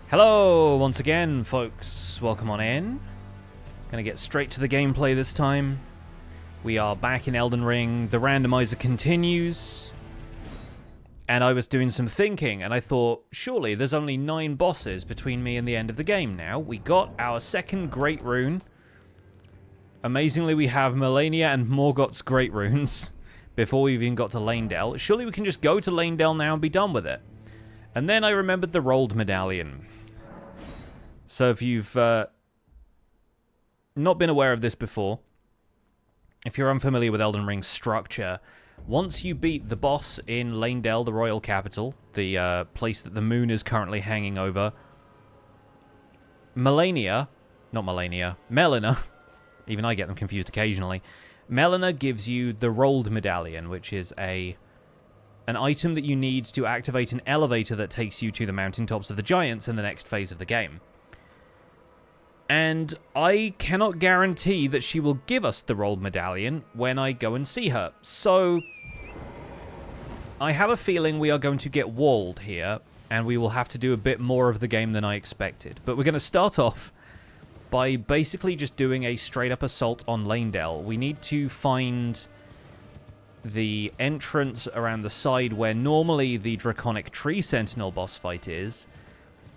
Hello, once again, folks. Welcome on in. Gonna get straight to the gameplay this time. We are back in Elden Ring. The randomizer continues. And I was doing some thinking, and I thought, surely there's only 9 bosses between me and the end of the game now. We got our second Great Rune. Amazingly, we have Malenia and Morgott's Great Runes before we even got to Lanedale. Surely we can just go to Lanedale now and be done with it. And then I remembered the rolled medallion. So if you've not been aware of this before, if you're unfamiliar with Elden Ring's structure, once you beat the boss in Lanedale, the royal capital, the place that the moon is currently hanging over, Melina, even I get them confused occasionally, Melina gives you the rolled medallion, which is an item that you need to activate an elevator that takes you to the mountaintops of the giants in the next phase of the game. And I cannot guarantee that she will give us the rolled medallion when I go and see her. So I have a feeling we are going to get walled here, and we will have to do a bit more of the game than I expected. But we're going to start off by basically just doing a straight-up assault on Lanedale. We need to find the entrance around the side where normally the Draconic Tree Sentinel boss fight is,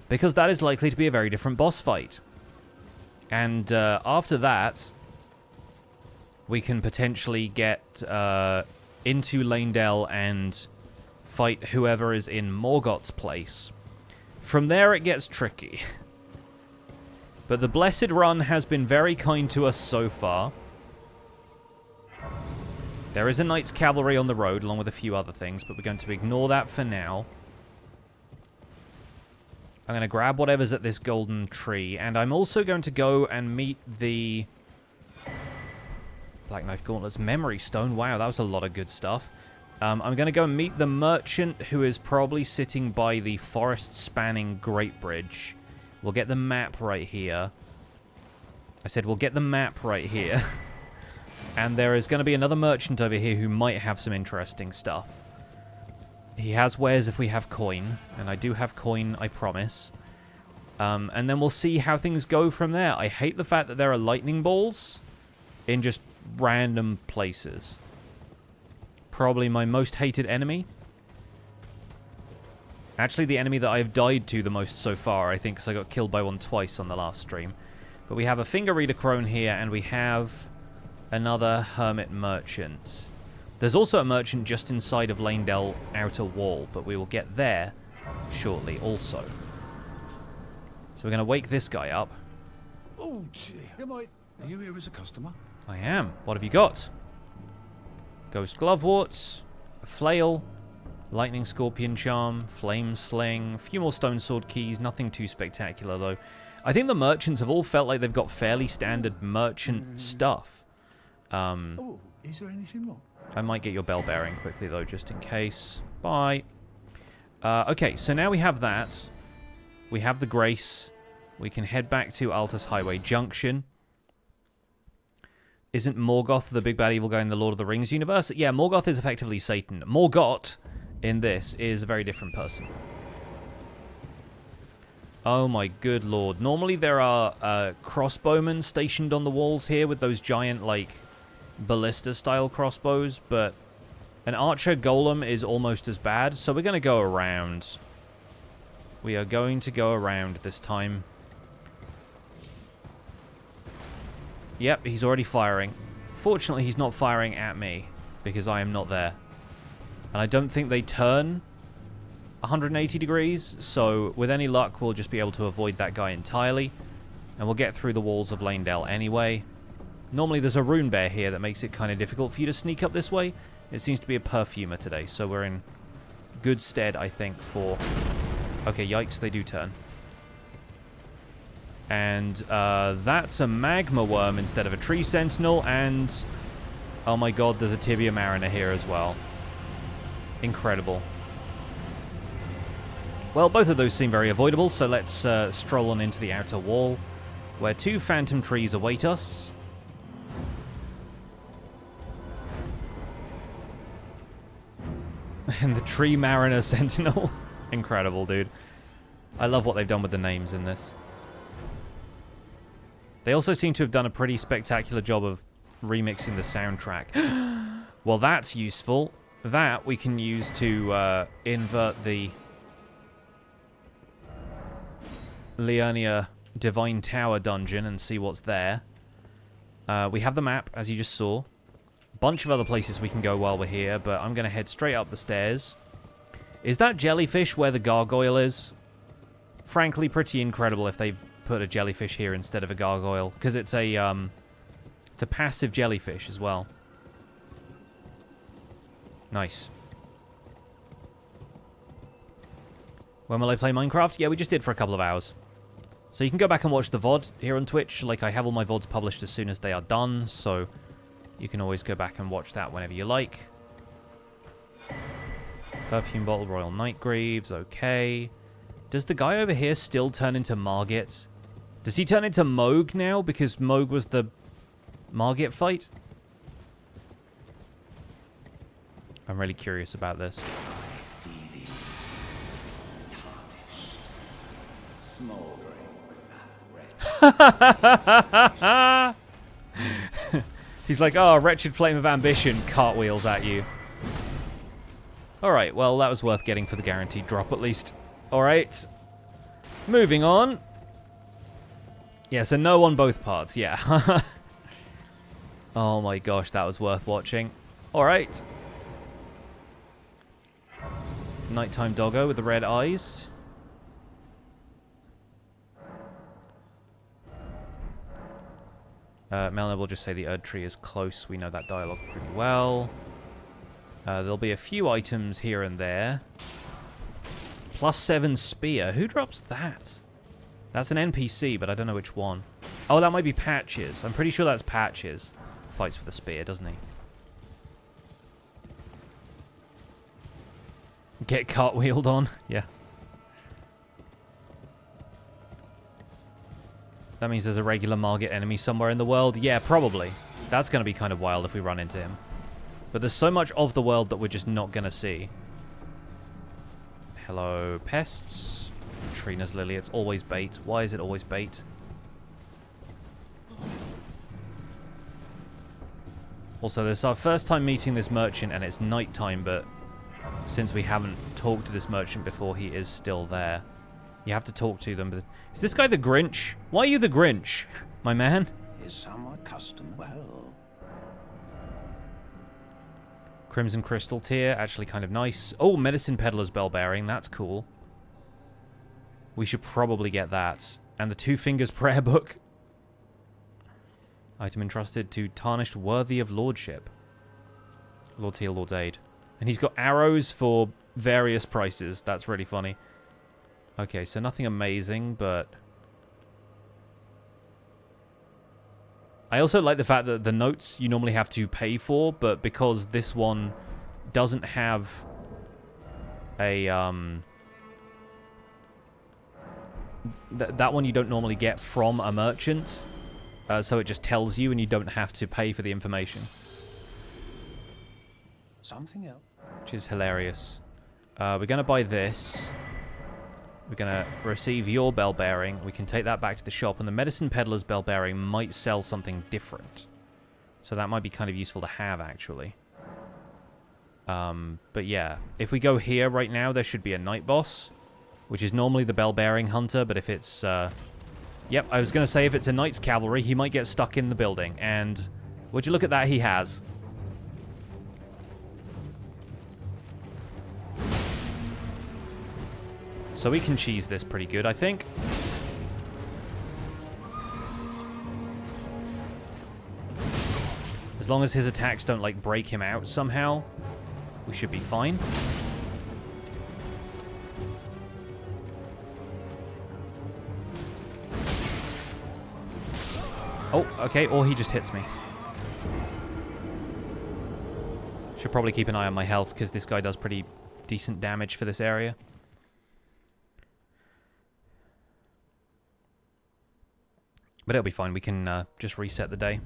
because that is likely to be a very different boss fight. And after that, we can potentially get into Lanedale and fight whoever is in Morgott's place. From there, it gets tricky. But the Blessed Run has been very kind to us so far. There is a Knight's Cavalry on the road, along with a few other things, but we're going to ignore that for now. I'm going to grab whatever's at this golden tree, and I'm also going to go and meet the Black Knife Gauntlet's Memory Stone. Wow, that was a lot of good stuff. I'm going to go and meet the merchant who is probably sitting by the forest-spanning Great Bridge. We'll get the map right here. I said we'll get the map right here. And there is going to be another merchant over here who might have some interesting stuff. He has wares if we have coin, and I do have coin, I promise. And then we'll see how things go from there. I hate the fact that there are lightning balls in just random places. Probably my most hated enemy. Actually, the enemy that I've died to the most so far, I think, because I got killed by one twice on the last stream. But we have a Finger Reader Crone here, and we have another Hermit Merchant. There's also a merchant just inside of Lanedale outer wall, but we will get there shortly also. So we're going to wake this guy up. Oh, gee. Are you here as a customer? I am. What have you got? Ghost Gloveworts, a Flail, Lightning Scorpion Charm, Flame Sling, a few more Stone Sword keys, nothing too spectacular though. I think the merchants have all felt like they've got fairly standard merchant stuff. Oh, is there anything wrong? I might get your bell bearing quickly, though, just in case. Bye. Okay, so now we have that. We have the Grace. We can head back to Altus Highway Junction. Isn't Morgott the big bad evil guy in the Lord of the Rings universe? Yeah, Morgott is effectively Satan. Morgott, in this, is a very different person. Oh my good lord. Normally there are crossbowmen stationed on the walls here with those giant, like, ballista-style crossbows, but an archer golem is almost as bad, so we're going to go around. We are going to go around this time. Yep, he's already firing. Fortunately, he's not firing at me, because I am not there. And I don't think they turn 180 degrees, so with any luck, we'll just be able to avoid that guy entirely, and we'll get through the walls of Lanedale anyway. Normally there's a rune bear here that makes it kind of difficult for you to sneak up this way. It seems to be a perfumer today, so we're in good stead, I think, for... Okay, yikes, they do turn. And that's a magma worm instead of a tree sentinel, and... Oh my god, there's a tibia mariner here as well. Incredible. Well, both of those seem very avoidable, so let's stroll on into the outer wall, where 2 phantom trees await us. And the Tree Mariner Sentinel. Incredible, dude. I love what they've done with the names in this. They also seem to have done a pretty spectacular job of remixing the soundtrack. Well, that's useful. That we can use to invert the Liurnia Divine Tower dungeon and see what's there. We have the map, as you just saw. Bunch of other places we can go while we're here, but I'm going to head straight up the stairs. Is that jellyfish where the gargoyle is? Frankly, pretty incredible if they put a jellyfish here instead of a gargoyle, because it's a passive jellyfish as well. Nice. When will I play Minecraft? Yeah, we just did for a couple of hours. So you can go back and watch the VOD here on Twitch. Like, I have all my VODs published as soon as they are done, so you can always go back and watch that whenever you like. Perfume bottle, Royal Nightgreaves, okay. Does the guy over here still turn into Morgott? Does he turn into Mohg now because Mohg was the Morgott fight? I'm really curious about this. I see thee, tarnished, smoldering with that wretch. He's like, oh, wretched flame of ambition, cartwheels at you. Alright, well, that was worth getting for the guaranteed drop, at least. Alright. Moving on. Yeah, so no on both parts, yeah. Oh my gosh, that was worth watching. Alright. Nighttime doggo with the red eyes. Melna will just say the Erd tree is close. We know that dialogue pretty well. There'll be a few items here and there. +7 spear. Who drops that? That's an NPC, but I don't know which one. Oh, that might be Patches. I'm pretty sure that's Patches. Fights with a spear, doesn't he? Get cartwheeled on. Yeah. That means there's a regular Morgott enemy somewhere in the world. Yeah, probably. That's going to be kind of wild if we run into him. But there's so much of the world that we're just not going to see. Hello, pests. Trina's lily. It's always bait. Why is it always bait? Also, this is our first time meeting this merchant, and it's nighttime, but since we haven't talked to this merchant before, he is still there. You have to talk to them. But is this guy the Grinch? Why are you the Grinch, my man? Is somewhat custom. Well, Crimson Crystal Tier, actually kind of nice. Oh, Medicine Peddler's Bell Bearing, that's cool. We should probably get that. And the Two Fingers Prayer Book. Item entrusted to Tarnished Worthy of Lordship. Lord's Heal, Lord's Aid. And he's got arrows for various prices. That's really funny. Okay, so nothing amazing, but I also like the fact that the notes you normally have to pay for, but because this one doesn't have a that one you don't normally get from a merchant, so it just tells you and you don't have to pay for the information. something else. Which is hilarious. We're going to buy this. We're going to receive your bell bearing. We can take that back to the shop, and the Medicine Peddler's bell bearing might sell something different. So that might be kind of useful to have, actually. But yeah, if we go here right now, there should be a night boss, which is normally the bell bearing hunter, but if it's... Yep, I was going to say if it's a knight's cavalry, he might get stuck in the building, and would you look at that, he has. So we can cheese this pretty good, I think. As long as his attacks don't, like, break him out somehow, we should be fine. Oh, okay, or he just hits me. Should probably keep an eye on my health, because this guy does pretty decent damage for this area. But it'll be fine. We can just reset the day.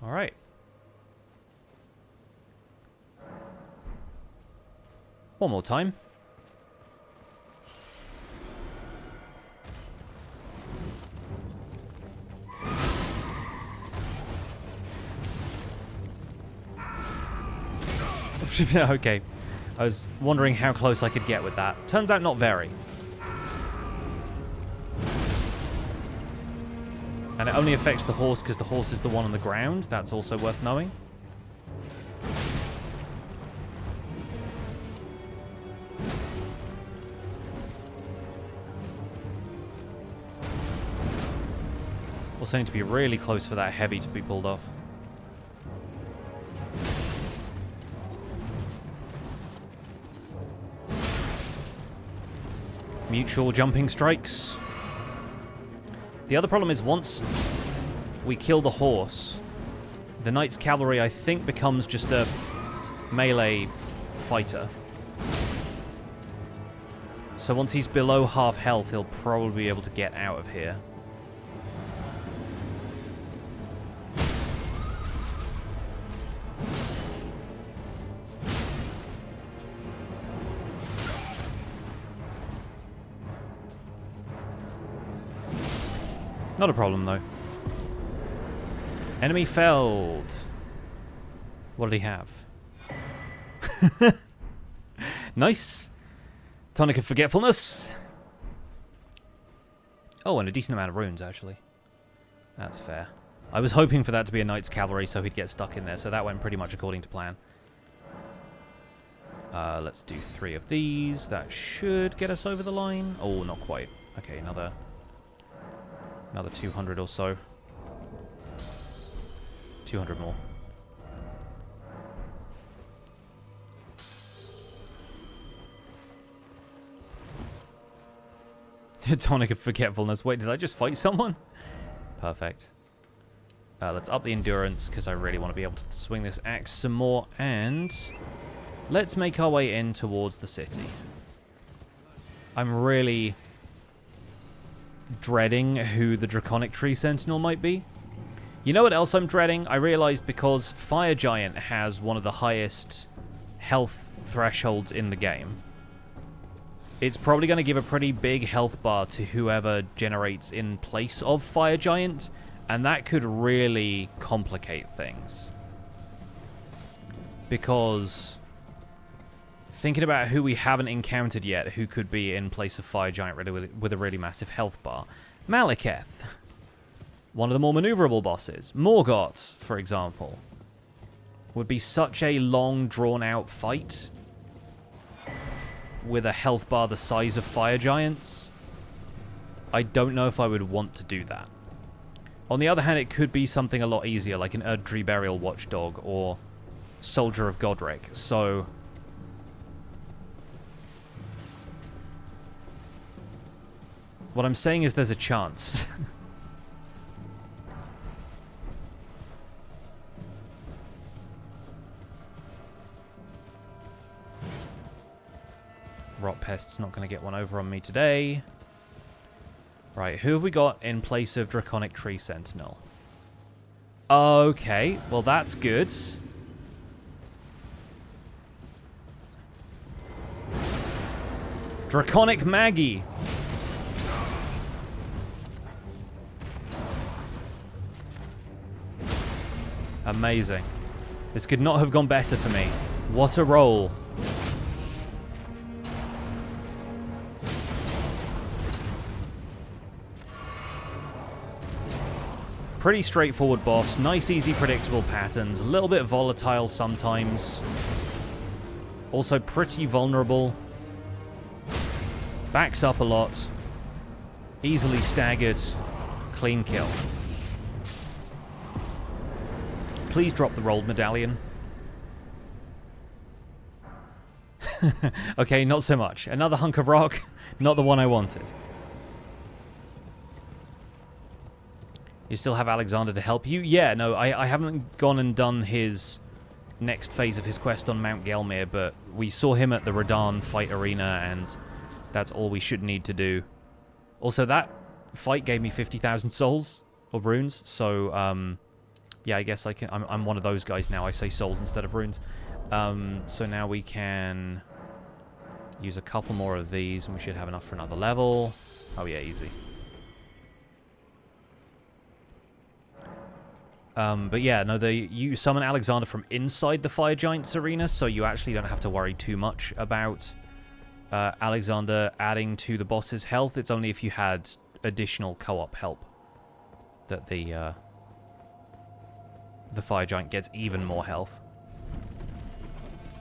All right. One more time. Okay. I was wondering how close I could get with that. Turns out not very. And it only affects the horse because the horse is the one on the ground. That's also worth knowing. Also need to be really close for that heavy to be pulled off. Mutual jumping strikes. The other problem is once we kill the horse, the Knight's Cavalry, I think, becomes just a melee fighter. So once he's below half health, he'll probably be able to get out of here. Not a problem, though. Enemy felled. What did he have? Nice. Tonic of Forgetfulness. Oh, and a decent amount of runes, actually. That's fair. I was hoping for that to be a Knight's Cavalry so he'd get stuck in there, so that went pretty much according to plan. Let's do 3 of these. That should get us over the line. Oh, not quite. Okay, another 200 or so. 200 more. Tonic of Forgetfulness. Wait, did I just fight someone? Perfect. Let's up the endurance, because I really want to be able to swing this axe some more. And let's make our way in towards the city. I'm really dreading who the Draconic Tree Sentinel might be. You know what else I'm dreading? I realized because Fire Giant has one of the highest health thresholds in the game, it's probably going to give a pretty big health bar to whoever generates in place of Fire Giant, and that could really complicate things. Because thinking about who we haven't encountered yet who could be in place of Fire Giant with a really massive health bar. Maliketh. One of the more maneuverable bosses. Morgott, for example. Would be such a long, drawn-out fight with a health bar the size of Fire Giants. I don't know if I would want to do that. On the other hand, it could be something a lot easier, like an Erdtree Burial Watchdog or Soldier of Godric. So what I'm saying is there's a chance. Rot Pest's not going to get one over on me today. Right, who have we got in place of Draconic Tree Sentinel? Okay, well that's good. Draconic Maggie. Amazing. This could not have gone better for me. What a roll. Pretty straightforward boss. Nice, easy, predictable patterns. A little bit volatile sometimes. Also pretty vulnerable. Backs up a lot. Easily staggered. Clean kill. Please drop the rolled medallion. Okay, not so much. Another hunk of rock. Not the one I wanted. You still have Alexander to help you? Yeah, no, I haven't gone and done his next phase of his quest on Mount Gelmir, but we saw him at the Radahn fight arena, and that's all we should need to do. Also, that fight gave me 50,000 souls of runes, so, Yeah, I guess I can. I'm one of those guys now. I say souls instead of runes. So now we can use a couple more of these, and we should have enough for another level. Oh yeah, easy. But yeah, no, you summon Alexander from inside the Fire Giant's arena, so you actually don't have to worry too much about Alexander adding to the boss's health. It's only if you had additional co-op help that the Fire Giant gets even more health.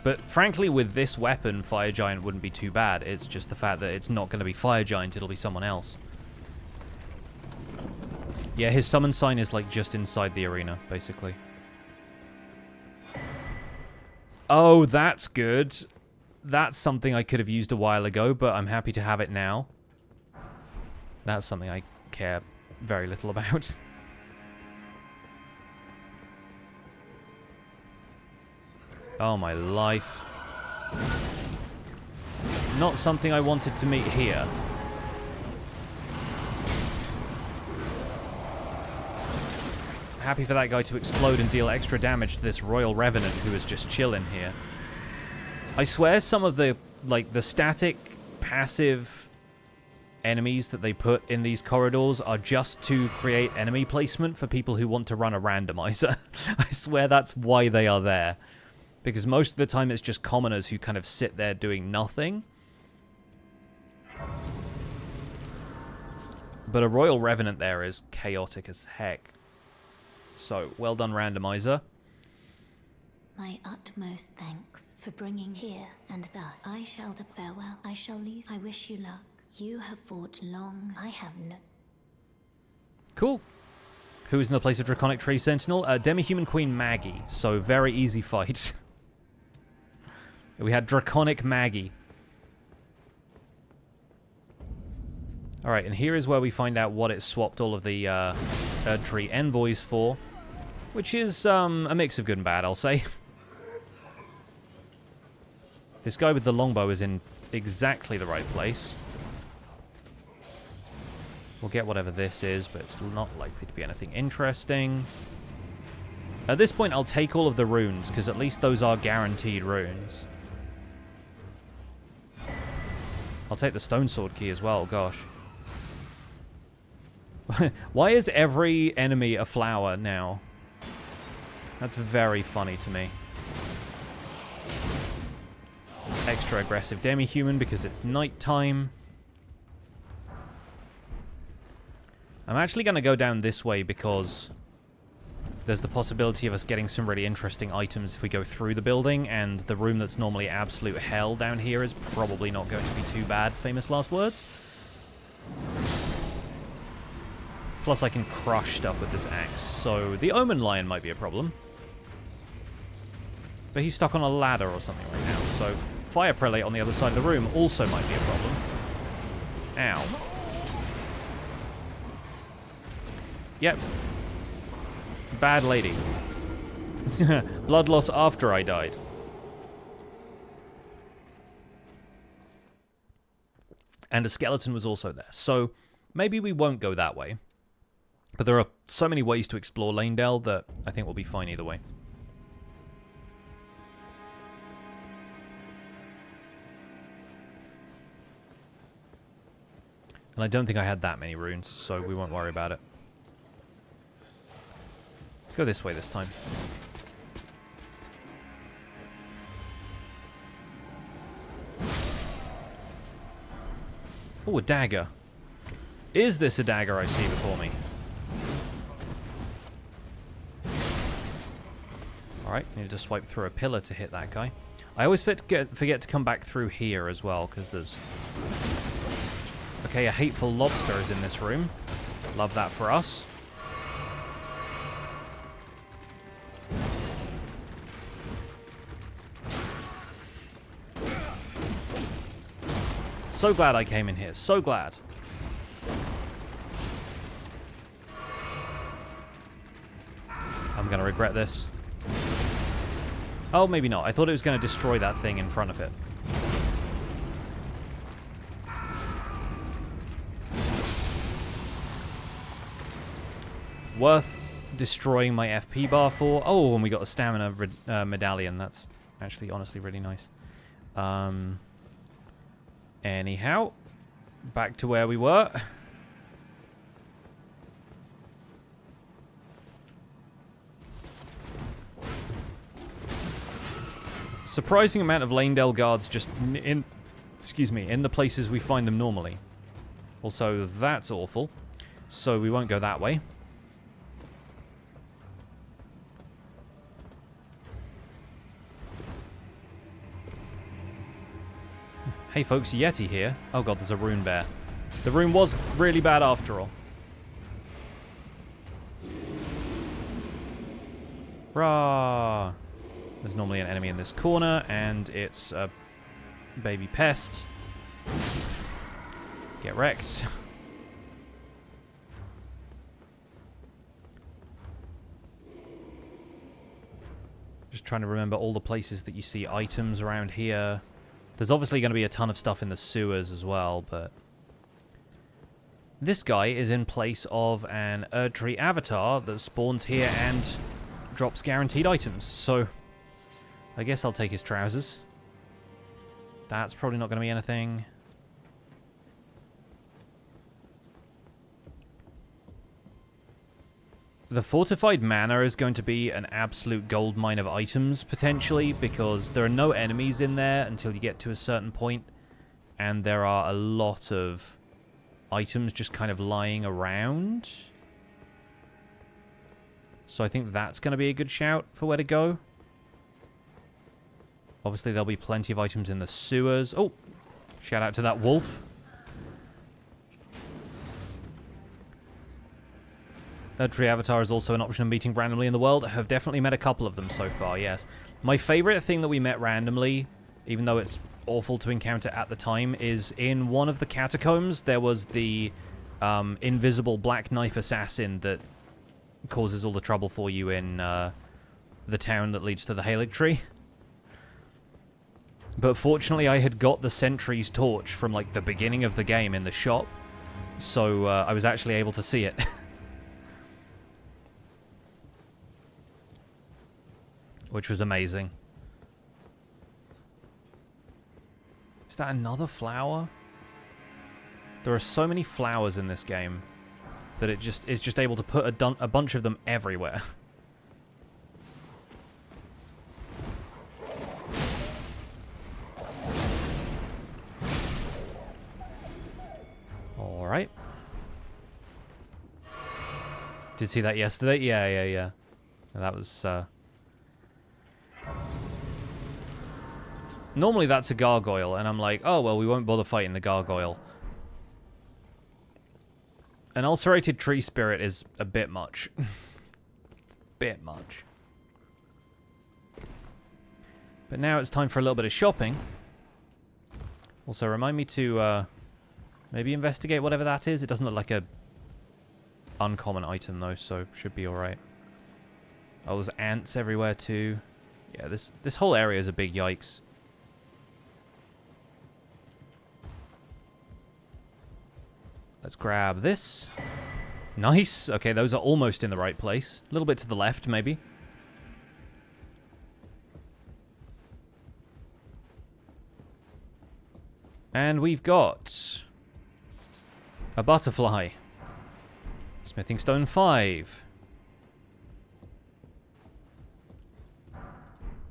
But frankly, with this weapon, Fire Giant wouldn't be too bad. It's just the fact that it's not going to be Fire Giant, it'll be someone else. Yeah, his summon sign is like just inside the arena, basically. Oh, that's good. That's something I could have used a while ago, but I'm happy to have it now. That's something I care very little about. Oh, my life. Not something I wanted to meet here. Happy for that guy to explode and deal extra damage to this Royal Revenant who is just chilling here. I swear some of the, like, the static, passive enemies that they put in these corridors are just to create enemy placement for people who want to run a randomizer. I swear that's why they are there. Because most of the time it's just commoners who kind of sit there doing nothing. But a Royal Revenant there is chaotic as heck. So, well done, Randomizer. My utmost thanks for bringing here, and thus I shall farewell. I shall leave. I wish you luck. You have fought long. I have no... Cool. Who is in the place of Draconic Tree Sentinel? Demi-Human Queen Maggie. So, very easy fight. We had Draconic Maggie. Alright, and here is where we find out what it swapped all of the Erdtree envoys for. Which is a mix of good and bad, I'll say. This guy with the longbow is in exactly the right place. We'll get whatever this is, but it's not likely to be anything interesting. At this point, I'll take all of the runes, because at least those are guaranteed runes. I'll take the stone sword key as well, gosh. Why is every enemy a flower now? That's very funny to me. Extra aggressive demi-human because it's nighttime. I'm actually going to go down this way because there's the possibility of us getting some really interesting items if we go through the building, and the room that's normally absolute hell down here is probably not going to be too bad, famous last words. Plus I can crush stuff with this axe, so the Omen Lion might be a problem. But he's stuck on a ladder or something right now, so Fire Prelate on the other side of the room also might be a problem. Ow. Yep. Bad lady. Blood loss after I died. And a skeleton was also there, so maybe we won't go that way. But there are so many ways to explore Lanedale that I think we'll be fine either way. And I don't think I had that many runes, so we won't worry about it. Let's go this way this time. Oh, a dagger. Is this a dagger I see before me? Alright, need to swipe through a pillar to hit that guy. I always forget to come back through here as well, because there's... Okay, a hateful lobster is in this room. Love that for us. So glad I came in here. So glad. I'm going to regret this. Oh, maybe not. I thought it was going to destroy that thing in front of it. Worth destroying my FP bar for. Oh, and we got a stamina medallion. That's actually honestly really nice. Anyhow, back to where we were. Surprising amount of Lanedale guards just in, excuse me, in the places we find them normally. Also, that's awful. So we won't go that way. Hey folks, Yeti here. Oh god, there's a rune bear. The rune was really bad after all. Rah! There's normally an enemy in this corner, and it's a baby pest. Get wrecked. Just trying to remember all the places that you see items around here. There's obviously going to be a ton of stuff in the sewers as well, but... This guy is in place of an Erdtree avatar that spawns here and drops guaranteed items, so... I guess I'll take his trousers. That's probably not going to be anything. The Fortified Manor is going to be an absolute goldmine of items, potentially, because there are no enemies in there until you get to a certain point, and there are a lot of items just kind of lying around. So I think that's going to be a good shout for where to go. Obviously, there'll be plenty of items in the sewers. Oh, shout out to that wolf. Erdtree Avatar is also an option of meeting randomly in the world. I have definitely met a couple of them so far, yes. My favorite thing that we met randomly, even though it's awful to encounter at the time, is in one of the catacombs, there was the invisible Black Knife Assassin that causes all the trouble for you in the town that leads to the Halig Tree. But fortunately, I had got the Sentry's torch from, like, the beginning of the game in the shop, so I was actually able to see it. Which was amazing. Is that another flower? There are so many flowers in this game that it just is just able to put a bunch of them everywhere. Alright. Did you see that yesterday? Yeah. And that was... Normally that's a gargoyle, and I'm like, oh, well, we won't bother fighting the gargoyle. An ulcerated tree spirit is a bit much. Bit much. But now it's time for a little bit of shopping. Also, remind me to maybe investigate whatever that is. It doesn't look like a uncommon item, though, so should be alright. Oh, there's ants everywhere, too. Yeah, this whole area is a big yikes. Let's grab this. Nice. Okay, those are almost in the right place. A little bit to the left, maybe. And we've got a butterfly. Smithing stone 5.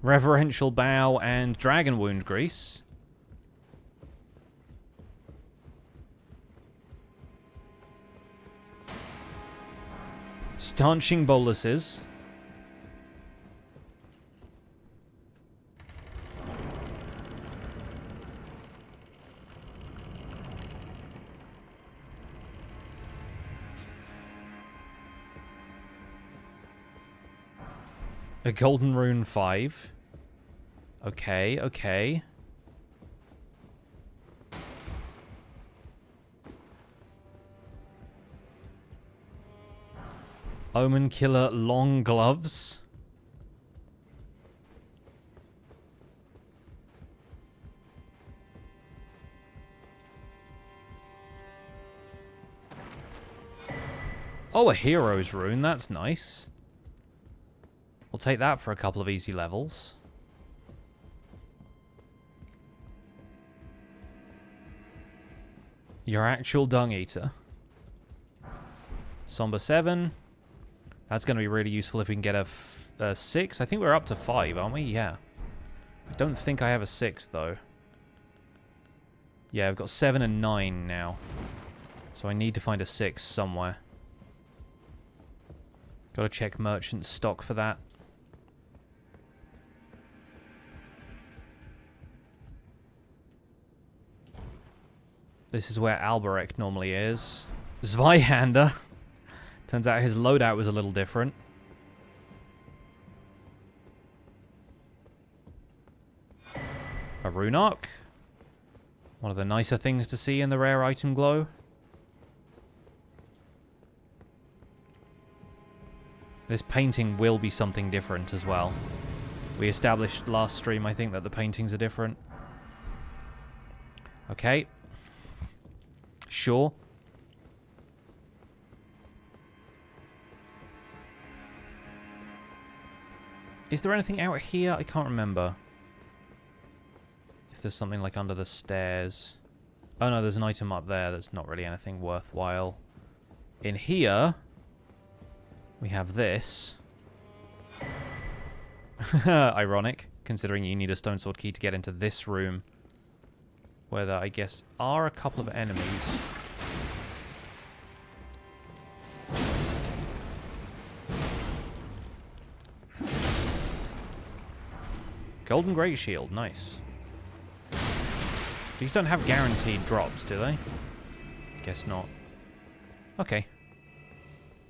Reverential bow and dragon wound grease. Stanching boluses. A golden rune 5. Okay. Omen killer long gloves. Oh, a hero's rune. That's nice. We'll take that for a couple of easy levels. Your actual dung eater. Somber 7. That's going to be really useful if we can get a 6. I think we're up to 5, aren't we? Yeah. I don't think I have a 6, though. Yeah, I've got 7 and 9 now. So I need to find a 6 somewhere. Got to check merchant stock for that. This is where Alberek normally is. Zweihander. Turns out his loadout was a little different. A rune arc. One of the nicer things to see in the rare item glow. This painting will be something different as well. We established last stream, I think, that the paintings are different. Okay. Sure. Is there anything out here? I can't remember. If there's something like under the stairs. Oh no, there's an item up there that's not really anything worthwhile. In here, we have this. Ironic, considering you need a stone sword key to get into this room. Where there, I guess, are a couple of enemies. Golden Great Shield, nice. These don't have guaranteed drops, do they? Guess not. Okay.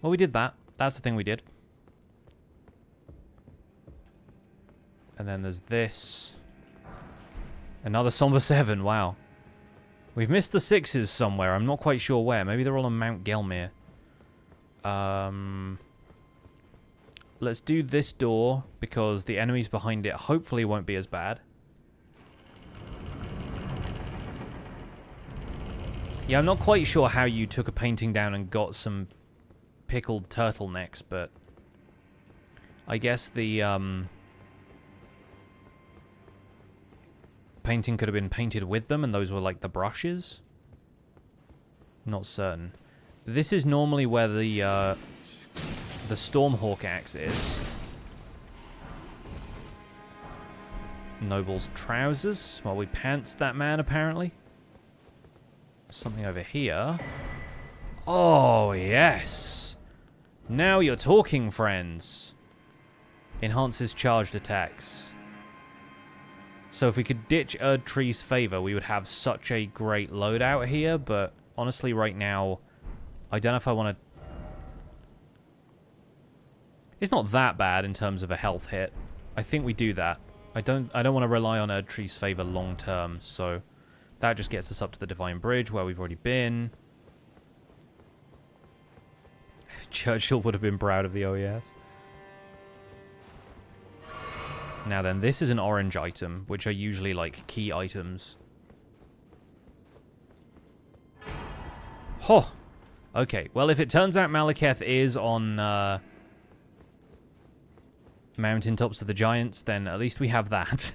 Well, we did that. That's the thing we did. And then there's this. Another Somber 7, wow. We've missed the 6s somewhere. I'm not quite sure where. Maybe they're all on Mount Gelmir. Let's do this door, because the enemies behind it hopefully won't be as bad. Yeah, I'm not quite sure how you took a painting down and got some pickled turtlenecks, but I guess the painting could have been painted with them, and those were like the brushes. Not certain. This is normally where the Stormhawk axe is. Noble's trousers. Well, we pants that man, apparently. Something over here. Oh, yes. Now you're talking, friends. Enhances charged attacks. So if we could ditch Erdtree's favor, we would have such a great loadout here, but honestly, right now, I don't know if I want to... It's not that bad in terms of a health hit. I think we do that. I don't want to rely on Erdtree's favor long term, so that just gets us up to the Divine Bridge where we've already been. Churchill would have been proud of the OES. Now then, this is an orange item, which are usually like key items. Ho! Okay, well if it turns out Maliketh is on Mountaintops of the Giants, then at least we have that.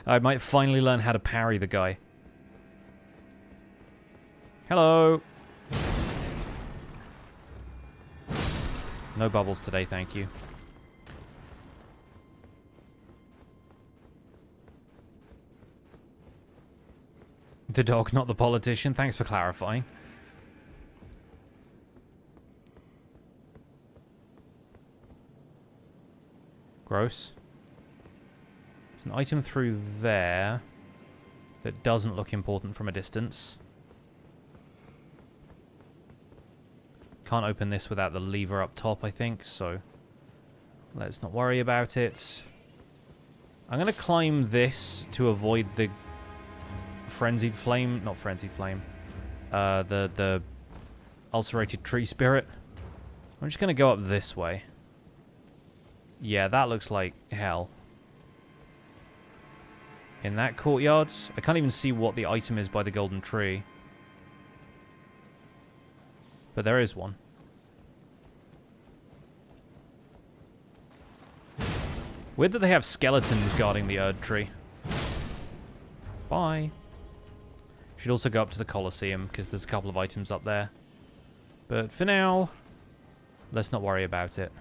I might finally learn how to parry the guy. Hello! No bubbles today, thank you. The dog, not the politician. Thanks for clarifying. Gross. There's an item through there that doesn't look important from a distance. Can't open this without the lever up top, I think, so let's not worry about it. I'm going to climb this to avoid the Frenzied Flame, not Frenzied Flame, the Ulcerated Tree Spirit. I'm just going to go up this way. Yeah, that looks like hell. In that courtyard, I can't even see what the item is by the golden tree. But there is one. Weird that they have skeletons guarding the Erd Tree. Bye. Should also go up to the Colosseum, because there's a couple of items up there. But for now, let's not worry about it.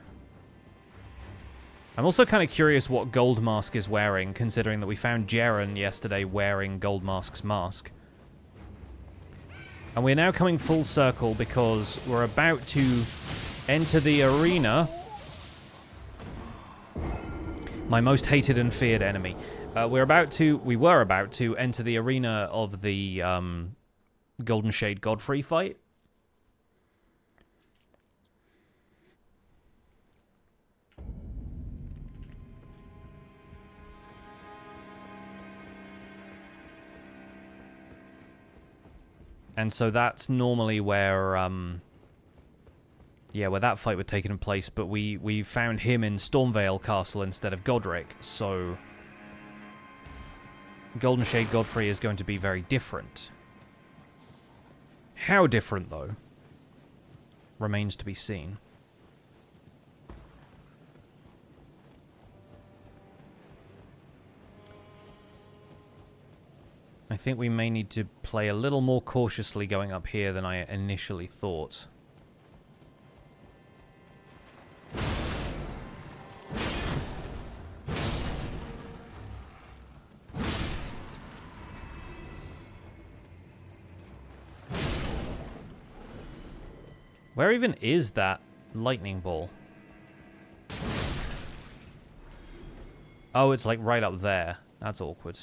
I'm also kind of curious what Goldmask is wearing, considering that we found Jaren yesterday wearing Goldmask's mask. And we're now coming full circle because we're about to enter the arena. My most hated and feared enemy. We were about to enter the arena of the Golden Shade Godfrey fight. And so that's normally where, where that fight would take place. But we found him in Stormvale Castle instead of Godric, so Golden Shade Godfrey is going to be very different. How different, though, remains to be seen. I think we may need to play a little more cautiously going up here than I initially thought. Where even is that lightning ball? Oh, it's like right up there. That's awkward.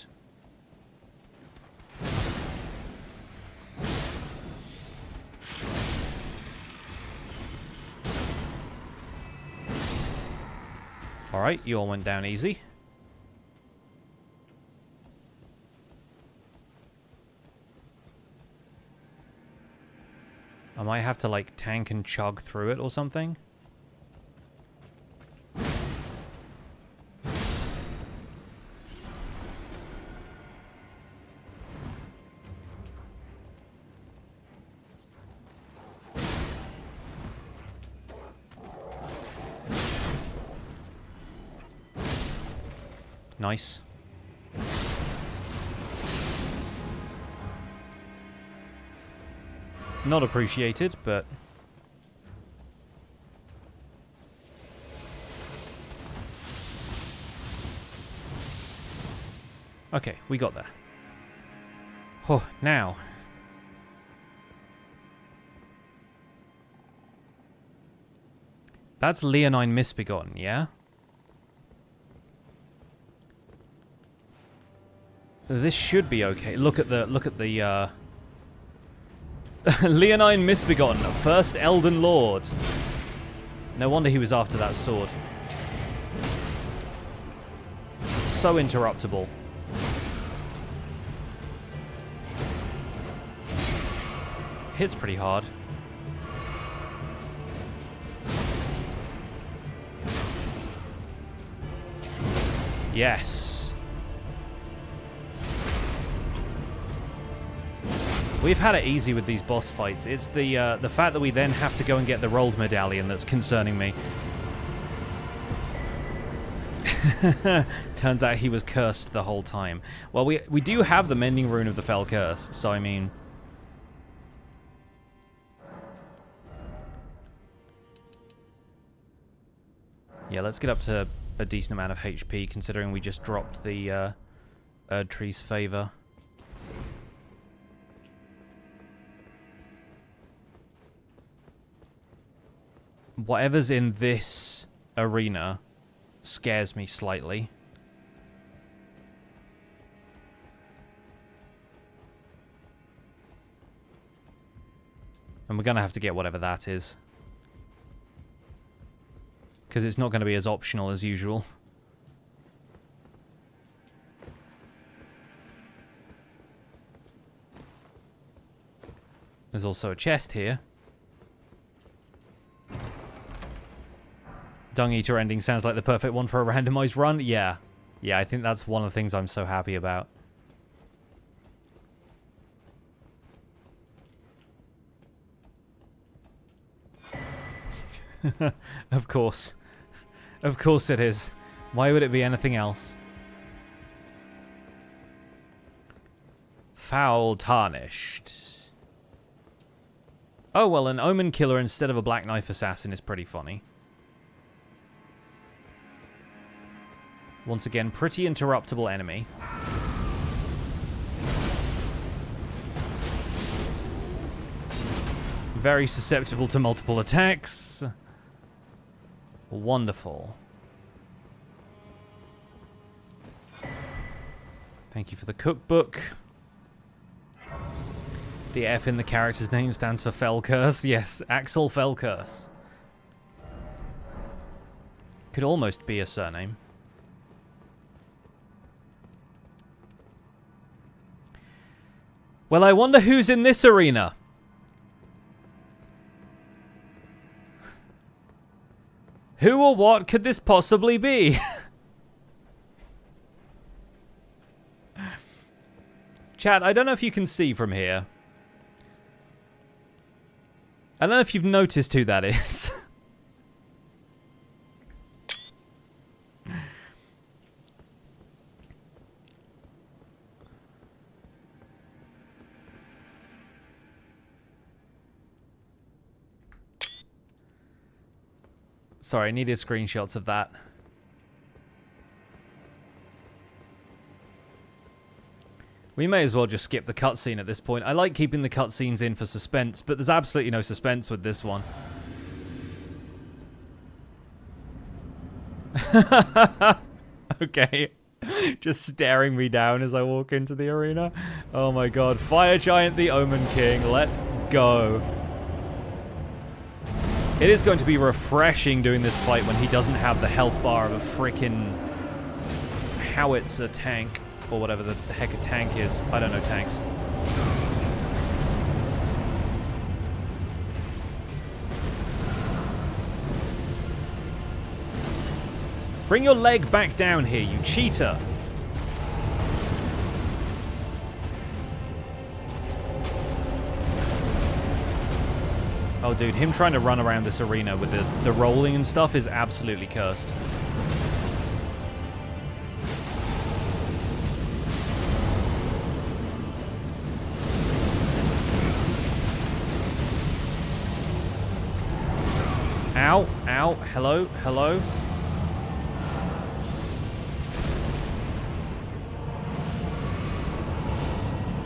Alright, you all went down easy. I might have to, like, tank and chug through it or something. Nice. Not appreciated, but okay, we got there. Oh, now. That's Leonine Misbegotten, yeah? This should be okay. Look at the Leonine Misbegotten, first Elden Lord. No wonder he was after that sword. So interruptible. Hits pretty hard. Yes. We've had it easy with these boss fights. It's the fact that we then have to go and get the rolled medallion that's concerning me. Turns out he was cursed the whole time. Well, we do have the Mending Rune of the Fell Curse, so I mean... Yeah, let's get up to a decent amount of HP, considering we just dropped the Erd Tree's favor. Whatever's in this arena scares me slightly. And we're going to have to get whatever that is. Because it's not going to be as optional as usual. There's also a chest here. Dung Eater ending sounds like the perfect one for a randomized run. Yeah. Yeah, I think that's one of the things I'm so happy about. Of course. Of course it is. Why would it be anything else? Foul tarnished. Oh, well, an Omen killer instead of a Black Knife assassin is pretty funny. Once again, pretty interruptible enemy. Very susceptible to multiple attacks. Wonderful. Thank you for the cookbook. The F in the character's name stands for Fell Curse. Yes, Axel Fell Curse. Could almost be a surname. Well, I wonder who's in this arena. Who or what could this possibly be? Chat, I don't know if you can see from here. I don't know if you've noticed who that is. Sorry, I needed screenshots of that. We may as well just skip the cutscene at this point. I like keeping the cutscenes in for suspense, but there's absolutely no suspense with this one. Okay. Just staring me down as I walk into the arena. Oh my god. Fire Giant the Omen King. Let's go. It is going to be refreshing doing this fight when he doesn't have the health bar of a freaking howitzer tank. Or whatever the heck a tank is. I don't know tanks. Bring your leg back down here, you cheater. Oh, dude, him trying to run around this arena with the rolling and stuff is absolutely cursed. Ow, ow, hello, hello.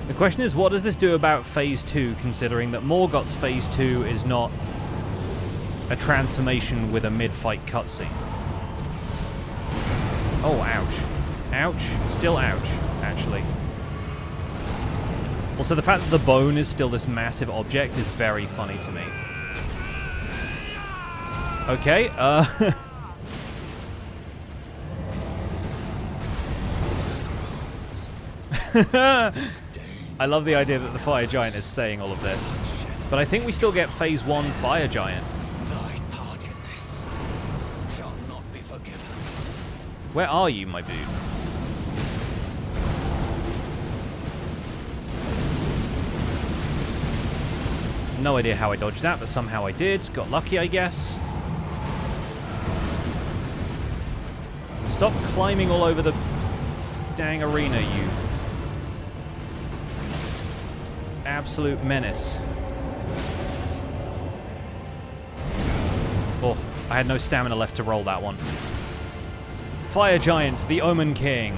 The question is, what does this do about Phase 2, considering that Morgott's Phase 2 is not a transformation with a mid-fight cutscene? Oh, ouch. Ouch. Still ouch, actually. Also, the fact that the bone is still this massive object is very funny to me. Okay, I love the idea that the Fire Giant is saying all of this. But I think we still get Phase 1 Fire Giant. Thy part in this shall not be forgiven. Where are you, my dude? No idea how I dodged that, but somehow I did. Got lucky, I guess. Stop climbing all over the dang arena, you absolute menace. Oh, I had no stamina left to roll that one. Fire Giant, the Omen King.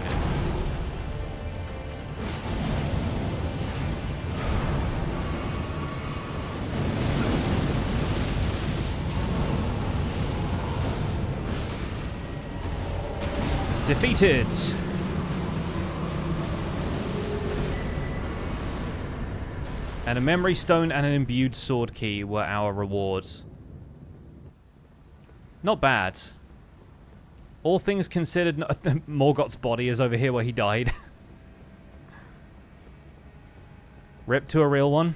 Defeated. And a memory stone and an imbued sword key were our rewards. Not bad. All things considered, Morgott's body is over here where he died. Rip to a real one.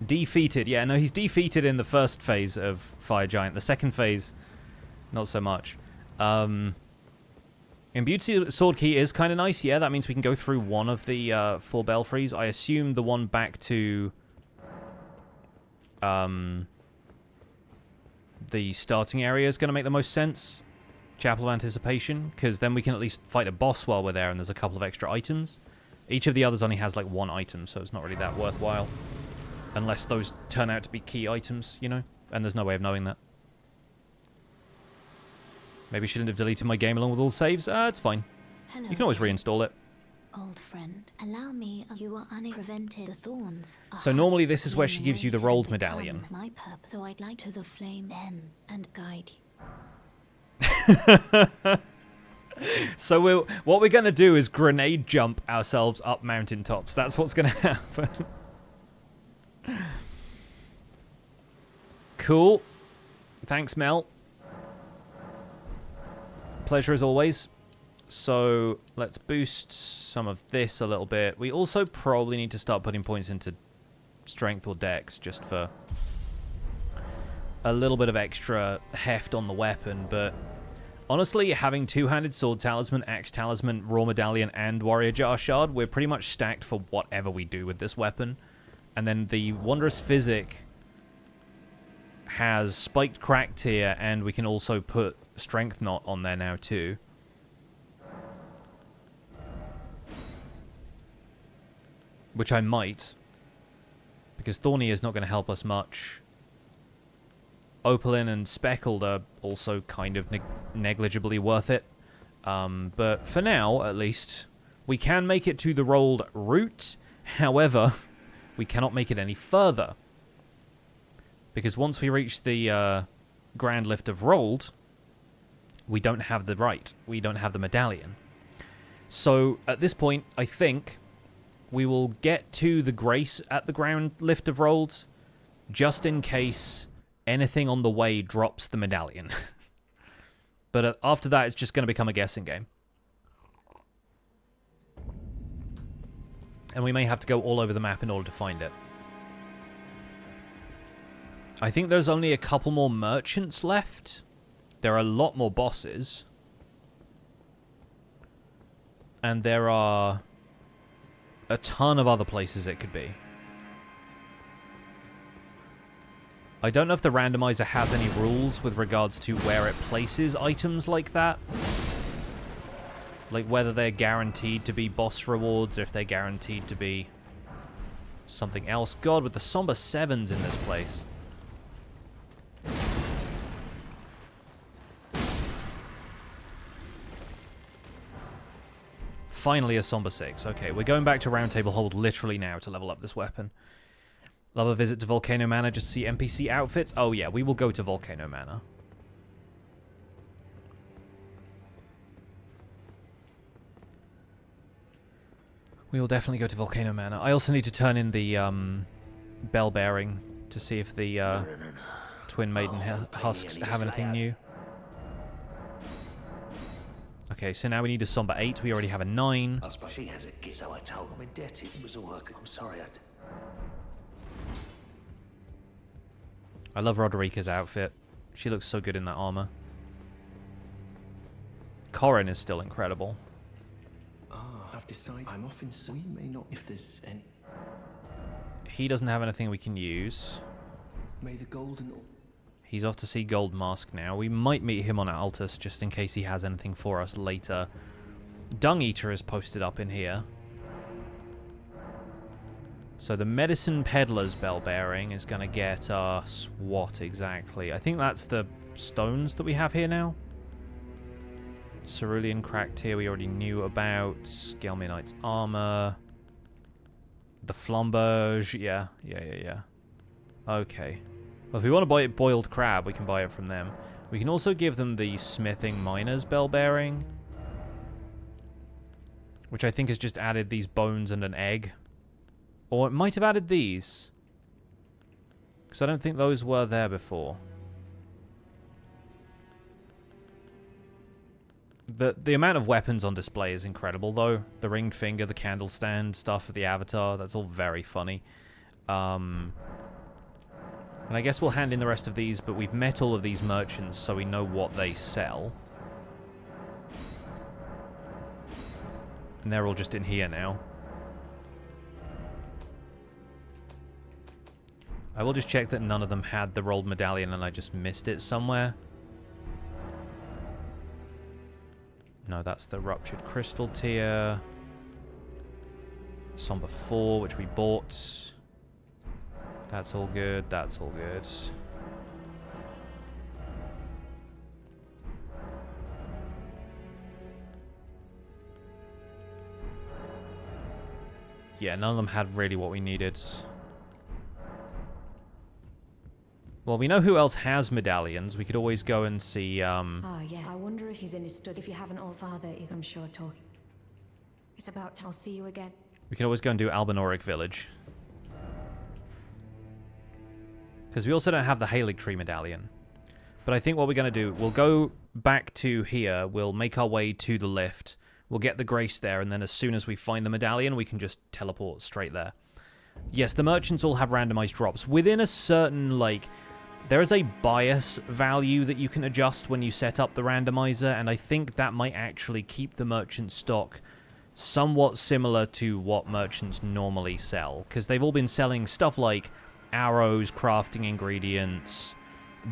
Defeated. Yeah, no, he's defeated in the first phase of Fire Giant. The second phase, not so much. Imbued sword key is kind of nice. Yeah, that means we can go through one of the 4 belfries. I assume the one back to the starting area is going to make the most sense. Chapel of Anticipation, because then we can at least fight a boss while we're there, and there's a couple of extra items. Each of the others only has like one item, so it's not really that worthwhile. Unless those turn out to be key items, you know? And there's no way of knowing that. Maybe I shouldn't have deleted my game along with all saves. It's fine. Hello, You can always reinstall it. old friend. Allow me. You are prevented the thorns. So normally this is where she gives you the rolled medallion. My purpose. So I'd like to the flame then and guide you. So what we're going to do is grenade jump ourselves up mountaintops. That's what's going to happen. Cool. Thanks, Mel. Pleasure as always. So let's boost some of this a little bit. We also probably need to start putting points into strength or dex just for a little bit of extra heft on the weapon, but honestly, having two-handed sword talisman, axe talisman, raw medallion, and warrior jar shard, we're pretty much stacked for whatever we do with this weapon. And then the wondrous physic has spiked crack tier, and we can also put strength knot on there now too. Which I might, because Thorny is not going to help us much. Opaline and Speckled are also kind of negligibly worth it. But for now, at least, we can make it to the rolled route. However, we cannot make it any further. Because once we reach the Grand Lift of Rolled, we don't have the Rite. We don't have the Medallion. So, at this point, I think we will get to the Grace at the Grand Lift of Rolled, just in case anything on the way drops the Medallion. But after that, it's just going to become a guessing game. And we may have to go all over the map in order to find it. I think there's only a couple more merchants left. There are a lot more bosses. And there are a ton of other places it could be. I don't know if the randomizer has any rules with regards to where it places items like that. Like whether they're guaranteed to be boss rewards or if they're guaranteed to be something else. God, with the somber 7s in this place. Finally a somber 6. Okay, we're going back to Roundtable Hold literally now to level up this weapon. Love a visit to Volcano Manor just to see NPC outfits. Oh yeah, we will go to Volcano Manor. We will definitely go to Volcano Manor. I also need to turn in the bell bearing to see if the Twin Maiden husks have anything new. Okay, so now we need a somber 8. We already have a 9. She has a gift, so I told him indebted. It was all I'm sorry I love Roderica's outfit. She looks so good in that armor. Corin is still incredible. I've decided I'm off in so we may not if there's any. He doesn't have anything we can use. May the golden. He's off to see Gold Mask now. We might meet him on Altus just in case he has anything for us later. Dung Eater is posted up in here. So the Medicine Peddler's Bell Bearing is going to get us what exactly? I think that's the stones that we have here now. Cerulean Cracked here we already knew about. Gelmionite's Armor. The Flamberge. Yeah. Okay. Well, if we want to buy Boiled Crab, we can buy it from them. We can also give them the Smithing Miner's Bell Bearing, which I think has just added these bones and an egg. Or it might have added these, because I don't think those were there before. The amount of weapons on display is incredible, though. The ringed finger, the candle stand, stuff for the avatar, that's all very funny. And I guess we'll hand in the rest of these, but we've met all of these merchants, so we know what they sell. And they're all just in here now. I will just check that none of them had the rolled medallion and I just missed it somewhere. No, that's the ruptured crystal tier. Somber 4, which we bought. That's all good. That's all good. Yeah, none of them had really what we needed. Well, we know who else has medallions. We could always go and see, Ah, yeah. I wonder if he's in his study. If you haven't, all father is, I'm sure, talking. It's about I'll see you again. We can always go and do Albinoric Village. Because we also don't have the Halig Tree medallion. But I think what we're going to do, we'll go back to here, we'll make our way to the lift, we'll get the grace there, and then as soon as we find the medallion, we can just teleport straight there. Yes, the merchants all have randomized drops. Within a certain, like, there is a bias value that you can adjust when you set up the randomizer, and I think that might actually keep the merchant stock somewhat similar to what merchants normally sell, because they've all been selling stuff like arrows, crafting ingredients,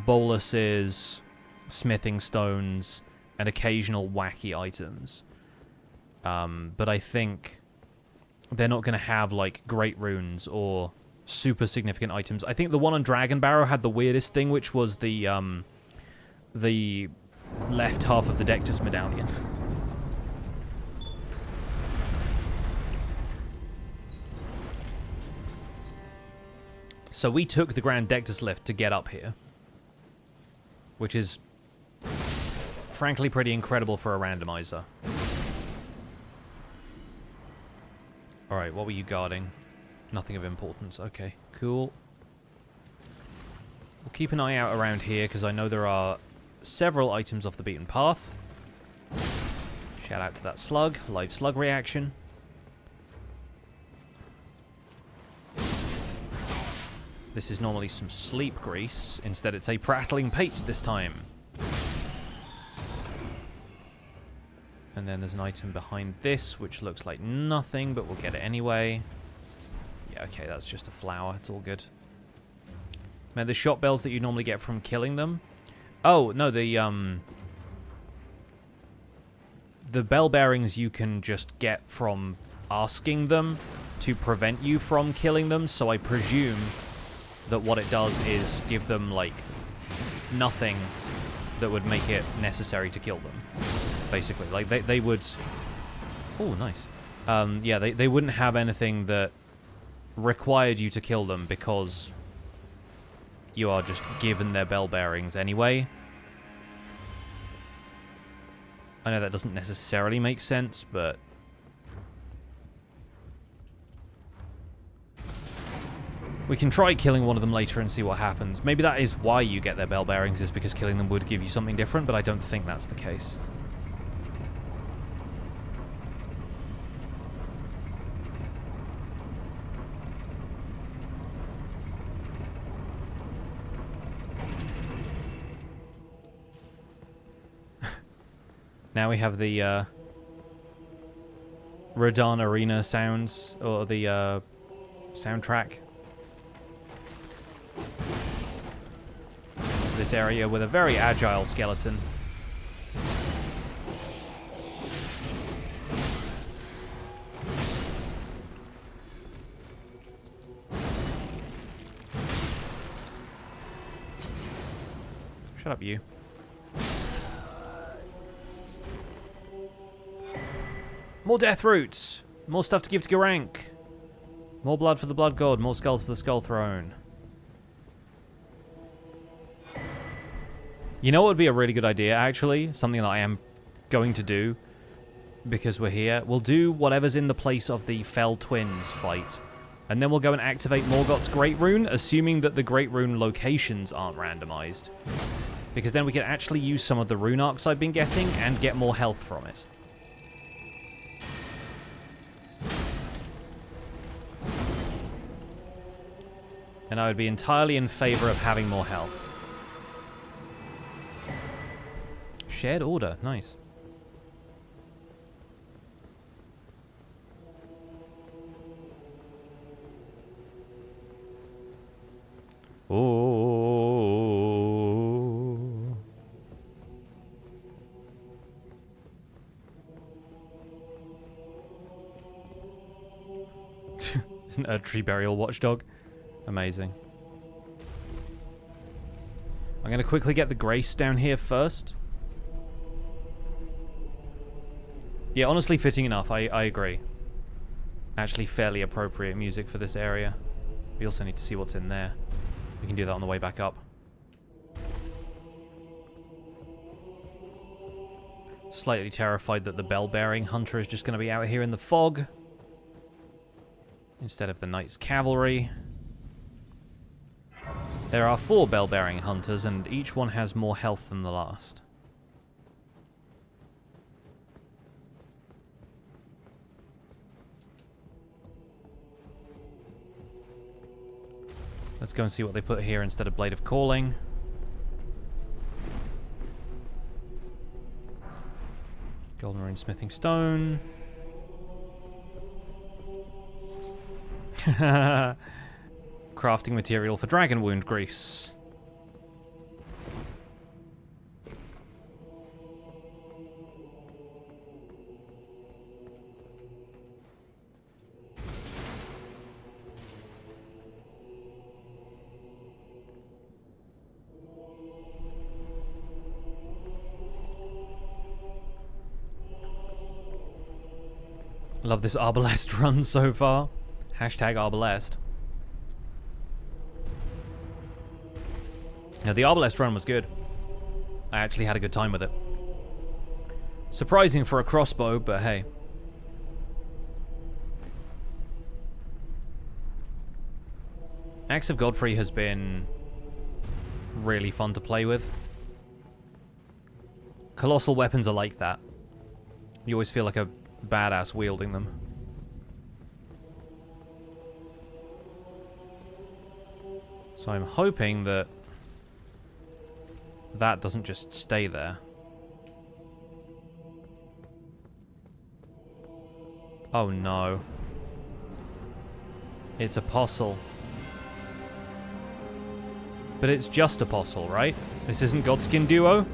boluses, smithing stones, and occasional wacky items. But I think they're not going to have, like, great runes or super significant items. I think the one on Dragon Barrow had the weirdest thing, which was the left half of the Dectus medallion. So we took the Grand Dectus lift to get up here, which is frankly pretty incredible for a randomizer. Alright, what were you guarding? Nothing of importance. Okay, cool. We'll keep an eye out around here, because I know there are several items off the beaten path. Shout out to that slug. Live slug reaction. This is normally some sleep grease. Instead, it's a prattling paste this time. And then there's an item behind this, which looks like nothing, but we'll get it anyway. Yeah, okay, that's just a flower. It's all good. Man, the shot bells that you normally get from killing them. Oh, no, the bell bearings you can just get from asking them to prevent you from killing them, so I presume that what it does is give them, like, nothing that would make it necessary to kill them, basically. Like, they would... Oh, nice. Yeah, they wouldn't have anything that required you to kill them because you are just given their bell bearings anyway. I know that doesn't necessarily make sense, but... we can try killing one of them later and see what happens. Maybe that is why you get their bell bearings, is because killing them would give you something different, but I don't think that's the case. Now we have the Radon Arena sounds, or the soundtrack. This area with a very agile skeleton. Shut up, you. More death roots! More stuff to give to Garank! More blood for the blood god, more skulls for the skull throne. You know what would be a really good idea, actually? Something that I am going to do, because we're here. We'll do whatever's in the place of the Fell Twins fight. And then we'll go and activate Morgott's Great Rune, assuming that the Great Rune locations aren't randomized. Because then we can actually use some of the rune arcs I've been getting and get more health from it. And I would be entirely in favor of having more health. Shared order, nice. Oh. It's an Erd Tree Burial Watchdog. Amazing. I'm going to quickly get the Grace down here first. Yeah, honestly fitting enough. I agree. Actually fairly appropriate music for this area. We also need to see what's in there. We can do that on the way back up. Slightly terrified that the bell-bearing hunter is just going to be out here in the fog instead of the knight's cavalry. There are 4 bell-bearing hunters, and each one has more health than the last. Let's go and see what they put here instead of Blade of Calling. Golden Rune Smithing Stone. Crafting material for Dragon Wound Grease. Love this Arbalest run so far. Hashtag Arbalest. Now, the Arbalest run was good. I actually had a good time with it. Surprising for a crossbow, but hey. Axe of Godfrey has been really fun to play with. Colossal weapons are like that. You always feel like a badass wielding them. So I'm hoping that that doesn't just stay there. Oh no. It's Apostle. But it's just Apostle, right? This isn't Godskin Duo?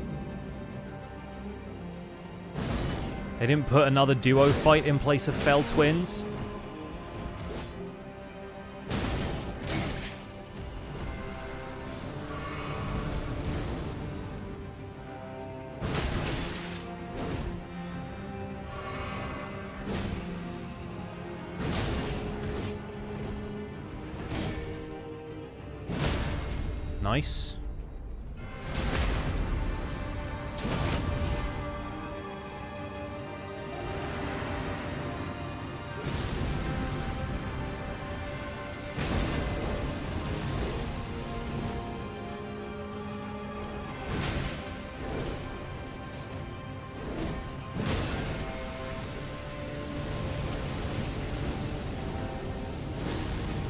They didn't put another duo fight in place of Fell Twins? Nice.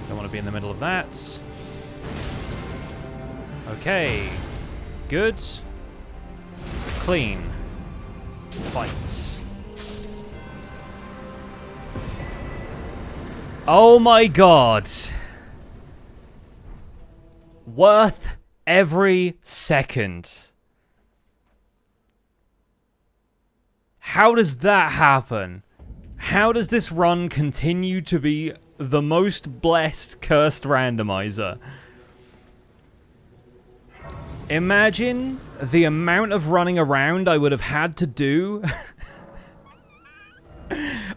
Don't want to be in the middle of that. Okay. Good. Clean. Fight. Oh my god. Worth every second. How does that happen? How does this run continue to be the most blessed cursed randomizer? Imagine the amount of running around I would have had to do.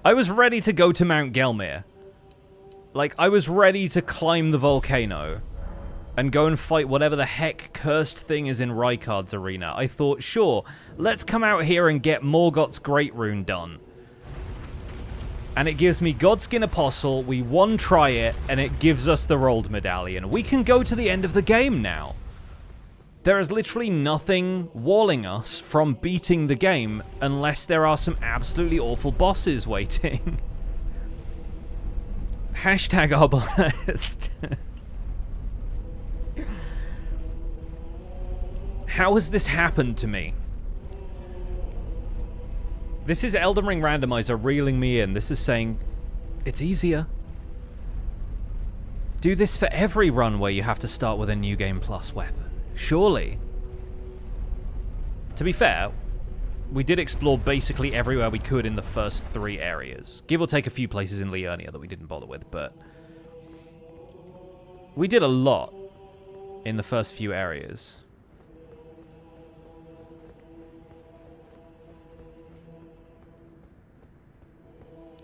I was ready to go to Mount Gelmir. Like, I was ready to climb the volcano and go and fight whatever the heck cursed thing is in Rykard's arena. I thought, sure, let's come out here and get Morgott's Great Rune done. And it gives me Godskin Apostle, we one-try it, and it gives us the rolled medallion. We can go to the end of the game now. There is literally nothing walling us from beating the game unless there are some absolutely awful bosses waiting. Hashtag Arbalest. How has this happened to me? This is Elden Ring Randomizer reeling me in. This is saying, it's easier. do this for every run where you have to start with a New Game Plus weapon. Surely. To be fair, we did explore basically everywhere we could in the first 3 areas. Give or take a few places in Liurnia that we didn't bother with, but... we did a lot in the first few areas.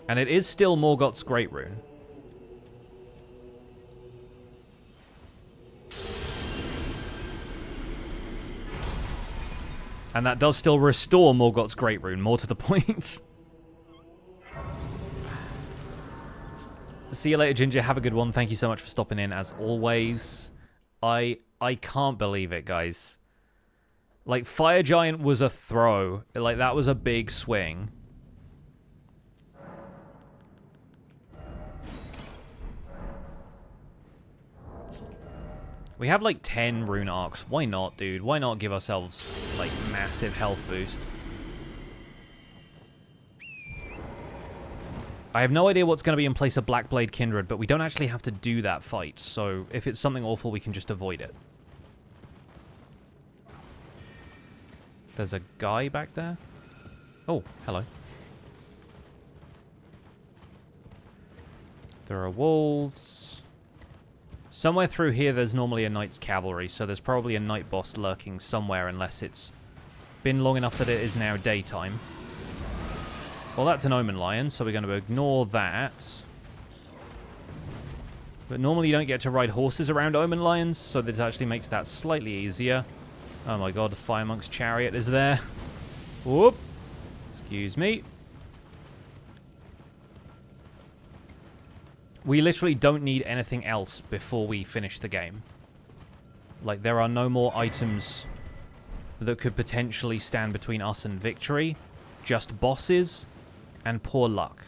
And it is still Morgott's Great Rune. And that does still restore Morgott's Great Rune, more to the point. See you later, Ginger. Have a good one. Thank you so much for stopping in, as always. I can't believe it, guys. Like, Fire Giant was a throw. Like, that was a big swing. We have like 10 rune arcs. Why not, dude? Why not give ourselves like massive health boost? I have no idea what's going to be in place of Blackblade Kindred, but we don't actually have to do that fight. So if it's something awful, we can just avoid it. There's a guy back there. Oh, hello. There are wolves. Somewhere through here, there's normally a Knight's Cavalry, so there's probably a Night Boss lurking somewhere, unless it's been long enough that it is now daytime. Well, that's an Omen Lion, so we're going to ignore that. But normally you don't get to ride horses around Omen Lions, so this actually makes that slightly easier. Oh my god, the Fire Monk's Chariot is there. Whoop. Excuse me. We literally don't need anything else before we finish the game. Like, there are no more items that could potentially stand between us and victory. Just bosses and poor luck.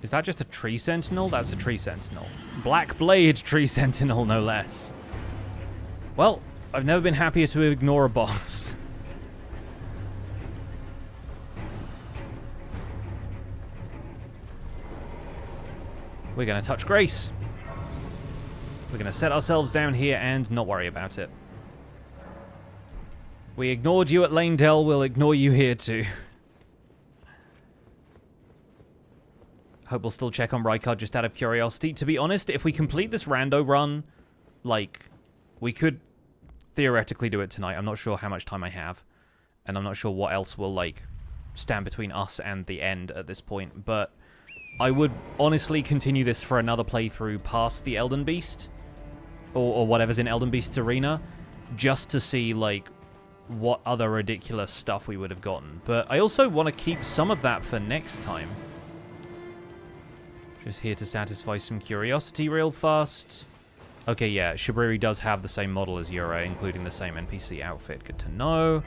Is that just a Tree Sentinel? That's a Tree Sentinel. Black Blade Tree Sentinel, no less. Well, I've never been happier to ignore a boss. We're going to touch Grace. We're going to set ourselves down here and not worry about it. We ignored you at Lanedell, we'll ignore you here too. Hope we'll still check on Rykard just out of curiosity. To be honest, if we complete this rando run, like, we could theoretically do it tonight. I'm not sure how much time I have. And I'm not sure what else will, like, stand between us and the end at this point. But I would honestly continue this for another playthrough past the Elden Beast, or whatever's in Elden Beast's arena, just to see, like, what other ridiculous stuff we would have gotten. But I also want to keep some of that for next time. Just here to satisfy some curiosity real fast. Okay, yeah, Shabriri does have the same model as Yurei, including the same NPC outfit. Good to know.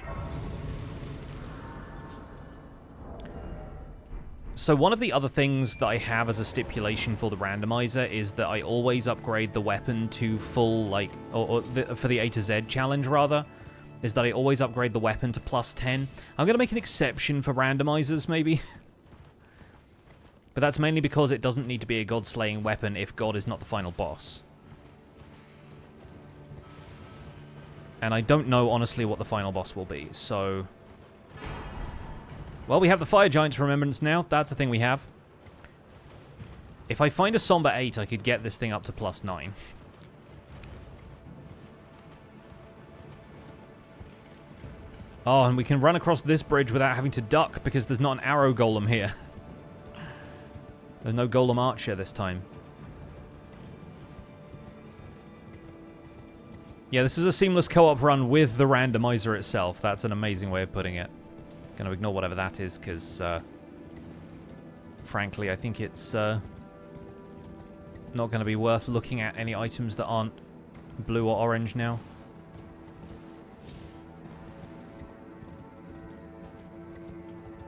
So one of the other things that I have as a stipulation for the randomizer is that I always upgrade the weapon to full, like, for the A to Z challenge, rather, is that I always upgrade the weapon to +10. I'm going to make an exception for randomizers, maybe. But that's mainly because it doesn't need to be a god-slaying weapon if God is not the final boss. And I don't know, honestly, what the final boss will be, so... Well, we have the Fire Giant's Remembrance now. That's a thing we have. If I find a Somber 8, I could get this thing up to +9. Oh, and we can run across this bridge without having to duck because there's not an arrow golem here. There's no golem archer this time. Yeah, this is a seamless co-op run with the randomizer itself. That's an amazing way of putting it. Gonna ignore whatever that is, because, frankly, I think it's, not gonna be worth looking at any items that aren't blue or orange now.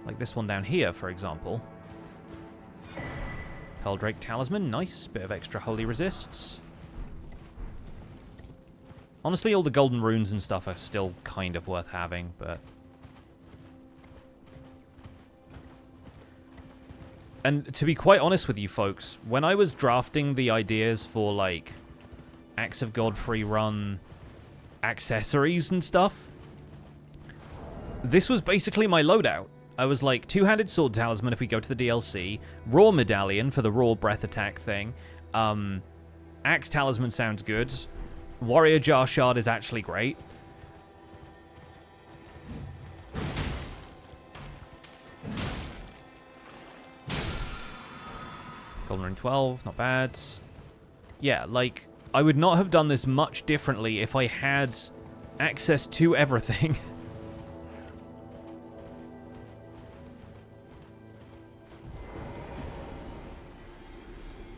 Like this one down here, for example. Peldrake Talisman, nice. Bit of extra holy resists. Honestly, all the golden runes and stuff are still kind of worth having, but... And to be quite honest with you folks, when I was drafting the ideas for, like, Axe of Godfrey run accessories and stuff, this was basically my loadout. I was like, two-handed sword talisman if we go to the DLC, raw medallion for the raw breath attack thing, axe talisman sounds good, warrior jar shard is actually great. Golden Rune 12, not bad. Yeah, like, I would not have done this much differently if I had access to everything.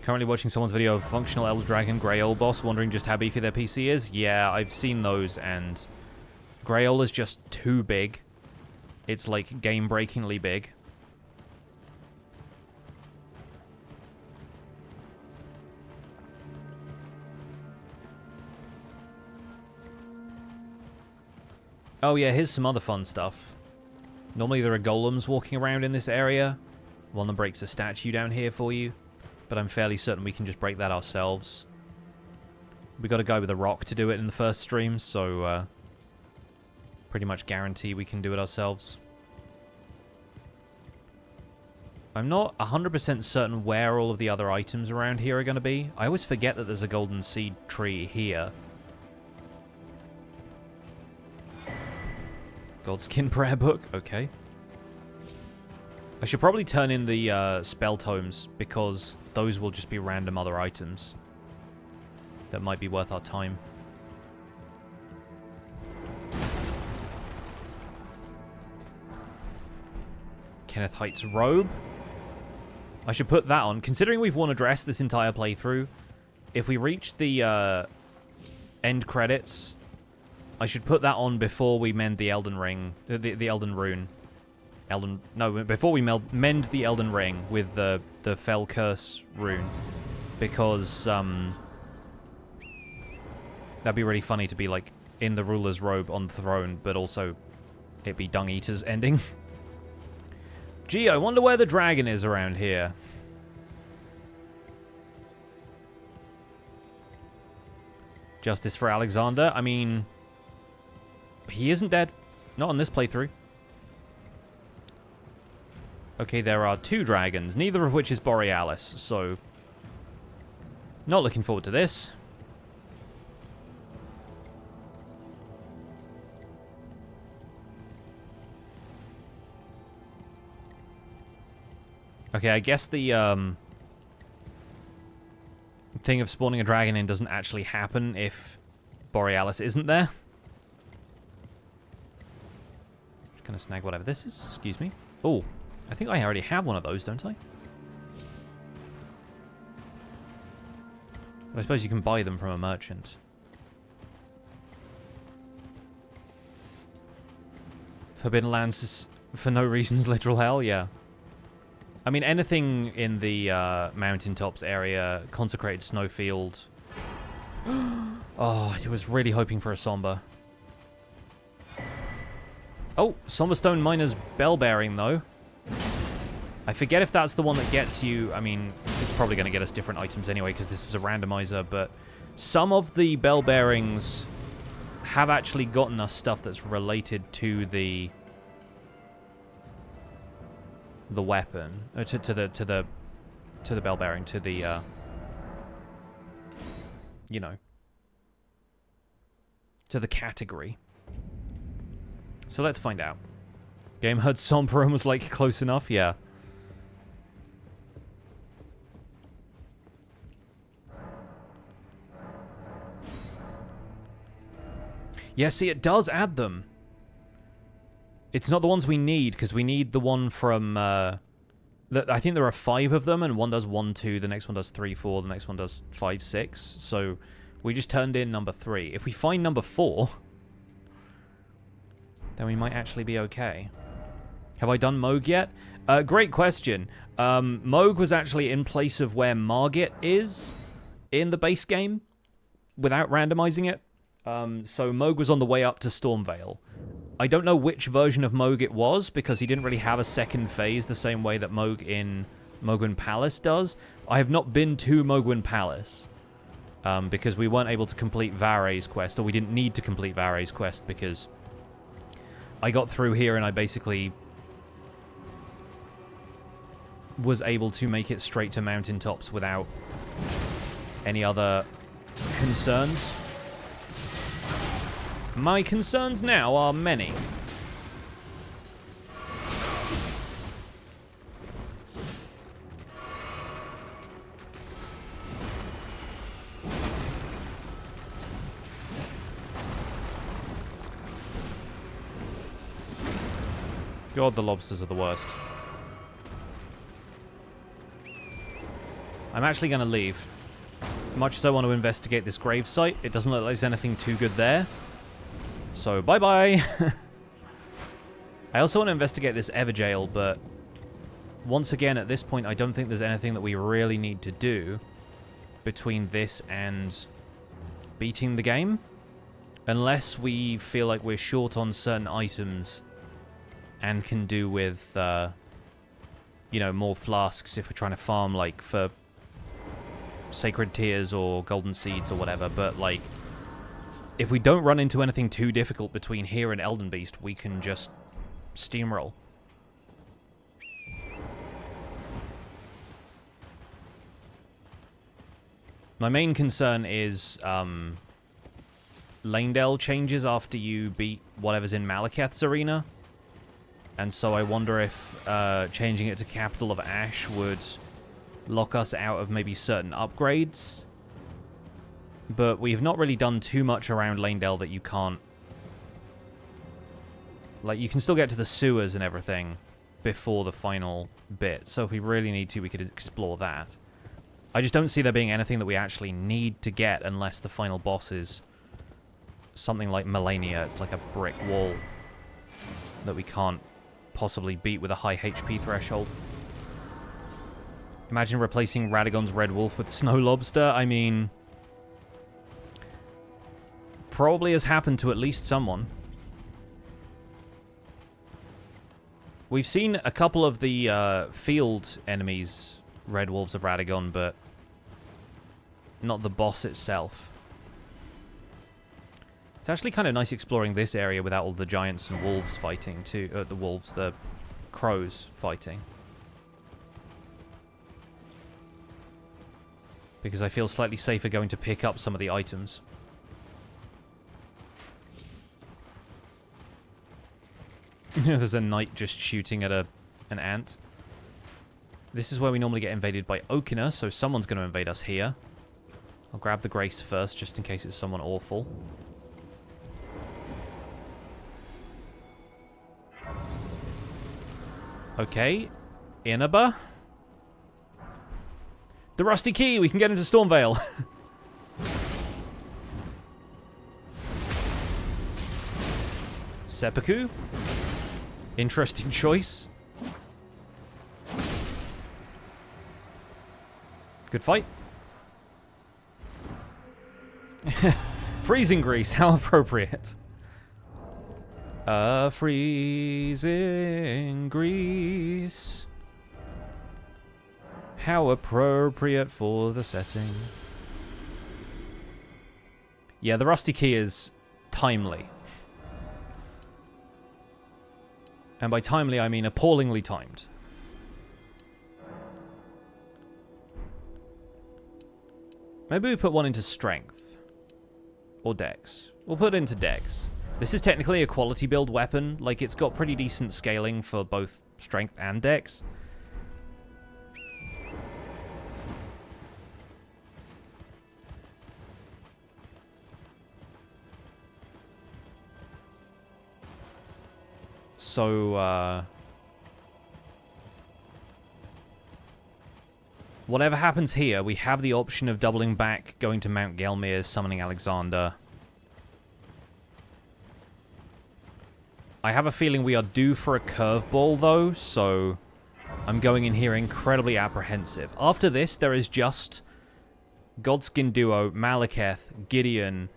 Currently watching someone's video of functional Elder Dragon Greyoll boss, wondering just how beefy their PC is. Yeah, I've seen those, and Greyoll is just too big. It's, like, game-breakingly big. Oh yeah, here's some other fun stuff. Normally there are golems walking around in this area. One that breaks a statue down here for you. But I'm fairly certain we can just break that ourselves. We got a guy with a rock to do it in the first stream, so pretty much guarantee we can do it ourselves. I'm not 100% certain where all of the other items around here are going to be. I always forget that there's a golden seed tree here. Godskin prayer book, okay. I should probably turn in the spell tomes, because those will just be random other items that might be worth our time. Kenneth Height's robe. I should put that on. Considering we've worn a dress this entire playthrough, if we reach the end credits, I should put that on before we mend the Elden Ring, the Elden Rune. Before we mend the Elden Ring with the Fell Curse rune, because that'd be really funny to be like in the ruler's robe on the throne, but also it be Dung Eater's ending. Gee, I wonder where the dragon is around here. Justice for Alexander. I mean, he isn't dead. Not on this playthrough. Okay, there are 2 dragons, neither of which is Borealis, so not looking forward to this. Okay, I guess the thing of spawning a dragon in doesn't actually happen if Borealis isn't there. Just gonna snag whatever this is. Excuse me. Oh, I think I already have one of those, don't I? But I suppose you can buy them from a merchant. Forbidden Lands is for no reasons literal hell, yeah. I mean, anything in the mountaintops area, consecrated snowfield. Oh, I was really hoping for a Somber. Oh, Somberstone Miner's Bell Bearing, though. I forget if that's the one that gets you... I mean, it's probably going to get us different items anyway, because this is a randomizer, but some of the Bell Bearings have actually gotten us stuff that's related to the weapon, to the Bell Bearing, to the, you know, to the category. So let's find out. Game heard Somber and was like close enough, yeah. Yeah, see, it does add them. It's not the ones we need, because we need the one from... I think there are 5 of them, and one does 1, 2, the next one does 3, 4, the next one does 5, 6. So we just turned in number 3. If we find number 4, then we might actually be okay. Have I done Mohg yet? Great question. Mohg was actually in place of where Morgott is in the base game, without randomizing it. So Mohg was on the way up to Stormvale. I don't know which version of Mohg it was, because he didn't really have a second phase the same way that Mohg in Mohgwyn Palace does. I have not been to Mohgwyn Palace because we weren't able to complete Vare's quest, or we didn't need to complete Vare's quest because I got through here and I basically was able to make it straight to mountaintops without any other concerns. My concerns now are many. God, the lobsters are the worst. I'm actually going to leave. Much as I want to investigate this grave site, it doesn't look like there's anything too good there. So, bye-bye. I also want to investigate this Everjail, but once again, at this point, I don't think there's anything that we really need to do between this and beating the game. Unless we feel like we're short on certain items and can do with, you know, more flasks if we're trying to farm, like, for Sacred Tears or Golden Seeds or whatever. But, like, if we don't run into anything too difficult between here and Elden Beast, we can just steamroll. My main concern is Lanedale changes after you beat whatever's in Maliketh's arena. And so I wonder if changing it to Capital of Ash would lock us out of maybe certain upgrades. But we've not really done too much around Lanedale that you can't... Like, you can still get to the sewers and everything before the final bit. So if we really need to, we could explore that. I just don't see there being anything that we actually need to get unless the final boss is something like Melania. It's like a brick wall that we can't possibly beat with a high HP threshold. Imagine replacing Radagon's Red Wolf with Snow Lobster. I mean, probably has happened to at least someone. We've seen a couple of the field enemies, Red Wolves of Radagon, but not the boss itself. It's actually kind of nice exploring this area without all the giants and wolves fighting too. The crows fighting. Because I feel slightly safer going to pick up some of the items. There's a knight just shooting at an ant. This is where we normally get invaded by Okina, so someone's going to invade us here. I'll grab the Grace first, just in case it's someone awful. Okay. Inaba. The Rusty Key! We can get into Stormvale! Seppuku. Interesting choice. Good fight. Freezing Grease, how appropriate. Freezing Grease. How appropriate for the setting. Yeah, the Rusty Key is timely. And by timely, I mean appallingly timed. Maybe we put one into Strength. Or Dex. We'll put it into Dex. This is technically a quality build weapon. Like, it's got pretty decent scaling for both Strength and Dex. So, whatever happens here, we have the option of doubling back, going to Mount Gelmir, summoning Alexander. I have a feeling we are due for a curveball, though, so I'm going in here incredibly apprehensive. After this, there is just Godskin Duo, Maliketh, Gideon,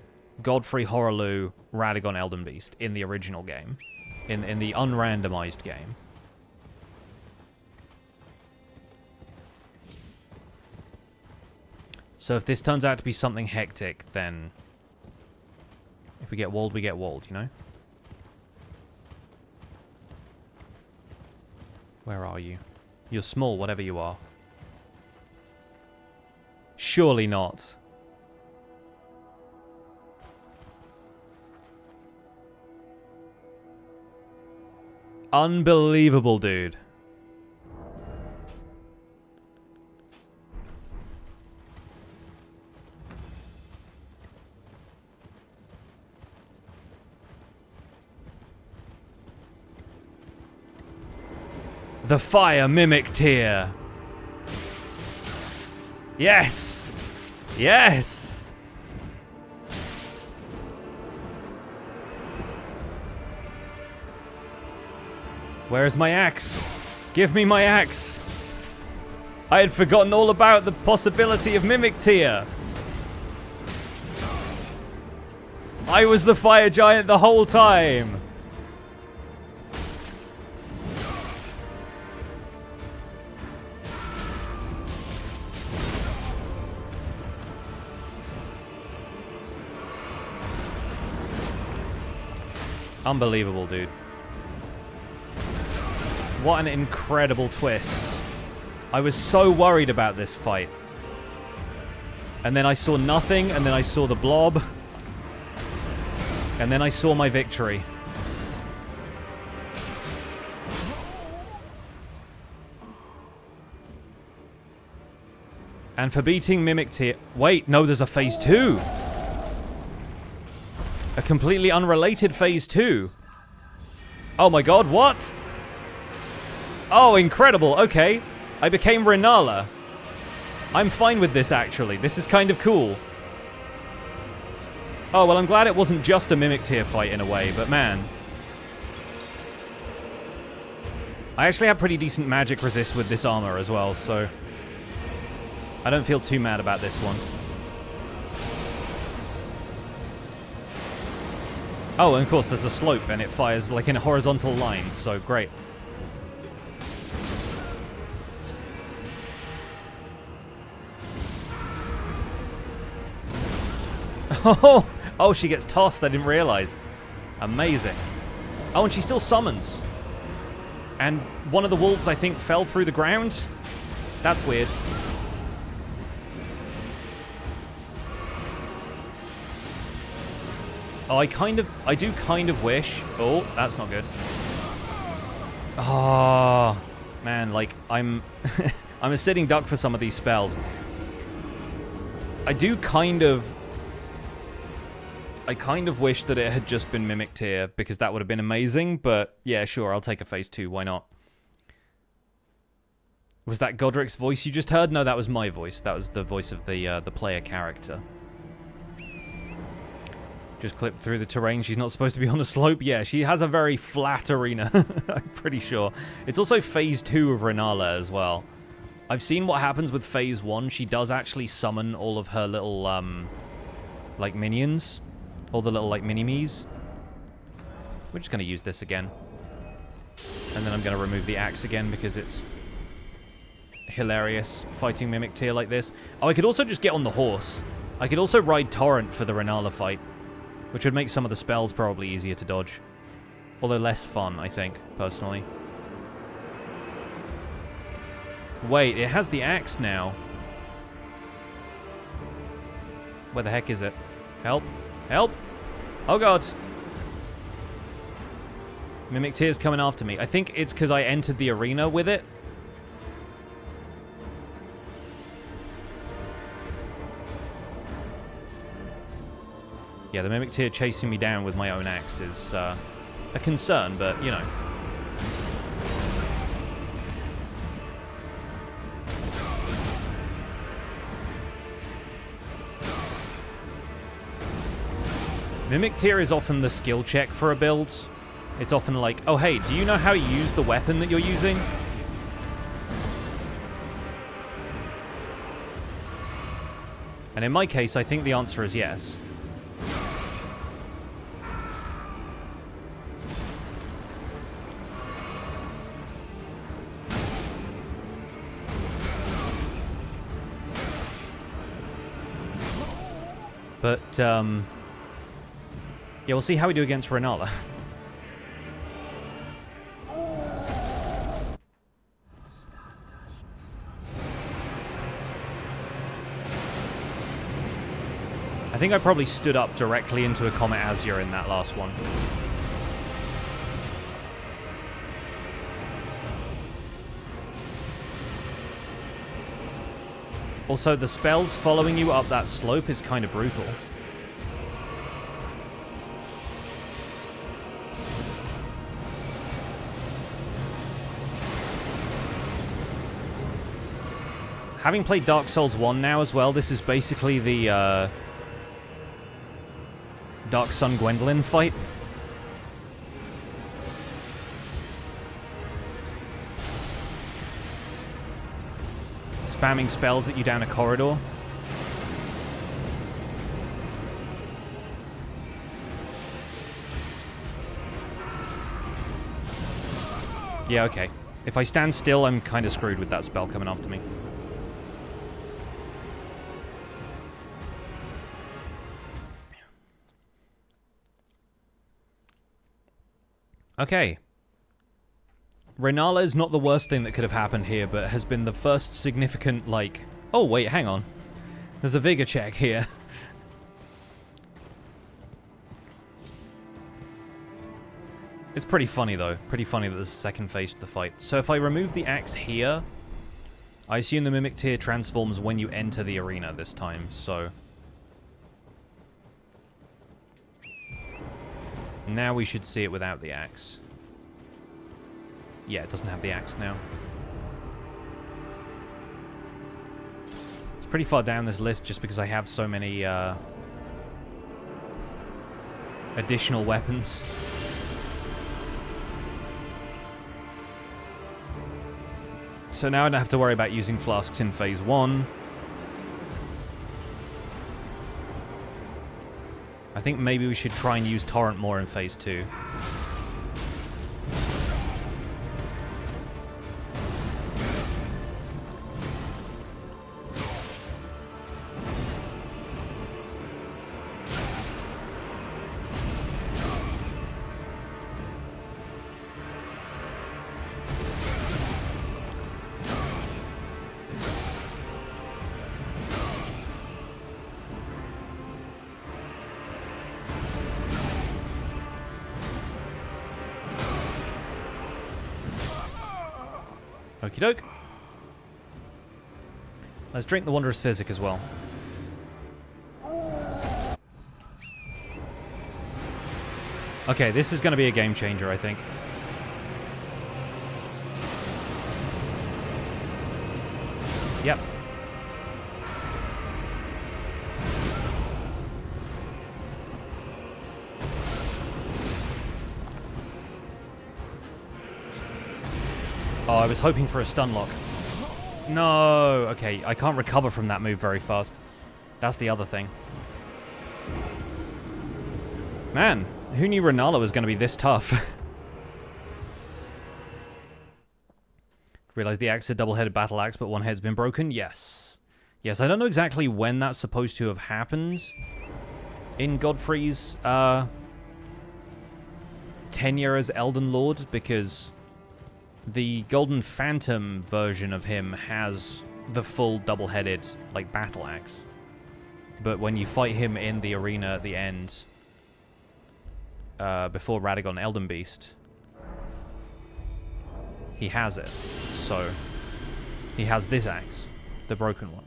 Godfrey, Horaloo, Radagon, Elden Beast in the original game. In the unrandomized game. So if this turns out to be something hectic, then... If we get walled, you know? Where are you? You're small, whatever you are. Surely not. Unbelievable, dude. The fire mimic tier. Yes! Yes! Where is my axe? Give me my axe! I had forgotten all about the possibility of mimic tier. I was the fire giant the whole time. Unbelievable, dude. What an incredible twist. I was so worried about this fight. And then I saw nothing, and then I saw the blob. And then I saw my victory. And for beating Mimic Tier... Wait, no, there's a phase 2! A completely unrelated phase 2. Oh my god, what? Oh, incredible. Okay. I became Renala. I'm fine with this, actually. This is kind of cool. Oh, well, I'm glad it wasn't just a Mimic Tier fight in a way, but man. I actually have pretty decent magic resist with this armor as well, so... I don't feel too mad about this one. Oh, and of course, there's a slope, and it fires like in a horizontal line, so great. Oh, she gets tossed, I didn't realize. Amazing. Oh, and she still summons. And one of the wolves, I think, fell through the ground. That's weird. Oh, I do kind of wish... Oh, that's not good. Oh, man, like, I'm... I'm a sitting duck for some of these spells. I kind of wish that it had just been Mimic Tier, because that would have been amazing, but yeah, sure, I'll take a phase 2, why not? Was that Godric's voice you just heard? No, that was my voice. That was the voice of the player character. Just clipped through the terrain. She's not supposed to be on the slope. Yeah, she has a very flat arena, I'm pretty sure. It's also phase 2 of Renala as well. I've seen what happens with phase 1. She does actually summon all of her little, like, minions. All the little, like, mini-me's. We're just going to use this again. And then I'm going to remove the axe again because it's hilarious fighting Mimic Tier like this. Oh, I could also just get on the horse. I could also ride Torrent for the Renala fight, which would make some of the spells probably easier to dodge. Although less fun, I think, personally. Wait, it has the axe now. Where the heck is it? Help. Help! Oh god! Mimic Tier's coming after me. I think it's because I entered the arena with it. Yeah, the Mimic Tier chasing me down with my own axe is a concern, but, you know. Mimic Tier is often the skill check for a build. It's often like, oh hey, do you know how you use the weapon that you're using? And in my case, I think the answer is yes. But, yeah, we'll see how we do against Renala. I think I probably stood up directly into a Comet Azure in that last one. Also, the spells following you up that slope is kind of brutal. Having played Dark Souls 1 now as well, this is basically the Dark Sun Gwendolyn fight. Spamming spells at you down a corridor. Yeah, okay. If I stand still, I'm kind of screwed with that spell coming after me. Okay. Renala is not the worst thing that could have happened here, but has been the first significant, like... Oh, wait, hang on. There's a vigor check here. It's pretty funny, though. Pretty funny that there's a second phase to the fight. So if I remove the axe here, I assume the Mimic Tear transforms when you enter the arena this time, so... Now we should see it without the axe. Yeah, it doesn't have the axe now. It's pretty far down this list just because I have so many additional weapons. So now I don't have to worry about using flasks in phase 1. I think maybe we should try and use Torrent more in phase 2. Okie doke. Let's drink the Wondrous Physic as well. Okay, this is going to be a game changer, I think. Yep. Oh, I was hoping for a stun lock. No! Okay, I can't recover from that move very fast. That's the other thing. Man, who knew Renala was going to be this tough? Realize the axe is a double-headed battle axe, but one head's been broken? Yes. Yes, I don't know exactly when that's supposed to have happened in Godfrey's tenure as Elden Lord, because the Golden Phantom version of him has the full double-headed, like, battle axe. But when you fight him in the arena at the end, before Radagon Elden Beast, he has it. So, he has this axe, the broken one.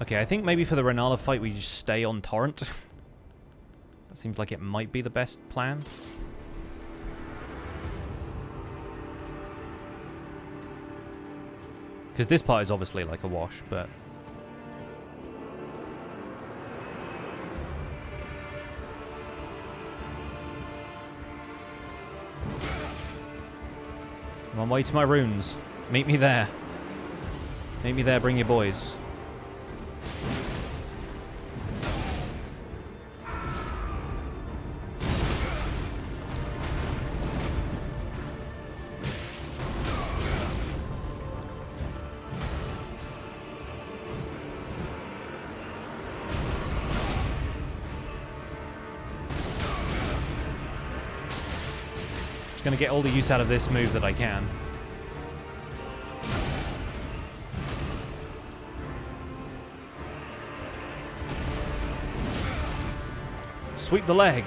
Okay, I think maybe for the Renala fight we just stay on Torrent. That seems like it might be the best plan. Because this part is obviously like a wash, but... I'm on my way to my runes. Meet me there. Meet me there, bring your boys. Gonna get all the use out of this move that I can. Sweep the leg.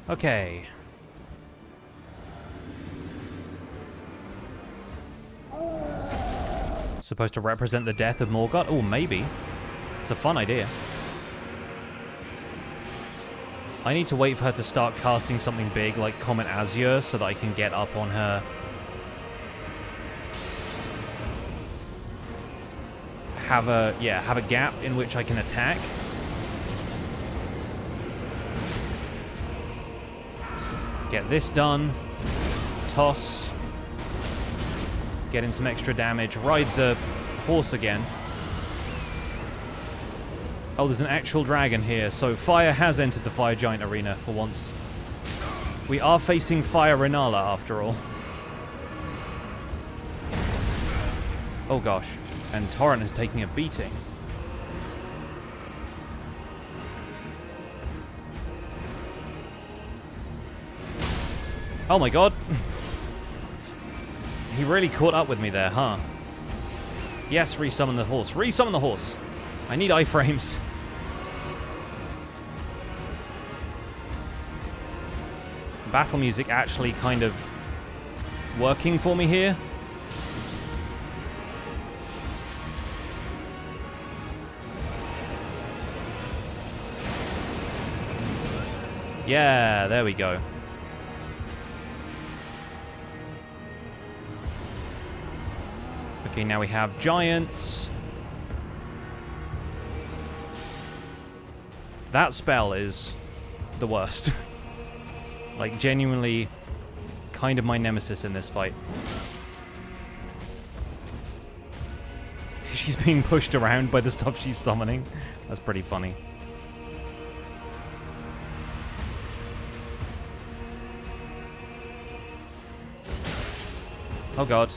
Okay. Supposed to represent the death of Morgott? Oh, maybe. It's a fun idea. I need to wait for her to start casting something big like Comet Azure so that I can get up on her. Have a gap in which I can attack. Get this done. Toss. Get in some extra damage. Ride the horse again. Oh, there's an actual dragon here. So fire has entered the Fire Giant arena for once. We are facing Fire Renala after all. Oh gosh. And Torrent is taking a beating. Oh my god. He really caught up with me there, huh? Yes, resummon the horse. Resummon the horse. I need iframes. Battle music actually kind of working for me here. Yeah, there we go. Okay, now we have giants. That spell is the worst. Like, genuinely kind of my nemesis in this fight. She's being pushed around by the stuff she's summoning. That's pretty funny. Oh god.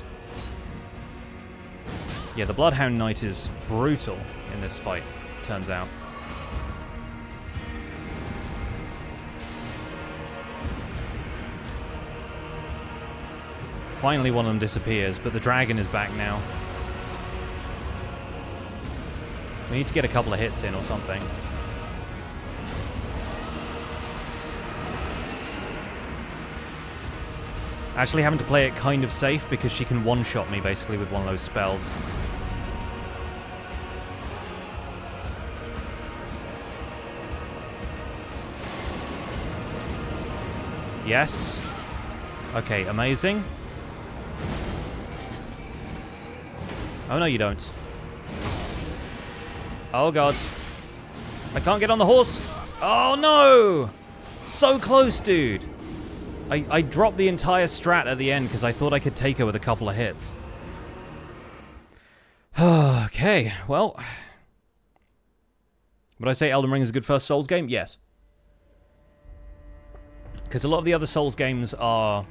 Yeah, the Bloodhound Knight is brutal in this fight, turns out. Finally one of them disappears, but the dragon is back now. We need to get a couple of hits in or something. Actually having to play it kind of safe because she can one-shot me basically with one of those spells. Yes. Okay, amazing. Oh no, you don't. Oh god. I can't get on the horse. Oh no! So close, dude. I dropped the entire strat at the end because I thought I could take her with a couple of hits. Okay, well. Would I say Elden Ring is a good first Souls game? Yes. Because a lot of the other Souls games are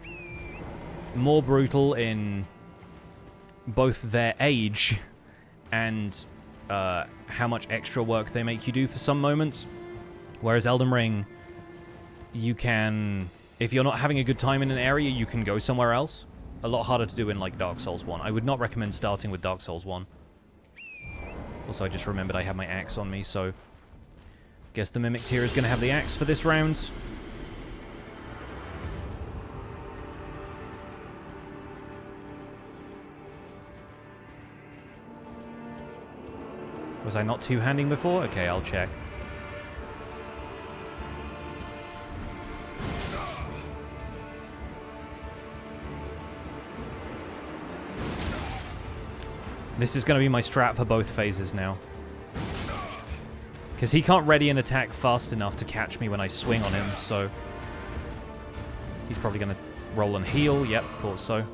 more brutal in both their age and how much extra work they make you do for some moments. Whereas Elden Ring, you can... If you're not having a good time in an area, you can go somewhere else. A lot harder to do in, like, Dark Souls 1. I would not recommend starting with Dark Souls 1. Also, I just remembered I have my axe on me, so... Guess the Mimic tier is going to have the axe for this round. Was I not two-handing before? Okay, I'll check. This is going to be my strat for both phases now. Because he can't ready an attack fast enough to catch me when I swing on him, so... He's probably going to roll and heal. Yep, thought so.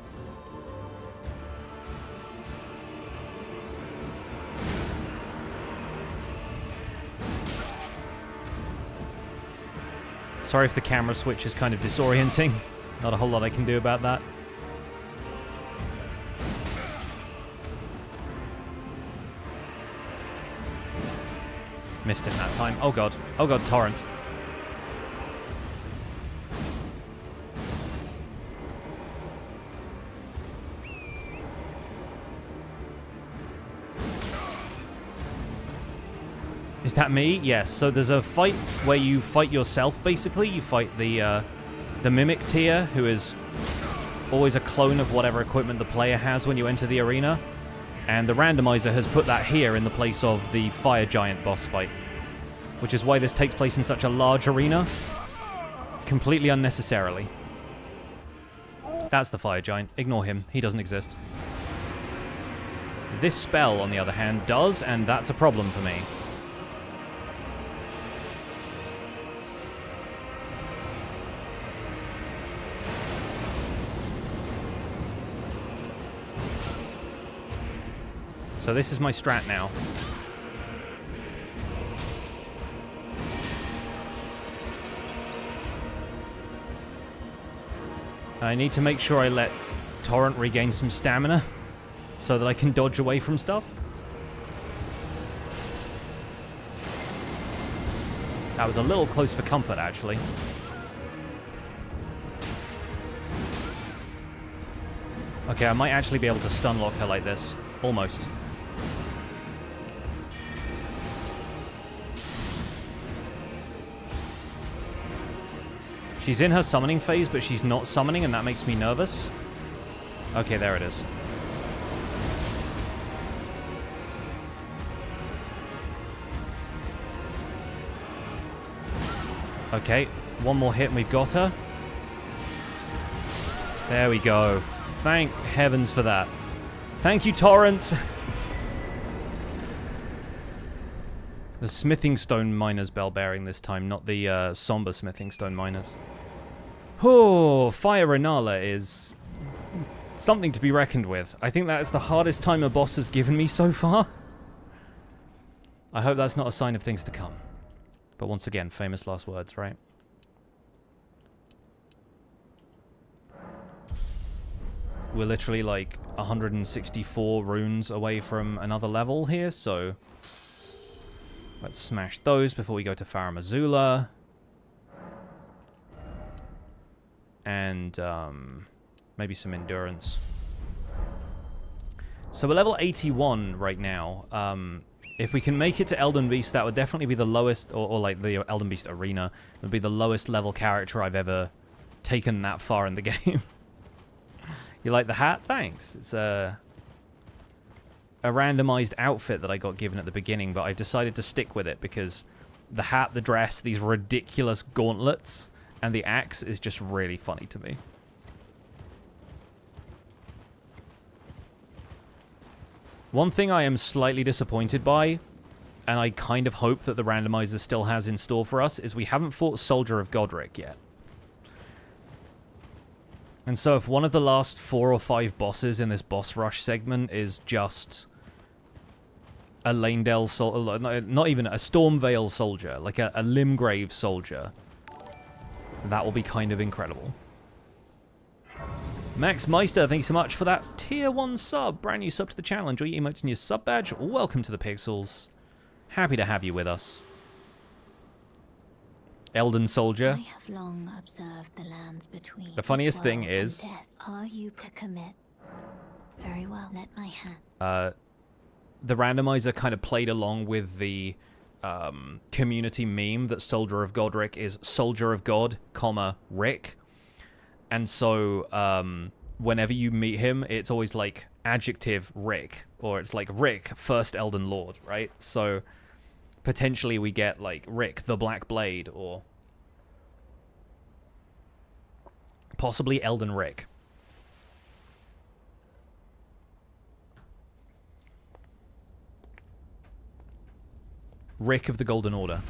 Sorry if the camera switch is kind of disorienting. Not a whole lot I can do about that. Missed him that time. Oh god. Oh god, torrent. Is that me? Yes. So there's a fight where you fight yourself, basically. You fight the Mimic tier, who is always a clone of whatever equipment the player has when you enter the arena. And the randomizer has put that here in the place of the Fire Giant boss fight. Which is why this takes place in such a large arena. Completely unnecessarily. That's the Fire Giant. Ignore him. He doesn't exist. This spell, on the other hand, does, and that's a problem for me. So this is my strat now. I need to make sure I let Torrent regain some stamina so that I can dodge away from stuff. That was a little close for comfort, actually. Okay, I might actually be able to stun lock her like this. Almost. She's in her summoning phase, but she's not summoning, and that makes me nervous. Okay, there it is. Okay, one more hit and we've got her. There we go. Thank heavens for that. Thank you, Torrent! The Smithing Stone Miners bell bearing this time, not the somber Smithing Stone Miners. Oh, Fire Renala is something to be reckoned with. I think that is the hardest time a boss has given me so far. I hope that's not a sign of things to come. But once again, famous last words, right? We're literally like 164 runes away from another level here, so let's smash those before we go to Farum Azula. And maybe some endurance. So we're level 81 right now. If we can make it to Elden Beast, that would definitely be the lowest, or like the Elden Beast Arena, would be the lowest level character I've ever taken that far in the game. You like the hat? Thanks. It's a randomized outfit that I got given at the beginning, but I've decided to stick with it because the hat, the dress, these ridiculous gauntlets, and the axe is just really funny to me. One thing I am slightly disappointed by, and I kind of hope that the randomizer still has in store for us, is we haven't fought Soldier of Godric yet. And so if one of the last 4 or 5 bosses in this boss rush segment is just a Lanedale soldier, not even a Stormvale soldier, like a Limgrave soldier, that will be kind of incredible. Max Meister, thank you so much for that tier 1 sub. Brand new sub to the channel. Enjoy your emotes and your sub badge. Welcome to the Pixels. Happy to have you with us. Elden Soldier. I have long observed the lands between. The funniest thing and is, death. Are you to commit? Very well. Let my hand. The randomizer kind of played along with the community meme that Soldier of Godric is Soldier of God, comma, Rick. And so whenever you meet him, it's always like adjective Rick, or it's like Rick, first Elden Lord, right? So potentially we get like Rick the Black Blade, or possibly Elden Rick. Rick of the Golden Order.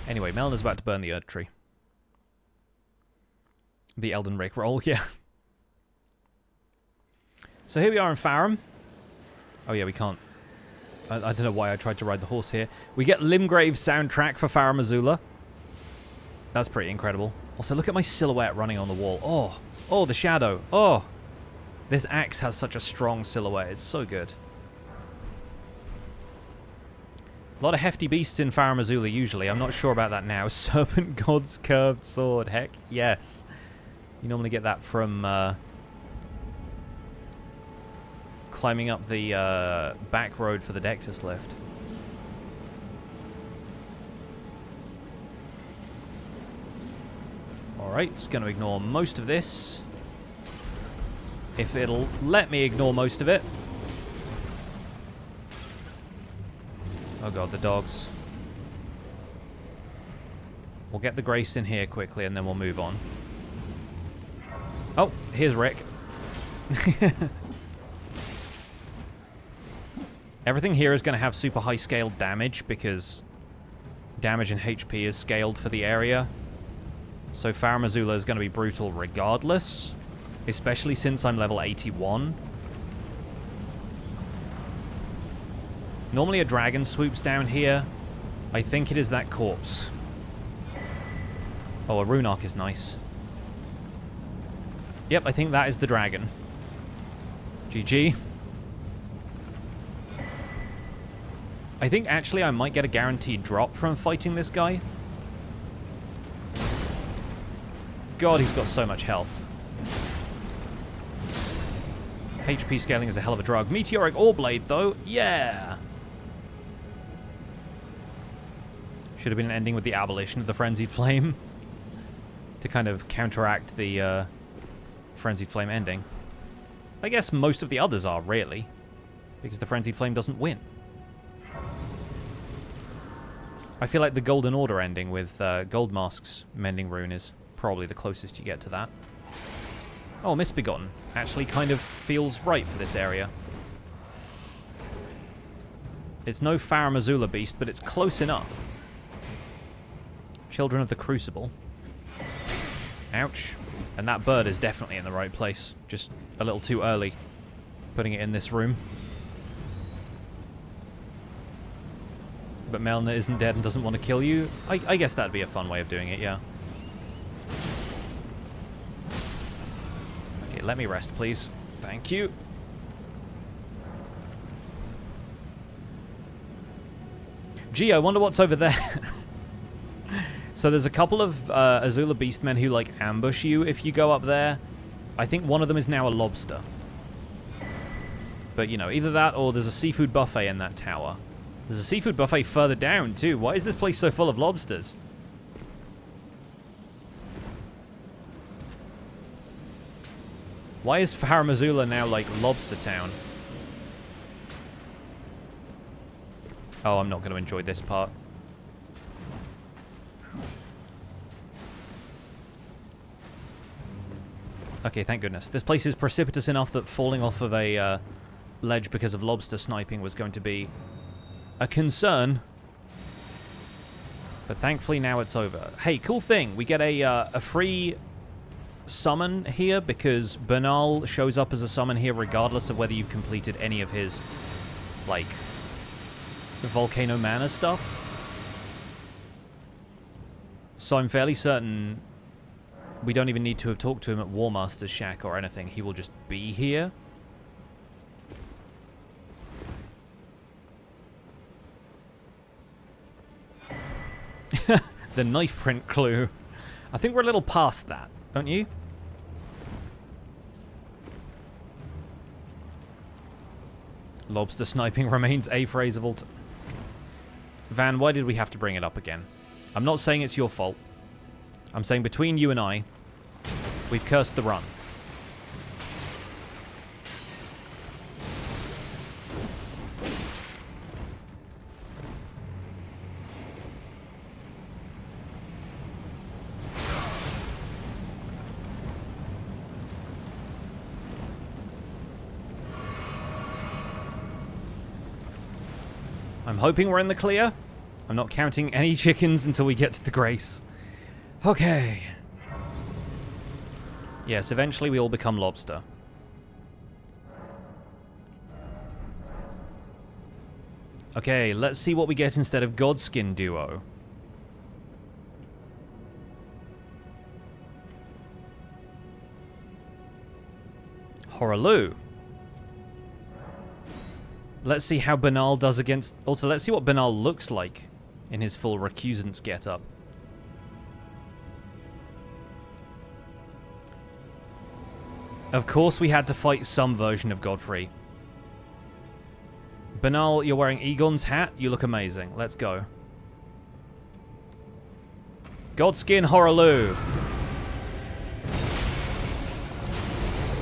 Anyway, Melna's about to burn the Erd Tree. The Elden Rick roll, yeah. So here we are in Farum. Oh yeah, we can't. I don't know why I tried to ride the horse here. We get Limgrave soundtrack for Farum Azula. That's pretty incredible. Also, look at my silhouette running on the wall. Oh, the shadow. Oh, this axe has such a strong silhouette. It's so good. A lot of hefty beasts in Farum Azula usually. I'm not sure about that now. Serpent God's curved sword. Heck, yes. You normally get that from climbing up the back road for the Dectus lift. Alright, it's going to ignore most of this. If it'll let me ignore most of it. Oh god, the dogs. We'll get the Grace in here quickly and then we'll move on. Oh, here's Rick. Everything here is going to have super high scaled damage because damage and HP is scaled for the area. So Farum Azula is going to be brutal regardless, especially since I'm level 81. Normally a dragon swoops down here. I think it is that corpse. Oh, a rune arc is nice. Yep, I think that is the dragon. GG. I think actually I might get a guaranteed drop from fighting this guy. God, he's got so much health. HP scaling is a hell of a drug. Meteoric Ore Blade, though. Yeah! Should have been an ending with the abolition of the Frenzied Flame. To kind of counteract the Frenzied Flame ending. I guess most of the others are, really. Because the Frenzied Flame doesn't win. I feel like the Golden Order ending with Goldmask's Mending Rune is probably the closest you get to that. Oh, Misbegotten actually kind of feels right for this area. It's no Farum Azula beast, but it's close enough. Children of the Crucible. Ouch. And that bird is definitely in the right place. Just a little too early putting it in this room. But Melna isn't dead and doesn't want to kill you. I guess that'd be a fun way of doing it, yeah. Okay, let me rest, please. Thank you. Gee, I wonder what's over there. So there's a couple of Azula Beastmen who, like, ambush you if you go up there. I think one of them is now a lobster. But, you know, either that or there's a seafood buffet in that tower. There's a seafood buffet further down, too. Why is this place so full of lobsters? Why is Farum Azula now, like, Lobster Town? Oh, I'm not going to enjoy this part. Okay, thank goodness. This place is precipitous enough that falling off of a ledge because of lobster sniping was going to be a concern. But thankfully now it's over. Hey, cool thing. We get a free summon here because Bernal shows up as a summon here regardless of whether you've completed any of his, like, Volcano Mana stuff. So I'm fairly certain we don't even need to have talked to him at War Master's Shack or anything. He will just be here. The knife print clue. I think we're a little past that, don't you? Lobster sniping remains a phrase of all time. Van, why did we have to bring it up again? I'm not saying it's your fault. I'm saying between you and I, we've cursed the run. I'm hoping we're in the clear. I'm not counting any chickens until we get to the Grace. Okay. Yes, eventually we all become lobster. Okay, let's see what we get instead of Godskin Duo. Horaloo. Let's see how Banal does against... Also, let's see what Banal looks like in his full recusants getup. Of course we had to fight some version of Godfrey. Banal, you're wearing Egon's hat. You look amazing. Let's go. Godskin Horaloo.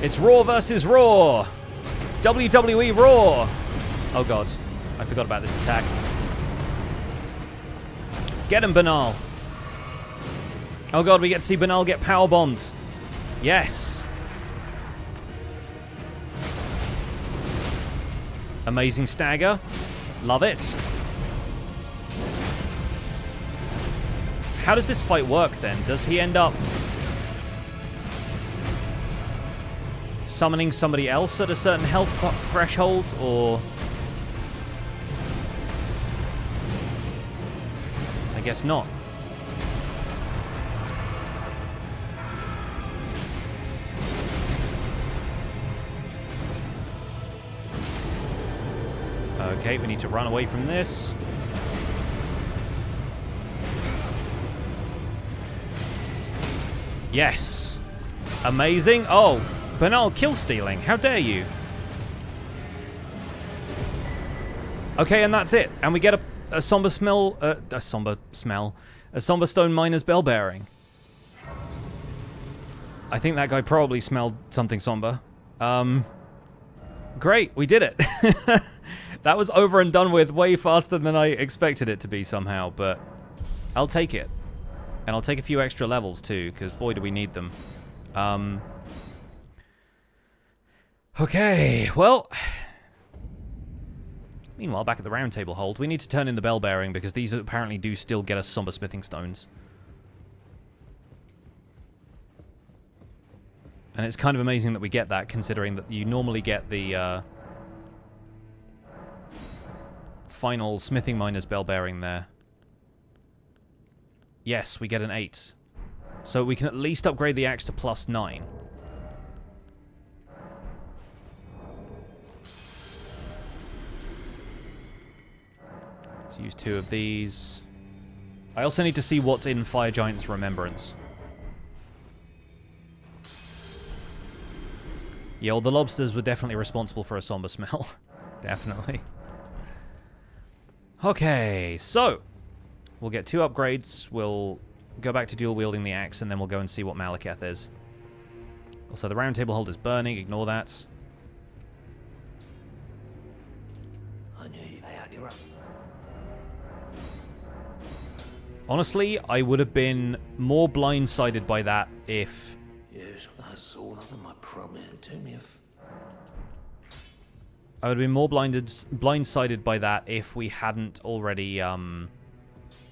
It's Raw versus Raw. WWE Raw. Oh god, I forgot about this attack. Get him, Banal. Oh god, we get to see Banal get powerbombed. Yes. Amazing stagger. Love it. How does this fight work then? Does he end up summoning somebody else at a certain health threshold, or... I guess not. Okay, we need to run away from this. Yes. Amazing. Oh, banal kill stealing. How dare you? Okay, and that's it. And we get a somber smell. A somber stone miner's bell bearing. I think that guy probably smelled something somber. Great, we did it. That was over and done with way faster than I expected it to be somehow, but I'll take it. And I'll take a few extra levels too, because boy do we need them. Okay, well... Meanwhile, back at the Roundtable hold, we need to turn in the bell bearing, because these apparently do still get us somber smithing stones. And it's kind of amazing that we get that, considering that you normally get the final smithing miner's bell bearing there. Yes, we get an 8. So we can at least upgrade the axe to +9. Let's use 2 of these. I also need to see what's in Fire Giant's Remembrance. Yeah, well, the lobsters were definitely responsible for a somber smell. Definitely. Okay, so... We'll get 2 upgrades, we'll go back to dual-wielding the axe, and then we'll go and see what Maliketh is. Also, the Roundtable hold is burning, ignore that. Honestly, I would have been more blindsided by that if... Yes, that's all under my promise to me if... I would have been more blindsided by that if we hadn't already,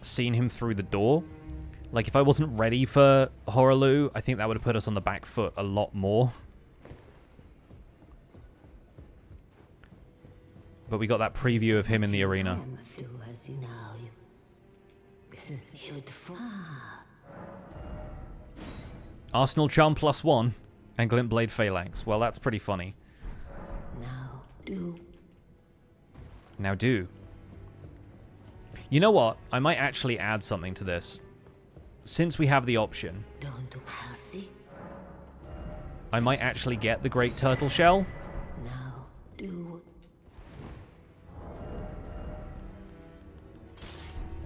seen him through the door. Like, if I wasn't ready for Horaloo, I think that would have put us on the back foot a lot more. But we got that preview of him in the arena. Arsenal Charm +1 and Glint Blade Phalanx. Well, that's pretty funny. Now do. You know what? I might actually add something to this. Since we have the option, I might actually get the Great Turtle Shell.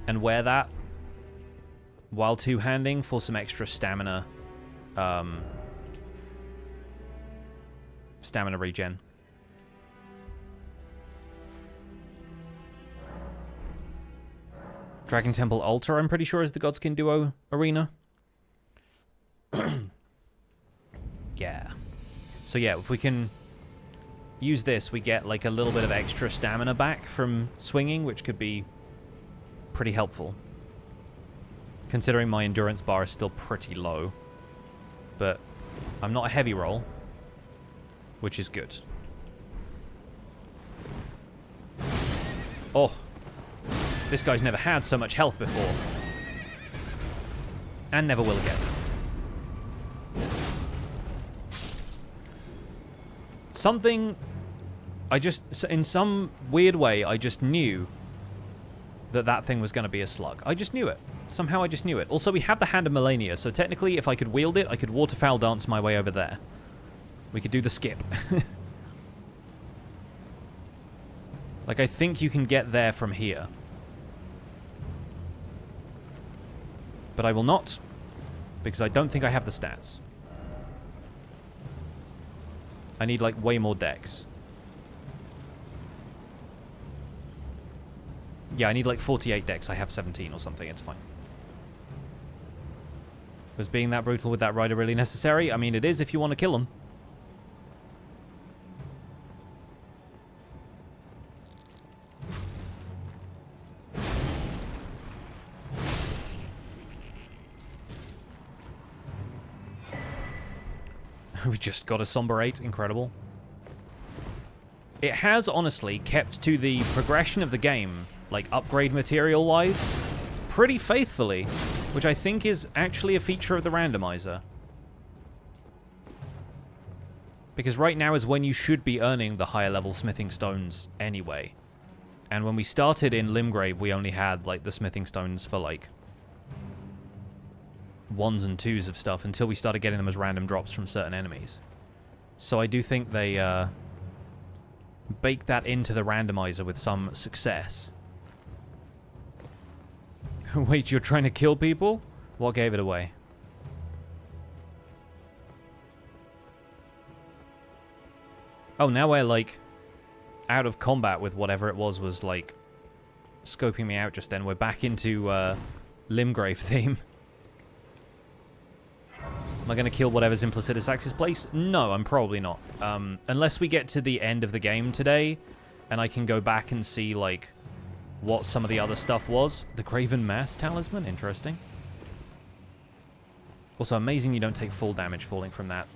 And wear that while two-handing for some extra stamina. Stamina regen. Dragon Temple Altar, I'm pretty sure, is the Godskin Duo arena. Yeah. So yeah, if we can use this, we get like a little bit of extra stamina back from swinging, which could be pretty helpful. Considering my endurance bar is still pretty low. But I'm not a heavy roll, which is good. Oh. This guy's never had so much health before. And never will again. Something in some weird way, I just knew that thing was going to be a slug. I just knew it. Somehow I just knew it. Also, we have the Hand of Melania, so technically, if I could wield it, I could waterfowl dance my way over there. We could do the skip. Like, I think you can get there from here. But I will not, because I don't think I have the stats. I need, like, way more dex. Yeah, I need, like, 48 dex. I have 17 or something. It's fine. Was being that brutal with that rider really necessary? I mean, it is if you want to kill him. We just got a Somber 8. Incredible. It has, honestly, kept to the progression of the game, like, upgrade material-wise, pretty faithfully, which I think is actually a feature of the randomizer. Because right now is when you should be earning the higher-level smithing stones anyway. And when we started in Limgrave, we only had, like, the smithing stones for, like, 1s and 2s of stuff until we started getting them as random drops from certain enemies. So I do think they bake that into the randomizer with some success. Wait, you're trying to kill people? What gave it away? Oh, now we're, like, out of combat with whatever it was, like, scoping me out just then. We're back into Limgrave theme. Am I going to kill whatever's in Placidus Axe's place? No, I'm probably not. Unless we get to the end of the game today, and I can go back and see, like, what some of the other stuff was. The Graven Mass Talisman? Interesting. Also, amazing you don't take full damage falling from that.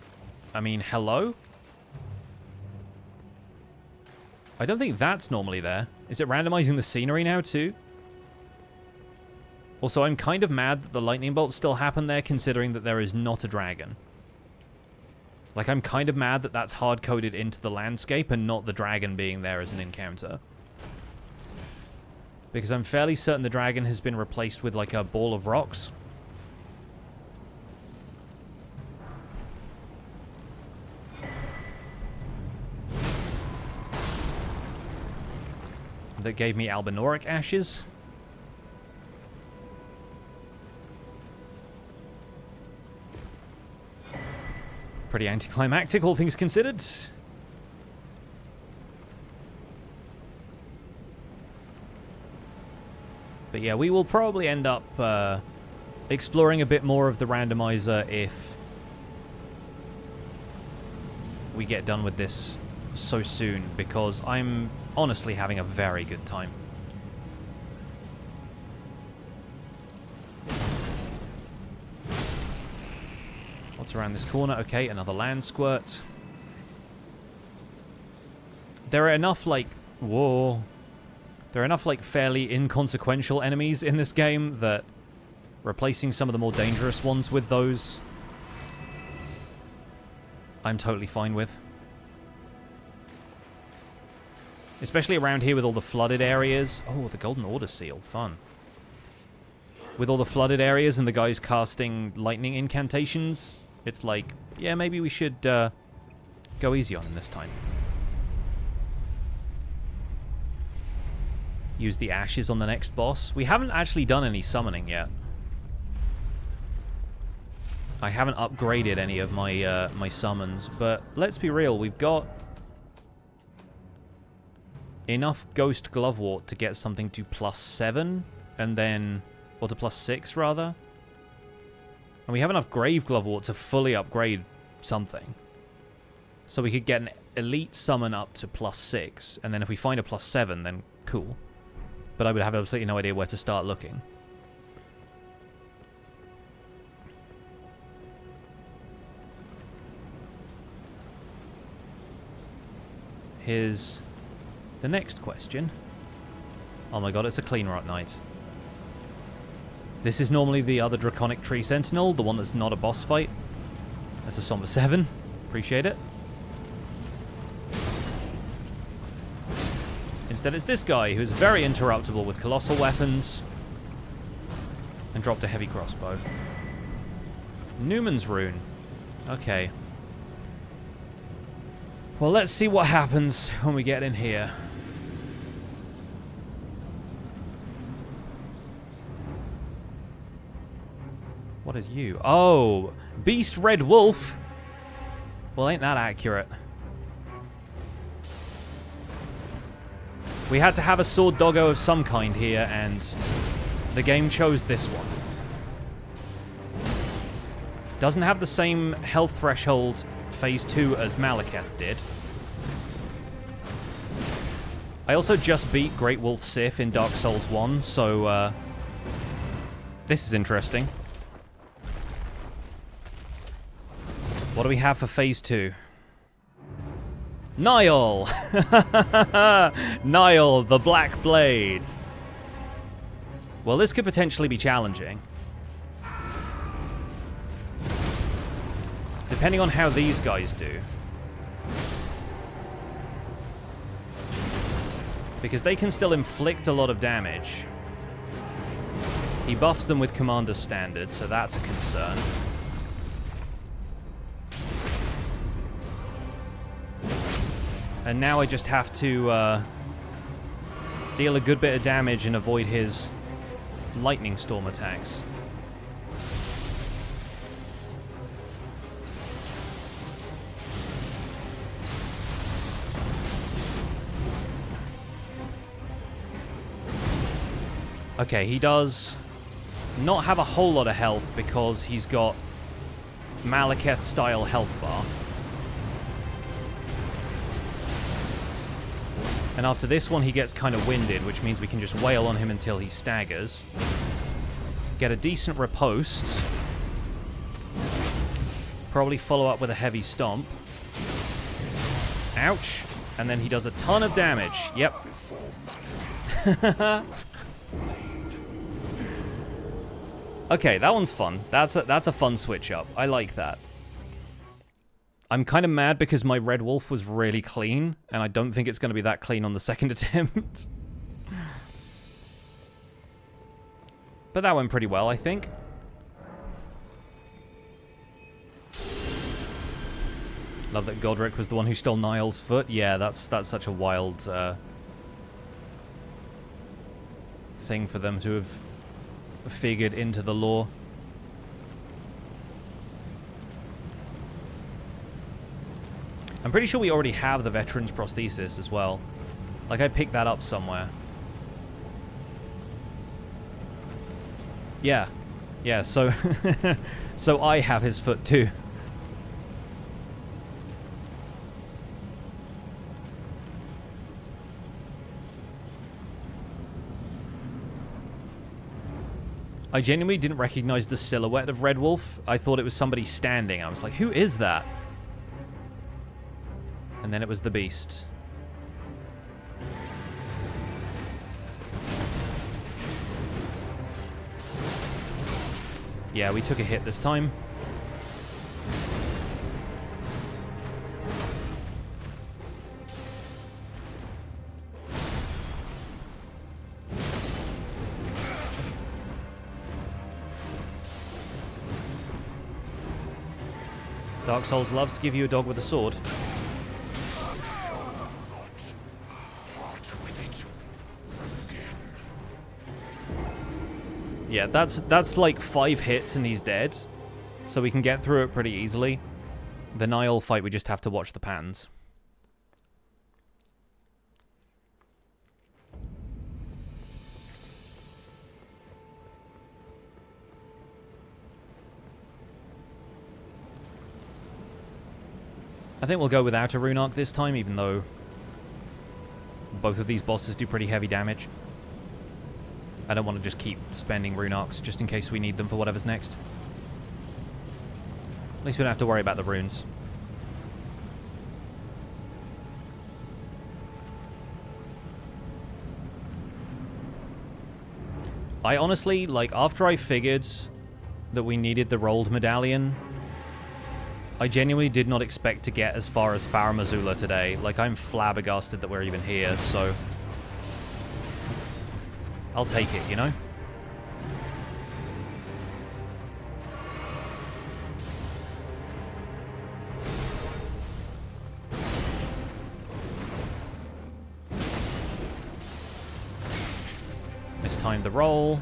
I mean, hello? I don't think that's normally there. Is it randomizing the scenery now, too? Also, I'm kind of mad that the lightning bolts still happen there, considering that there is not a dragon. Like, I'm kind of mad that that's hard-coded into the landscape and not the dragon being there as an encounter. Because I'm fairly certain the dragon has been replaced with, like, a ball of rocks. That gave me Albinoric ashes. Pretty anticlimactic, all things considered. But yeah, we will probably end up exploring a bit more of the randomizer if we get done with this so soon, because I'm honestly having a very good time. What's around this corner? Okay, another land squirt. There are enough, like... Whoa. There are enough, like, fairly inconsequential enemies in this game that replacing some of the more dangerous ones with those, I'm totally fine with. Especially around here with all the flooded areas. Oh, the Golden Order seal. Fun. With all the flooded areas and the guys casting lightning incantations, it's like, yeah, maybe we should go easy on him this time. Use the ashes on the next boss. We haven't actually done any summoning yet. I haven't upgraded any of my my summons, but let's be real, we've got enough Ghost Glovewort to get something to +7, and then, or to +6 rather. And we have enough Grave Glovewort to fully upgrade something. So we could get an elite summon up to +6, and then if we find a +7, then cool. But I would have absolutely no idea where to start looking. Here's the next question. Oh my god, it's a Clean Rot Knight. This is normally the other Draconic Tree Sentinel, the one that's not a boss fight. That's a Somber 7. Appreciate it. Instead, it's this guy who's very interruptible with colossal weapons and dropped a heavy crossbow. Newman's rune. Okay. Well, let's see what happens when we get in here. What are you? Oh, Beast Red Wolf. Well, ain't that accurate? We had to have a sword doggo of some kind here, and the game chose this one. Doesn't have the same health threshold Phase 2 as Maliketh did. I also just beat Great Wolf Sith in Dark Souls 1, so this is interesting. What do we have for Phase 2? Niall! Niall, the Black Blade. Well, this could potentially be challenging. Depending on how these guys do. Because they can still inflict a lot of damage. He buffs them with Commander Standard, so that's a concern. And now I just have to deal a good bit of damage and avoid his lightning storm attacks. Okay, he does not have a whole lot of health because he's got Maliketh-style health bar. And after this one, he gets kind of winded, which means we can just wail on him until he staggers. Get a decent riposte. Probably follow up with a heavy stomp. Ouch. And then he does a ton of damage. Yep. Okay, that one's fun. That's a fun switch up. I like that. I'm kind of mad because my Red Wolf was really clean, and I don't think it's going to be that clean on the second attempt. But that went pretty well, I think. Love that Godric was the one who stole Niall's foot. Yeah, that's such a wild thing for them to have figured into the lore. I'm pretty sure we already have the Veteran's Prosthesis as well. Like, I picked that up somewhere. Yeah. Yeah, so... so I have his foot too. I genuinely didn't recognize the silhouette of Red Wolf. I thought it was somebody standing. I was like, who is that? And then it was the beast. Yeah, we took a hit this time. Dark Souls loves to give you a dog with a sword. Yeah, that's like 5 hits and he's dead. So we can get through it pretty easily. The Niall fight, we just have to watch the patterns. I think we'll go without a rune arc this time, even though both of these bosses do pretty heavy damage. I don't want to just keep spending rune arcs just in case we need them for whatever's next. At least we don't have to worry about the runes. I honestly, like, after I figured that we needed the rolled medallion, I genuinely did not expect to get as far as Farum Azula today. Like, I'm flabbergasted that we're even here, so I'll take it, you know? Mistimed the roll.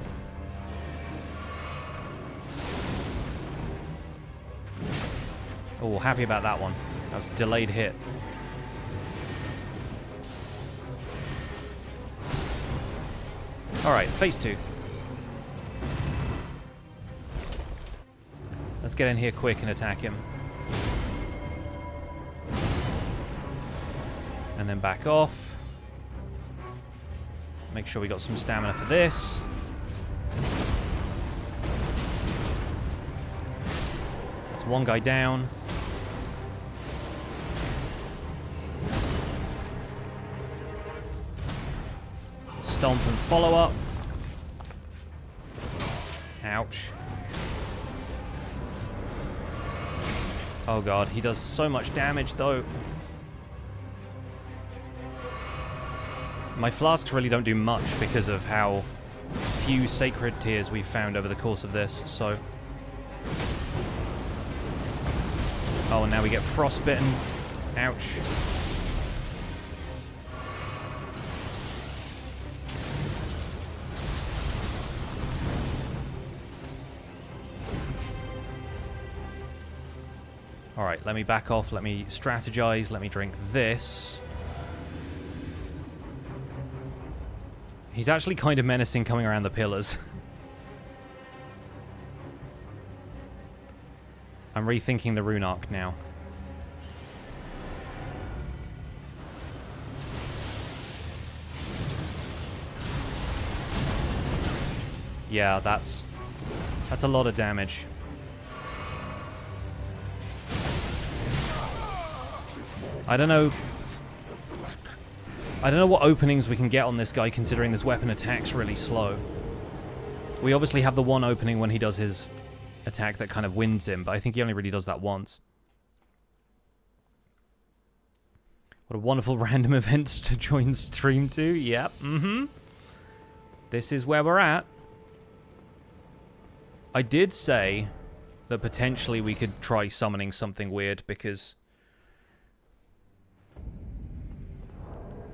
Oh, happy about that one. That was a delayed hit. Alright, phase 2. Let's get in here quick and attack him. And then back off. Make sure we got some stamina for this. That's one guy down. Stomp and follow up. Ouch. Oh god, he does so much damage though. My flasks really don't do much because of how few sacred tears we've found over the course of this, so... Oh, and now we get frostbitten. Ouch. Alright, let me back off, let me strategize, let me drink this. He's actually kind of menacing coming around the pillars. I'm rethinking the rune arc now. Yeah, that's a lot of damage. I don't know what openings we can get on this guy, considering this weapon attack's really slow. We obviously have the one opening when he does his attack that kind of wins him, but I think he only really does that once. What a wonderful random event to join stream to. Yep, This is where we're at. I did say that potentially we could try summoning something weird, because...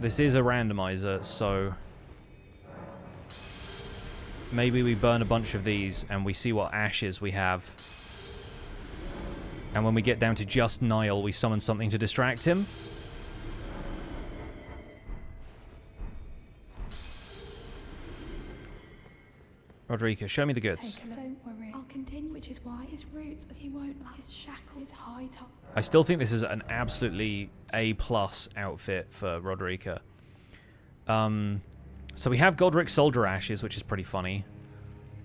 this is a randomizer, so maybe we burn a bunch of these and we see what ashes we have. And when we get down to just Niall, we summon something to distract him. Rodrika, show me the goods. Don't worry. I'll continue, which is why his roots, he won't like his shackle, his high top. I still think this is an absolutely A+ outfit for Rodrika. So we have Godric Soldier Ashes, which is pretty funny.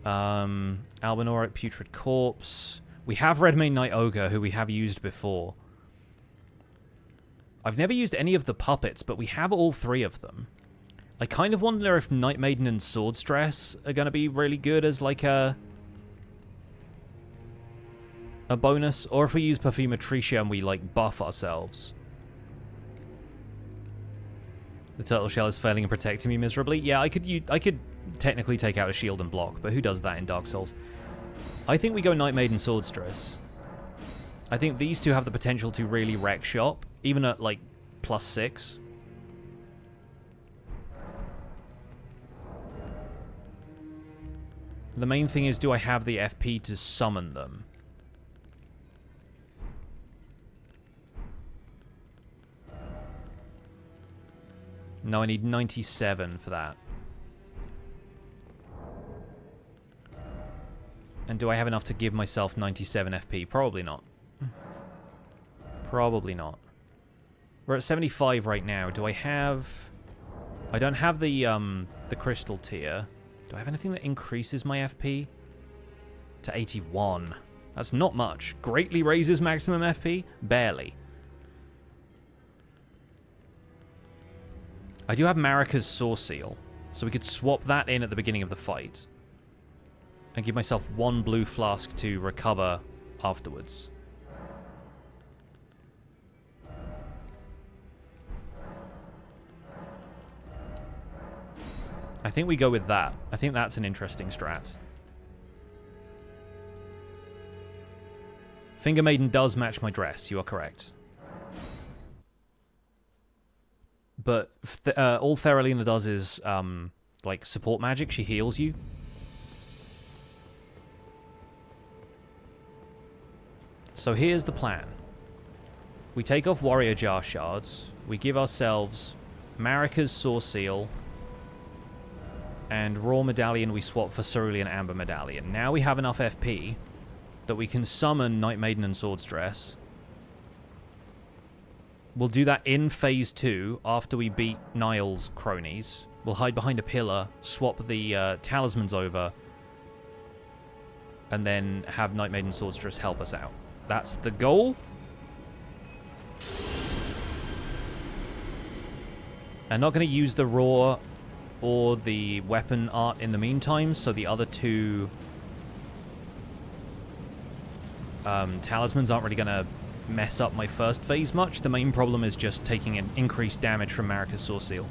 Albinoric Putrid Corpse. We have Redmane Night Ogre, who we have used before. I've never used any of the puppets, but we have all 3 of them. I kind of wonder if Night Maiden and Sword Stress are going to be really good as like a bonus, or if we use Perfumatricia and we like buff ourselves. The turtle shell is failing and protecting me miserably. Yeah, I could technically take out a shield and block, but who does that in Dark Souls? I think we go Night Maiden Sword Stress. I think these two have the potential to really wreck shop, even at like +6. The main thing is, do I have the FP to summon them? No, I need 97 for that. And do I have enough to give myself 97 FP? Probably not. Probably not. We're at 75 right now. Do I have... I don't have the crystal tier. Do I have anything that increases my FP? To 81. That's not much. Greatly raises maximum FP? Barely. I do have Marika's Source Seal, so we could swap that in at the beginning of the fight. And give myself 1 blue flask to recover afterwards. I I think we go with that. I think that's an interesting strat. Finger Maiden does match my dress. You are correct. But all Theralina does is, like, support magic. She heals you. So here's the plan. We take off Warrior Jar Shards. We give ourselves Marika's Saw Seal. And Raw Medallion we swap for Cerulean Amber Medallion. Now we have enough FP that we can summon Night Maiden and Sword's Dress. We'll do that in Phase 2 after we beat Niall's cronies. We'll hide behind a pillar, swap the talismans over, and then have Night Maiden and Sword's Dress help us out. That's the goal. I'm not going to use the Raw or the weapon art in the meantime, so the other two talismans aren't really going to mess up my first phase much. The main problem is just taking an increased damage from Marika's Saw Seal.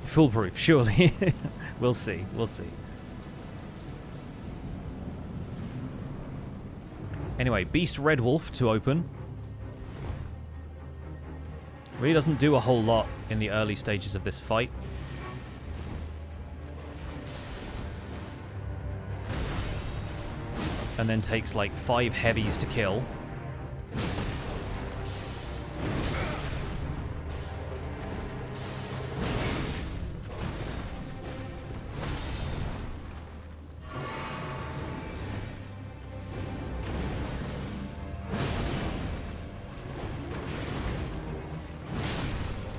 Foolproof, surely. We'll see, we'll see. Anyway, Beast Red Wolf to open. Really doesn't do a whole lot in the early stages of this fight. And then takes like 5 heavies to kill.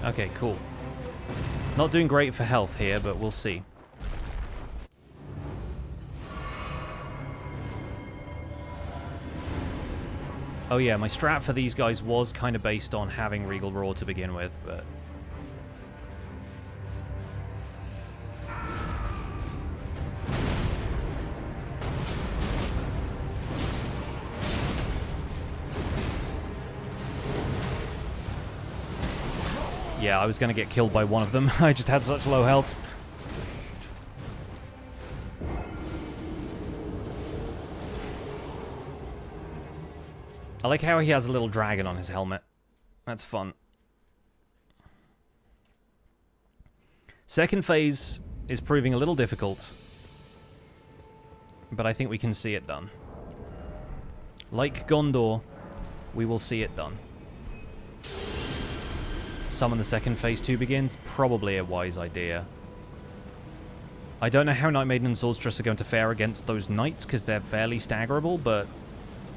Okay, cool. Not doing great for health here, but we'll see. Oh yeah, my strat for these guys was kind of based on having Regal Roar to begin with, but... yeah, I was going to get killed by one of them. I just had such low health. I like how he has a little dragon on his helmet. That's fun. Second phase is proving a little difficult, but I think we can see it done. Like Gondor, we will see it done. Summon the second phase 2 begins. Probably a wise idea. I don't know how Night Maiden and Sword's Dress are going to fare against those knights, because they're fairly staggerable, but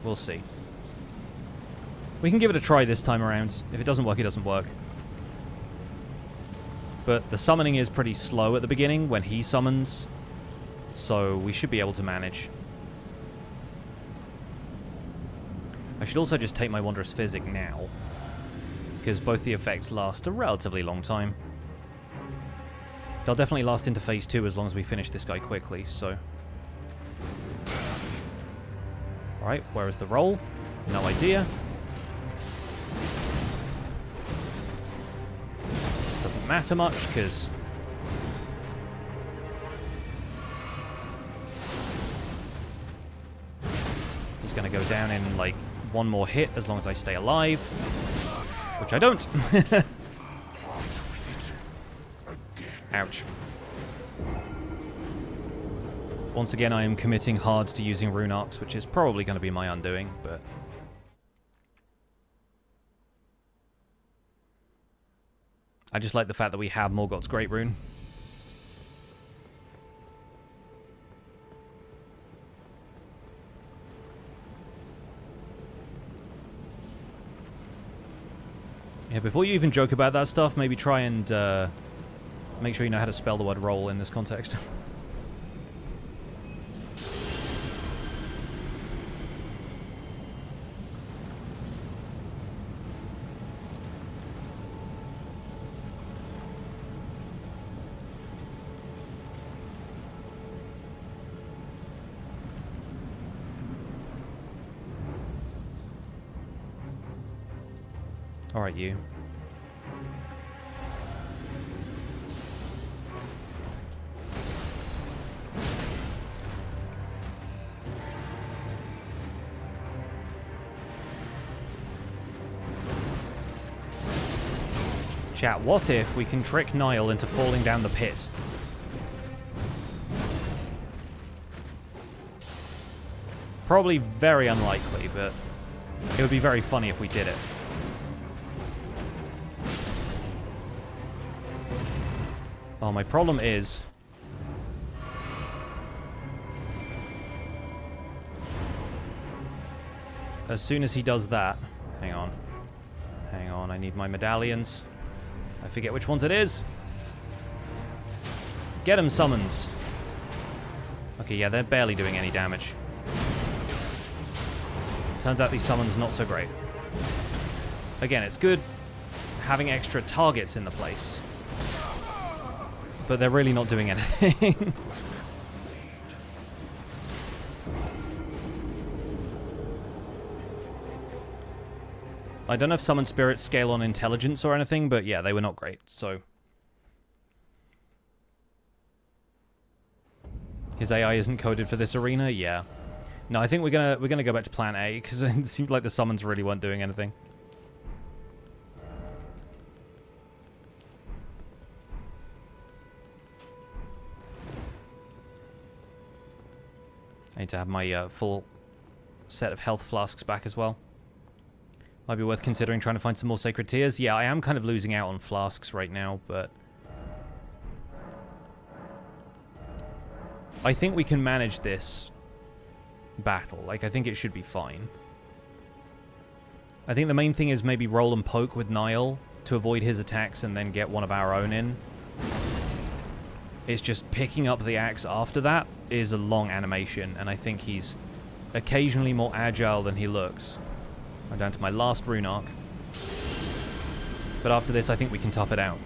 we'll see. We can give it a try this time around. If it doesn't work, it doesn't work. But the summoning is pretty slow at the beginning when he summons, so we should be able to manage. I should also just take my Wondrous Physic now, because both the effects last a relatively long time. They'll definitely last into phase 2 as long as we finish this guy quickly, so... Alright, where is the roll? No idea. Doesn't matter much, because... he's going to go down in, like, one more hit as long as I stay alive. Which I don't. Ouch. Once again, I am committing hard to using Rune Arcs, which is probably going to be my undoing, but... I just like the fact that we have Morgott's Great Rune. Yeah, before you even joke about that stuff, maybe try and make sure you know how to spell the word roll in this context. Alright, you. Chat, what if we can trick Niall into falling down the pit? Probably very unlikely, but it would be very funny if we did it. Oh, my problem is... as soon as he does that... Hang on. Hang on, I need my medallions. I forget which ones it is. Get him, summons. Okay, yeah, they're barely doing any damage. Turns out these summons not so great. Again, it's good having extra targets in the place. But they're really not doing anything. I don't know if summon spirits scale on intelligence or anything, but yeah, they were not great, so... His AI isn't coded for this arena? Yeah. No, I think we're gonna go back to plan A, because it seemed like the summons really weren't doing anything. I need to have my full set of health flasks back as well. Might be worth considering trying to find some more sacred tears. Yeah, I am kind of losing out on flasks right now, but... I think we can manage this battle. Like, I think it should be fine. I think the main thing is maybe roll and poke with Niall to avoid his attacks and then get one of our own in. It's just picking up the axe after that is a long animation, and I think he's occasionally more agile than he looks. I'm down to my last rune arc. But after this, I think we can tough it out.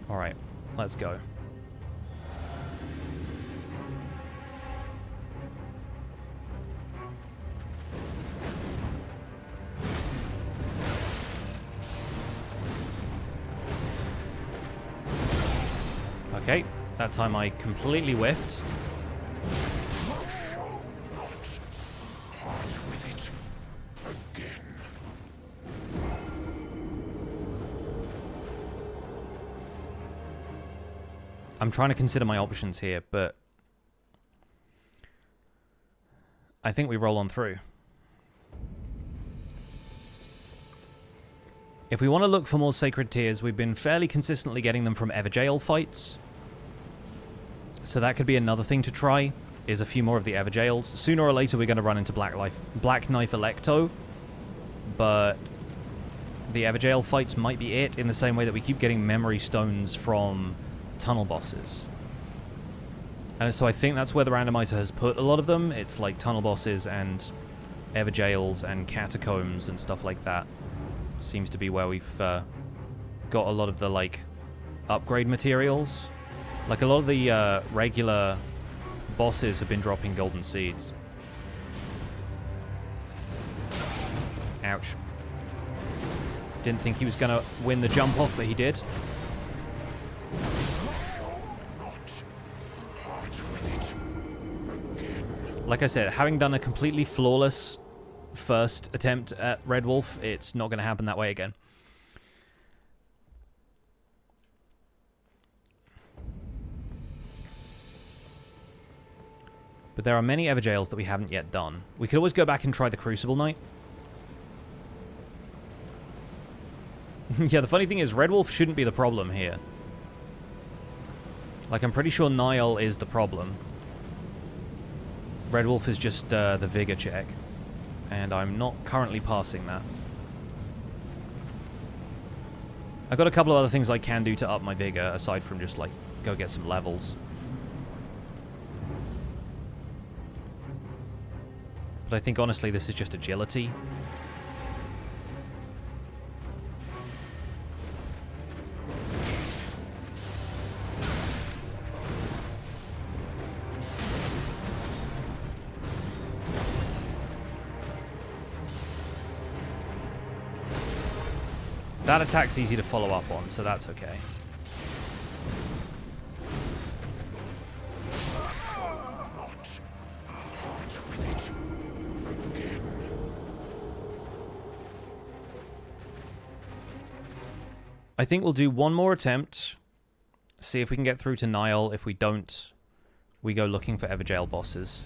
Alright, let's go. Okay, that time I completely whiffed. I'm trying to consider my options here, but I think we roll on through. If we want to look for more sacred tears, we've been fairly consistently getting them from Everjail fights. So that could be another thing to try, is a few more of the Everjails. Sooner or later we're going to run into Black Knife Electo, but the Everjail fights might be it, in the same way that we keep getting memory stones from tunnel bosses. And so I think that's where the randomizer has put a lot of them. It's like tunnel bosses and Everjails and catacombs and stuff like that. Seems to be where we've got a lot of the, like, upgrade materials. Like, a lot of the regular bosses have been dropping golden seeds. Ouch. Didn't think he was going to win the jump off, but he did. Like I said, having done a completely flawless first attempt at Red Wolf, it's not going to happen that way again. But there are many Everjails that we haven't yet done. We could always go back and try the Crucible Knight. Yeah, the funny thing is, Red Wolf shouldn't be the problem here. Like, I'm pretty sure Niall is the problem. Red Wolf is just the Vigor check. And I'm not currently passing that. I've got a couple of other things I can do to up my Vigor, aside from just, like, go get some levels. But I think, honestly, this is just agility. That attack's easy to follow up on, so that's okay. I think we'll do one more attempt. See if we can get through to Niall. If we don't, we go looking for Evergaol bosses.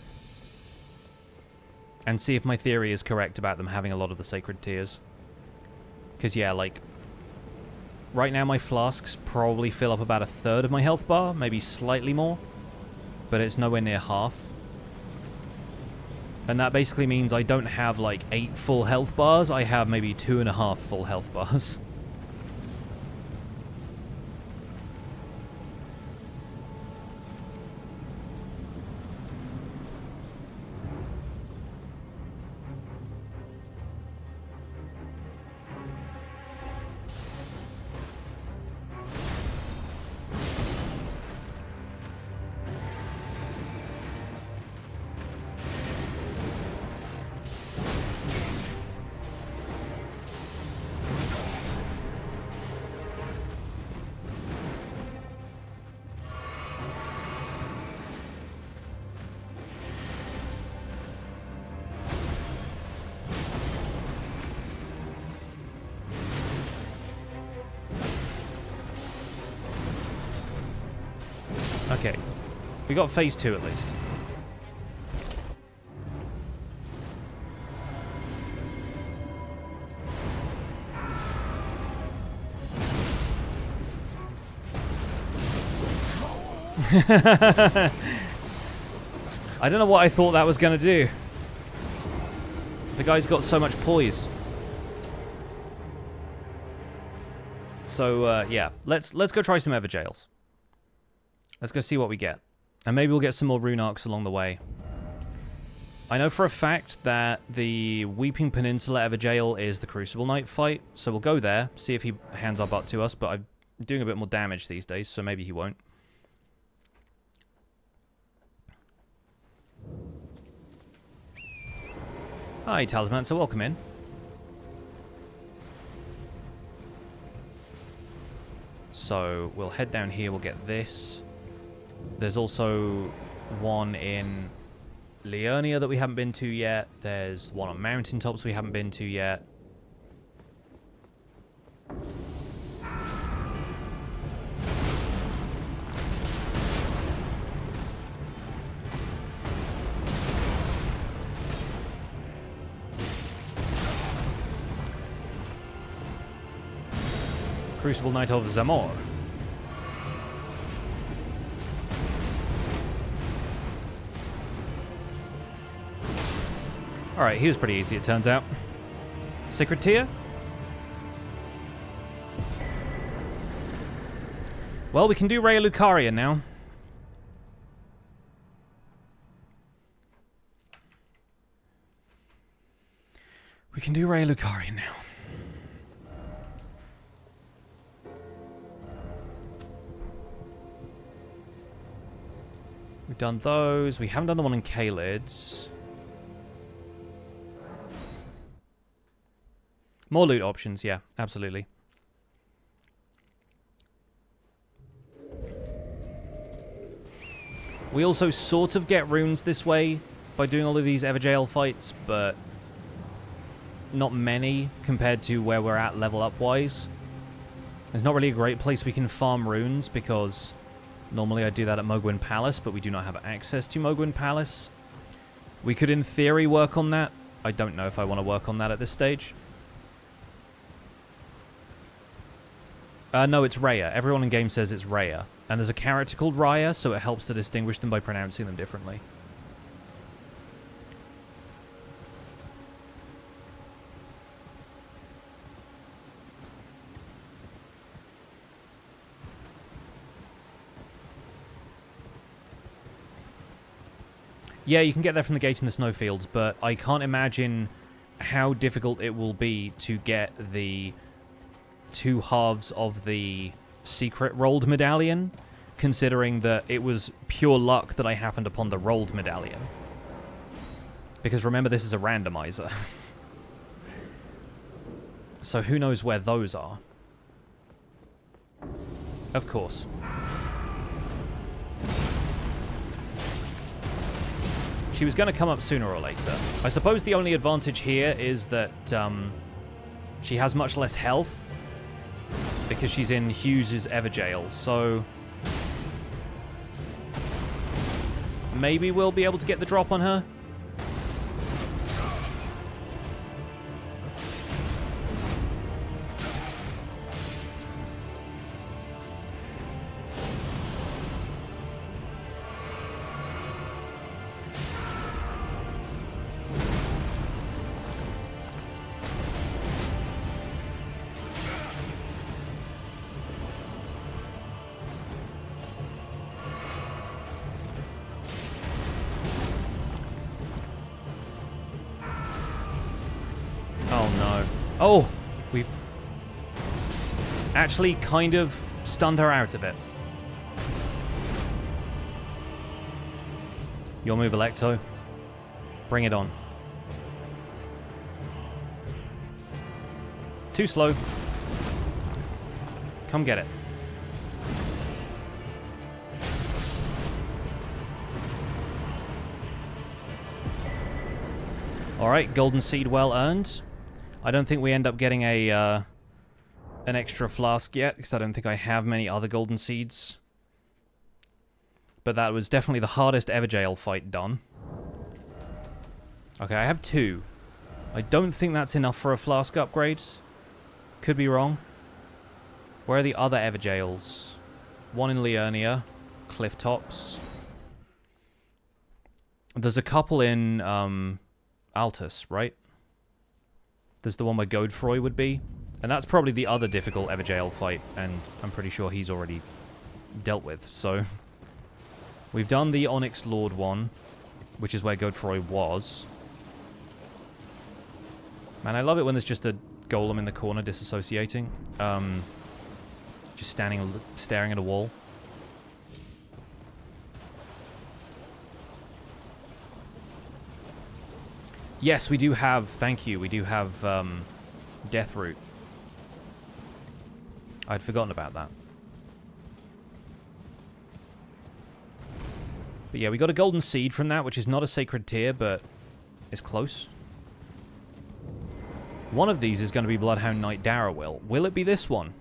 And see if my theory is correct about them having a lot of the sacred tears. Because, yeah, like... right now my flasks probably fill up about a third of my health bar. Maybe slightly more. But it's nowhere near half. And that basically means I don't have, like, 8 full health bars. I have maybe 2.5 full health bars. Okay. We got phase 2 at least. I don't know what I thought that was going to do. The guy's got so much poise. So, yeah. Let's go try some Evergaols. Let's go see what we get. And maybe we'll get some more rune arcs along the way. I know for a fact that the Weeping Peninsula Evergaol is the Crucible Knight fight, so we'll go there, see if he hands our butt to us, but I'm doing a bit more damage these days, so maybe he won't. Hi, Talisman, so welcome in. So, we'll head down here, we'll get this. There's also one in Liurnia that we haven't been to yet. There's one on mountaintops we haven't been to yet. Crucible Knight of Zamor. Alright, he was pretty easy, it turns out. Sacred Tear? Well, we can do Raya Lucaria now. We can do Raya Lucaria now. We've done those. We haven't done the one in Kalid's. More loot options, yeah, absolutely. We also sort of get runes this way by doing all of these Evergaol fights, but not many compared to where we're at level up-wise. There's not really a great place we can farm runes because normally I do that at Mohgwyn Palace, but we do not have access to Mohgwyn Palace. We could, in theory, work on that. I don't know if I want to work on that at this stage. No, it's Raya. Everyone in game says it's Raya. And there's a character called Raya, so it helps to distinguish them by pronouncing them differently. Yeah, you can get there from the gate in the snowfields, but I can't imagine how difficult it will be to get the 2 halves of the secret rolled medallion, considering that it was pure luck that I happened upon the rolled medallion. Because remember, this is a randomizer. So who knows where those are. Of course. She was going to come up sooner or later. I suppose the only advantage here is that she has much less health because she's in Hughes's Everjail, so maybe we'll be able to get the drop on her. Oh, we've actually kind of stunned her out of it. Your move, Electo. Bring it on. Too slow. Come get it. Alright, golden seed well earned. I don't think we end up getting a an extra flask yet, because I don't think I have many other golden seeds. But that was definitely the hardest Everjail fight done. Okay, I have 2. I don't think that's enough for a flask upgrade. Could be wrong. Where are the other Everjails? One in Liurnia, Cliff Tops. There's a couple in Altus, right? There's the one where Godefroy would be. And that's probably the other difficult Everjail fight, and I'm pretty sure he's already dealt with, so... We've done the Onyx Lord one, which is where Godefroy was. Man, I love it when there's just a golem in the corner disassociating. Just staring at a wall. Yes, we do have, thank you, we do have Deathroot. I'd forgotten about that. But yeah, we got a golden seed from that, which is not a sacred tier, but it's close. One of these is going to be Bloodhound Knight Darrowil. Will it be this one?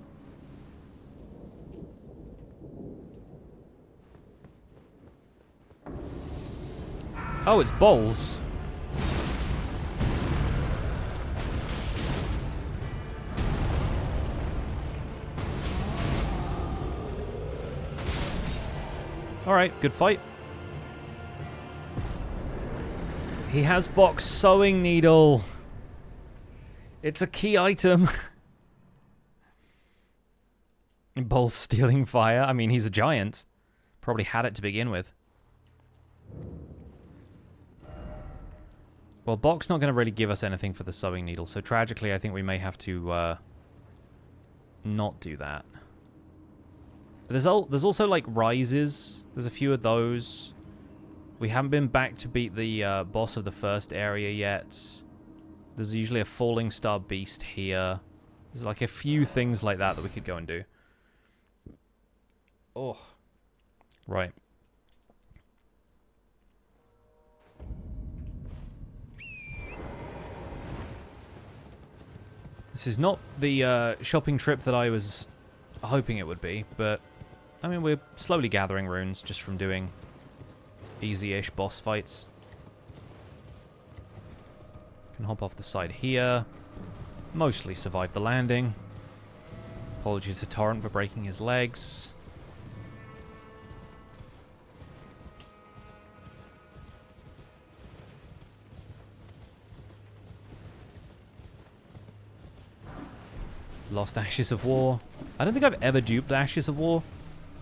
Oh, it's Bowls. Alright, good fight. He has Box Sewing Needle. It's a key item. Bowls stealing fire. I mean, he's a giant. Probably had it to begin with. Well, Box not going to really give us anything for the Sewing Needle, so tragically I think we may have to not do that. There's also, like, Rises. There's a few of those. We haven't been back to beat the boss of the first area yet. There's usually a Falling Star Beast here. There's, like, a few things like that that we could go and do. Oh. Right. This is not the shopping trip that I was hoping it would be, but... I mean, we're slowly gathering runes just from doing easy-ish boss fights. Can hop off the side here. Mostly survive the landing. Apologies to Torrent for breaking his legs. Lost Ashes of War. I don't think I've ever duped Ashes of War.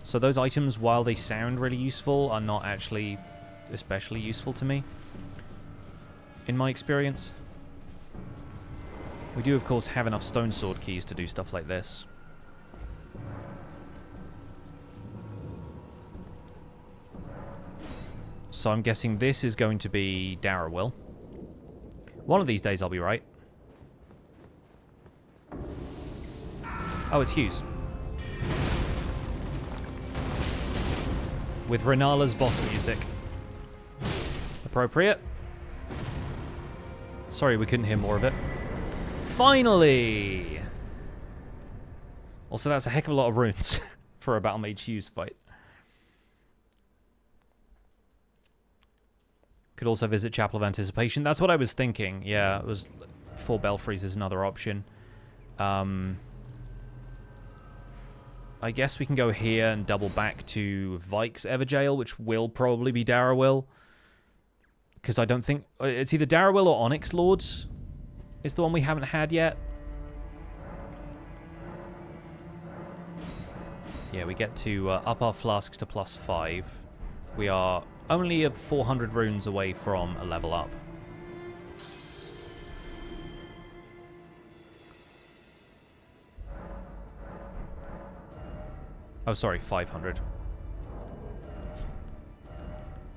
So those items, while they sound really useful, are not actually especially useful to me, in my experience. We do, of course, have enough Stone Sword keys to do stuff like this. So I'm guessing this is going to be Darrowil. One of these days I'll be right. Oh, it's Hugues. with Renala's boss music. Appropriate. Sorry we couldn't hear more of it. Finally! Also, that's a heck of a lot of runes for a Battlemage Hugues fight. Could also visit Chapel of Anticipation. That's what I was thinking. Yeah, it was 4 Belfries is another option. I guess we can go here and double back to Vyke's Everjail, which will probably be Darrowil. Because I don't think... It's either Darrowil or Onyx Lord is the one we haven't had yet. Yeah, we get to up our flasks to +5. We are only 400 runes away from a level up. Oh, sorry, 500.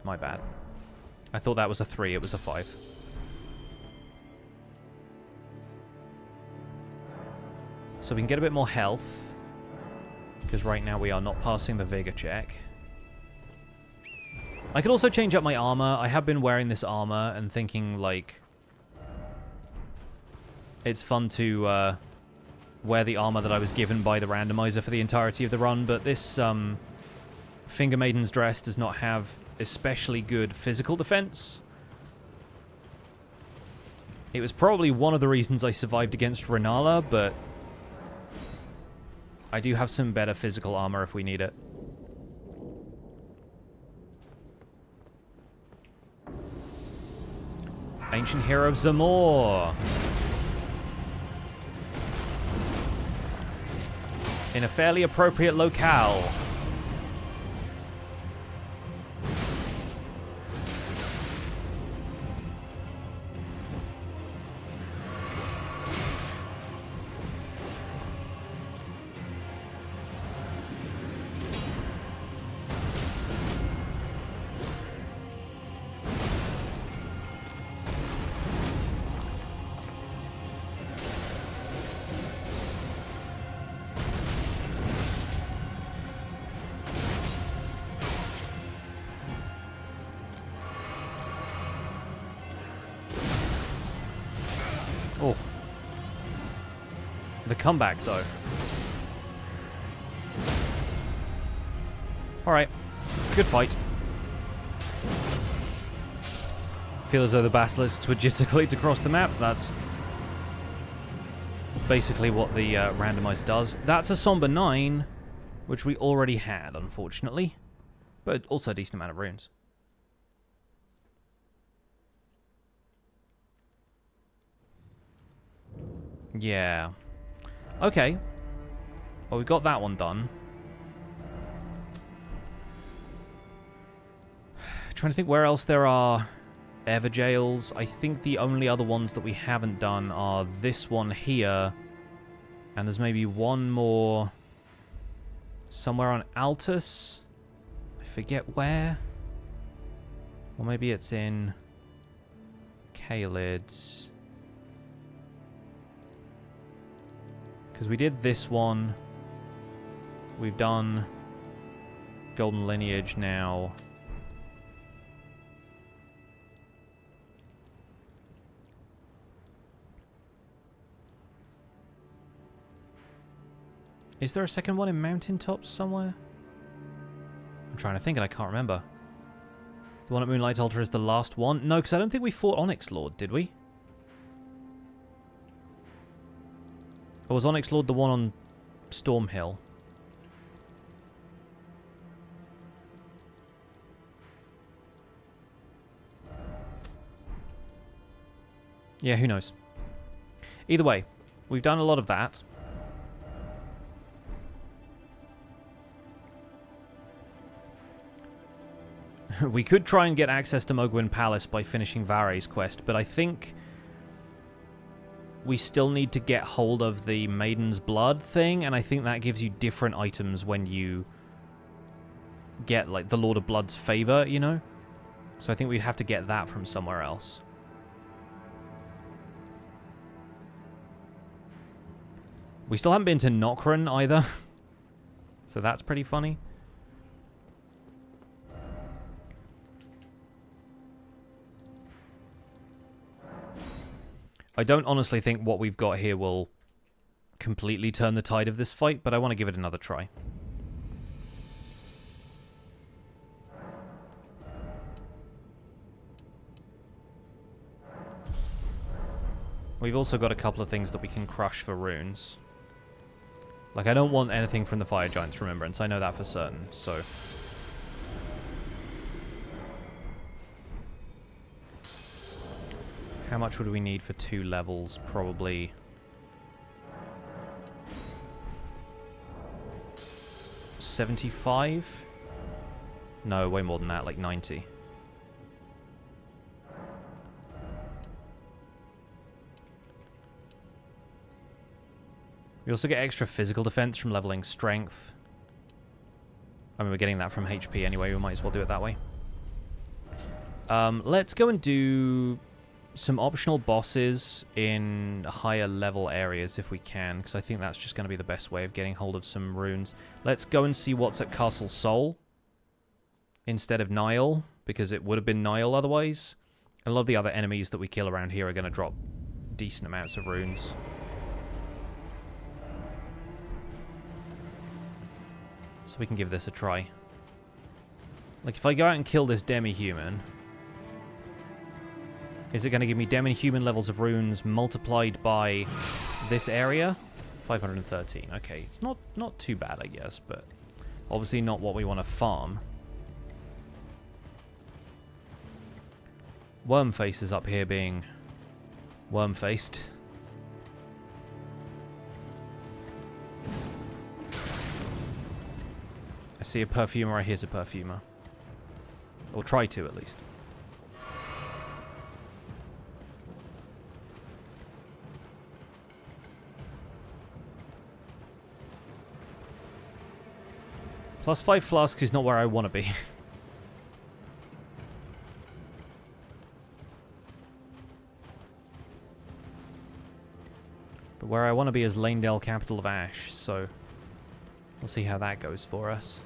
My bad. I thought that was a 3, it was a 5. So we can get a bit more health. Because right now we are not passing the Vigor check. I could also change up my armor. I have been wearing this armor and thinking, like... It's fun to wear the armor that I was given by the randomizer for the entirety of the run, but this Finger Maiden's dress does not have especially good physical defense. It was probably one of the reasons I survived against Renala, but I do have some better physical armor if we need it. Ancient Hero of Zamor. In a fairly appropriate locale. Oh. The comeback, though. Alright. Good fight. Feel as though the basilisks were gesticulate across the map. That's basically what the randomizer does. That's a Somber 9, which we already had, unfortunately. But also a decent amount of runes. Yeah. Okay. Well, we've got that one done. Trying to think where else there are Everjails. I think the only other ones that we haven't done are this one here. And there's maybe one more somewhere on Altus. I forget where. Or maybe it's in Caelid. Because we did this one. We've done Golden Lineage now. Is there a second one in Mountaintops somewhere? I'm trying to think and I can't remember. The one at Moonlight Altar is the last one? No, because I don't think we fought Onyx Lord, did we? Or was Onyx Lord the one on Storm Hill? Yeah, who knows? Either way, we've done a lot of that. We could try and get access to Mogwin Palace by finishing Vare's quest, but I think we still need to get hold of the Maiden's Blood thing, and I think that gives you different items when you get, like, the Lord of Blood's favor, you know? So I think we'd have to get that from somewhere else. We still haven't been to Nokron either. So that's pretty funny. I don't honestly think what we've got here will completely turn the tide of this fight, but I want to give it another try. We've also got a couple of things that we can crush for runes. Like, I don't want anything from the Fire Giant's Remembrance. I know that for certain, so... How much would we need for 2 levels? Probably... 75? No, way more than that, like 90. We also get extra physical defense from leveling strength. I mean, we're getting that from HP anyway, we might as well do it that way. Let's go and do some optional bosses in higher level areas if we can, because I think that's just going to be the best way of getting hold of some runes. Let's go and see what's at Castle Sol instead of Niall, because it would have been Niall otherwise. A lot of the other enemies that we kill around here are going to drop decent amounts of runes. So we can give this a try. Like, if I go out and kill this demi-human, is it going to give me demi-human levels of runes multiplied by this area? 513. Okay, not too bad, I guess, but obviously not what we want to farm. Wormface is up here being worm-faced. I see a perfumer, I hear a perfumer. Or try to, at least. +5 flasks is not where I want to be. But where I want to be is Lanedale, capital of Ash, so we'll see how that goes for us.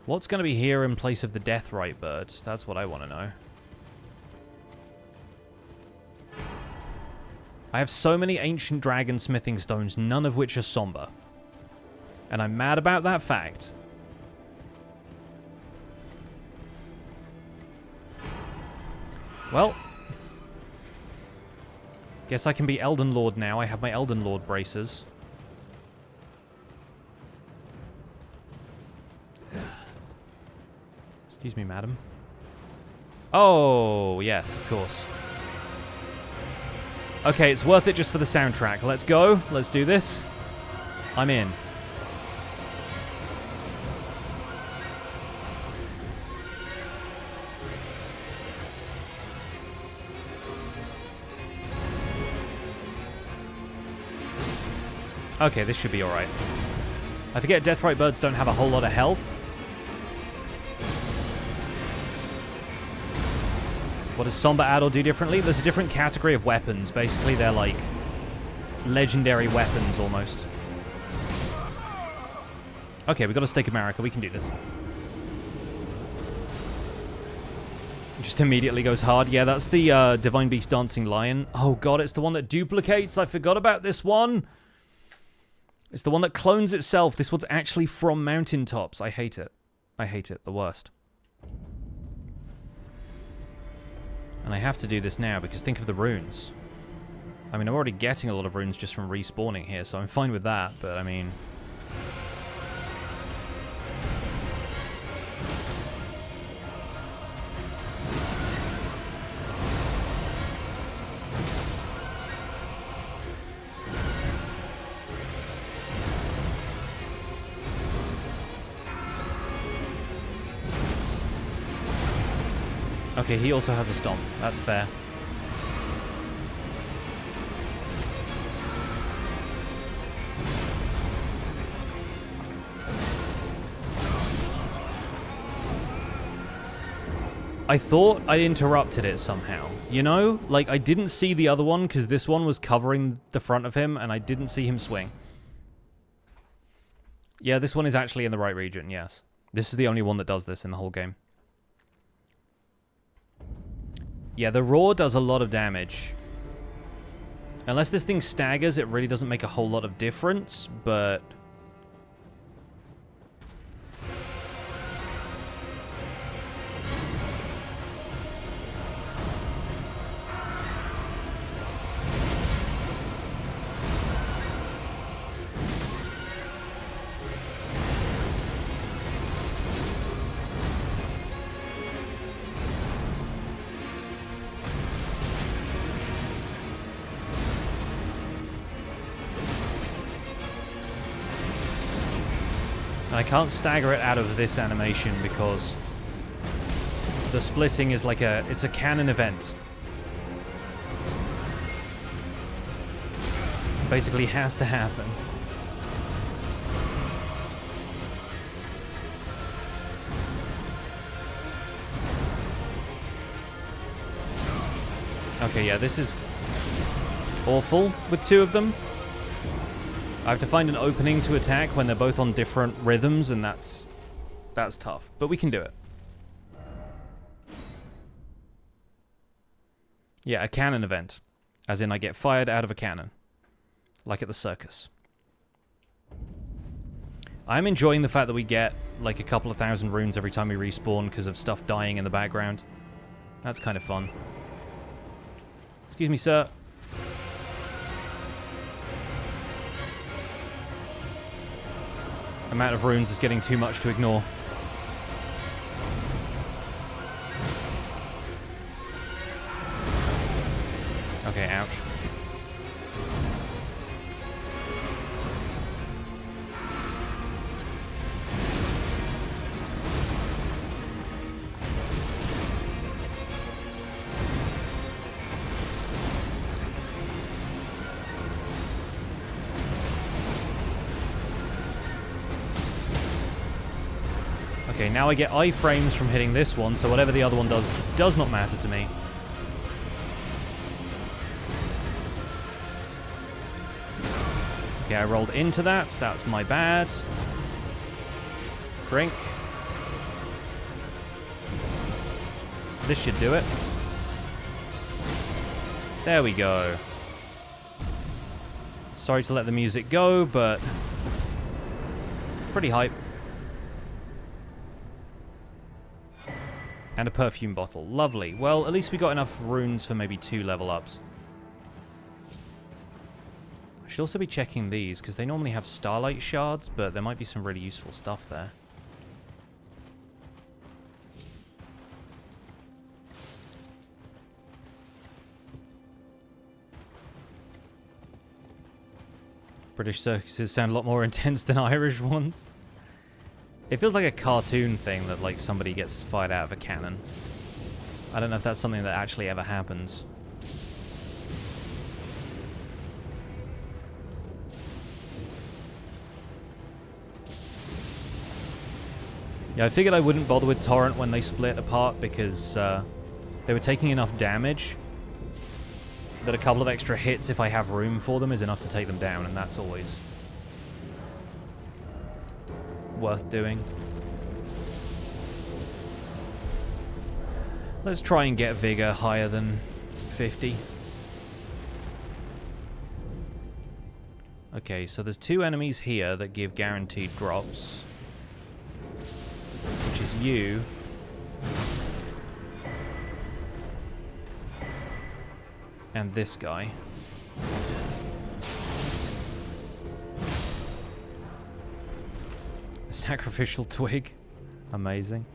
What's going to be here in place of the Death Rite birds? That's what I want to know. I have so many ancient dragon smithing stones, none of which are somber. And I'm mad about that fact. Well, guess I can be Elden Lord now. I have my Elden Lord braces. Excuse me, madam. Oh, yes, of course. Okay, it's worth it just for the soundtrack. Let's go. Let's do this. I'm in. Okay, this should be alright. I forget Deathrite birds don't have a whole lot of health. What does Somber add or do differently? There's a different category of weapons. Basically, they're like legendary weapons almost. Okay, we got a Stake of Marika. We can do this. Just immediately goes hard. Yeah, that's the Divine Beast Dancing Lion. Oh god, it's the one that duplicates. I forgot about this one. It's the one that clones itself. This one's actually from mountaintops. I hate it. I hate it. The worst. And I have to do this now because think of the runes. I mean, I'm already getting a lot of runes just from respawning here, so I'm fine with that, but I mean... Okay, he also has a stomp. That's fair. I thought I interrupted it somehow. You know? Like, I didn't see the other one because this one was covering the front of him and I didn't see him swing. Yeah, this one is actually in the right region, yes. This is the only one that does this in the whole game. Yeah, the roar does a lot of damage. Unless this thing staggers, it really doesn't make a whole lot of difference, but... I can't stagger it out of this animation because the splitting is like it's a canon event. Basically has to happen. Okay, yeah, this is awful with two of them. I have to find an opening to attack when they're both on different rhythms, and that's tough. But we can do it. Yeah, a cannon event. As in, I get fired out of a cannon. Like at the circus. I'm enjoying the fact that we get, like, a couple of thousand runes every time we respawn because of stuff dying in the background. That's kind of fun. Excuse me, sir. Amount of runes is getting too much to ignore. Okay, ouch. Okay, now I get iframes from hitting this one, so whatever the other one does not matter to me. Okay, I rolled into that. That's my bad. Drink. This should do it. There we go. Sorry to let the music go, but pretty hype. And a perfume bottle. Lovely. Well, at least we got enough runes for maybe 2 level ups. I should also be checking these, because they normally have starlight shards, but there might be some really useful stuff there. British circuses sound a lot more intense than Irish ones. It feels like a cartoon thing that, like, somebody gets fired out of a cannon. I don't know if that's something that actually ever happens. Yeah, I figured I wouldn't bother with Torrent when they split apart because they were taking enough damage that a couple of extra hits, if I have room for them, is enough to take them down, and that's always worth doing. Let's try and get Vigor higher than 50. Okay, so there's 2 enemies here that give guaranteed drops, which is you and this guy. Sacrificial twig. Amazing.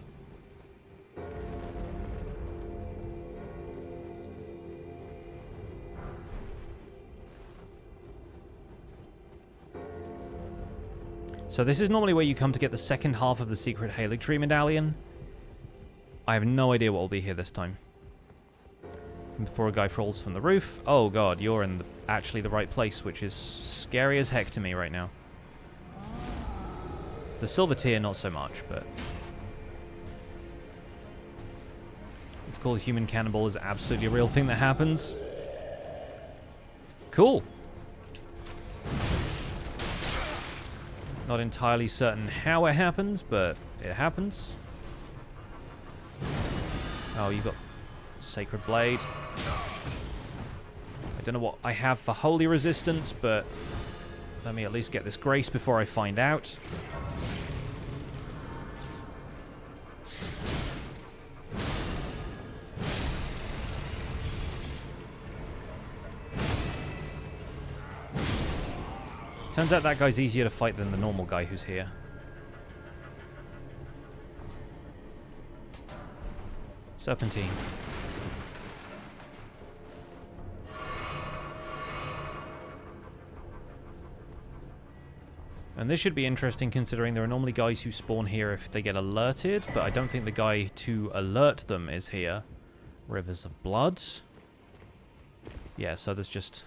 So this is normally where you come to get the second half of the secret Haligtree medallion. I have no idea what will be here this time. And before a guy falls from the roof. Oh god, you're in actually the right place, which is scary as heck to me right now. The silver tier, not so much, but it's called human cannibal is absolutely a real thing that happens. Cool. Not entirely certain how it happens, but it happens. Oh, you've got Sacred Blade. I don't know what I have for holy resistance, but let me at least get this grace before I find out. Turns out that guy's easier to fight than the normal guy who's here. Serpentine. And this should be interesting considering there are normally guys who spawn here if they get alerted, but I don't think the guy to alert them is here. Rivers of Blood. Yeah, so there's just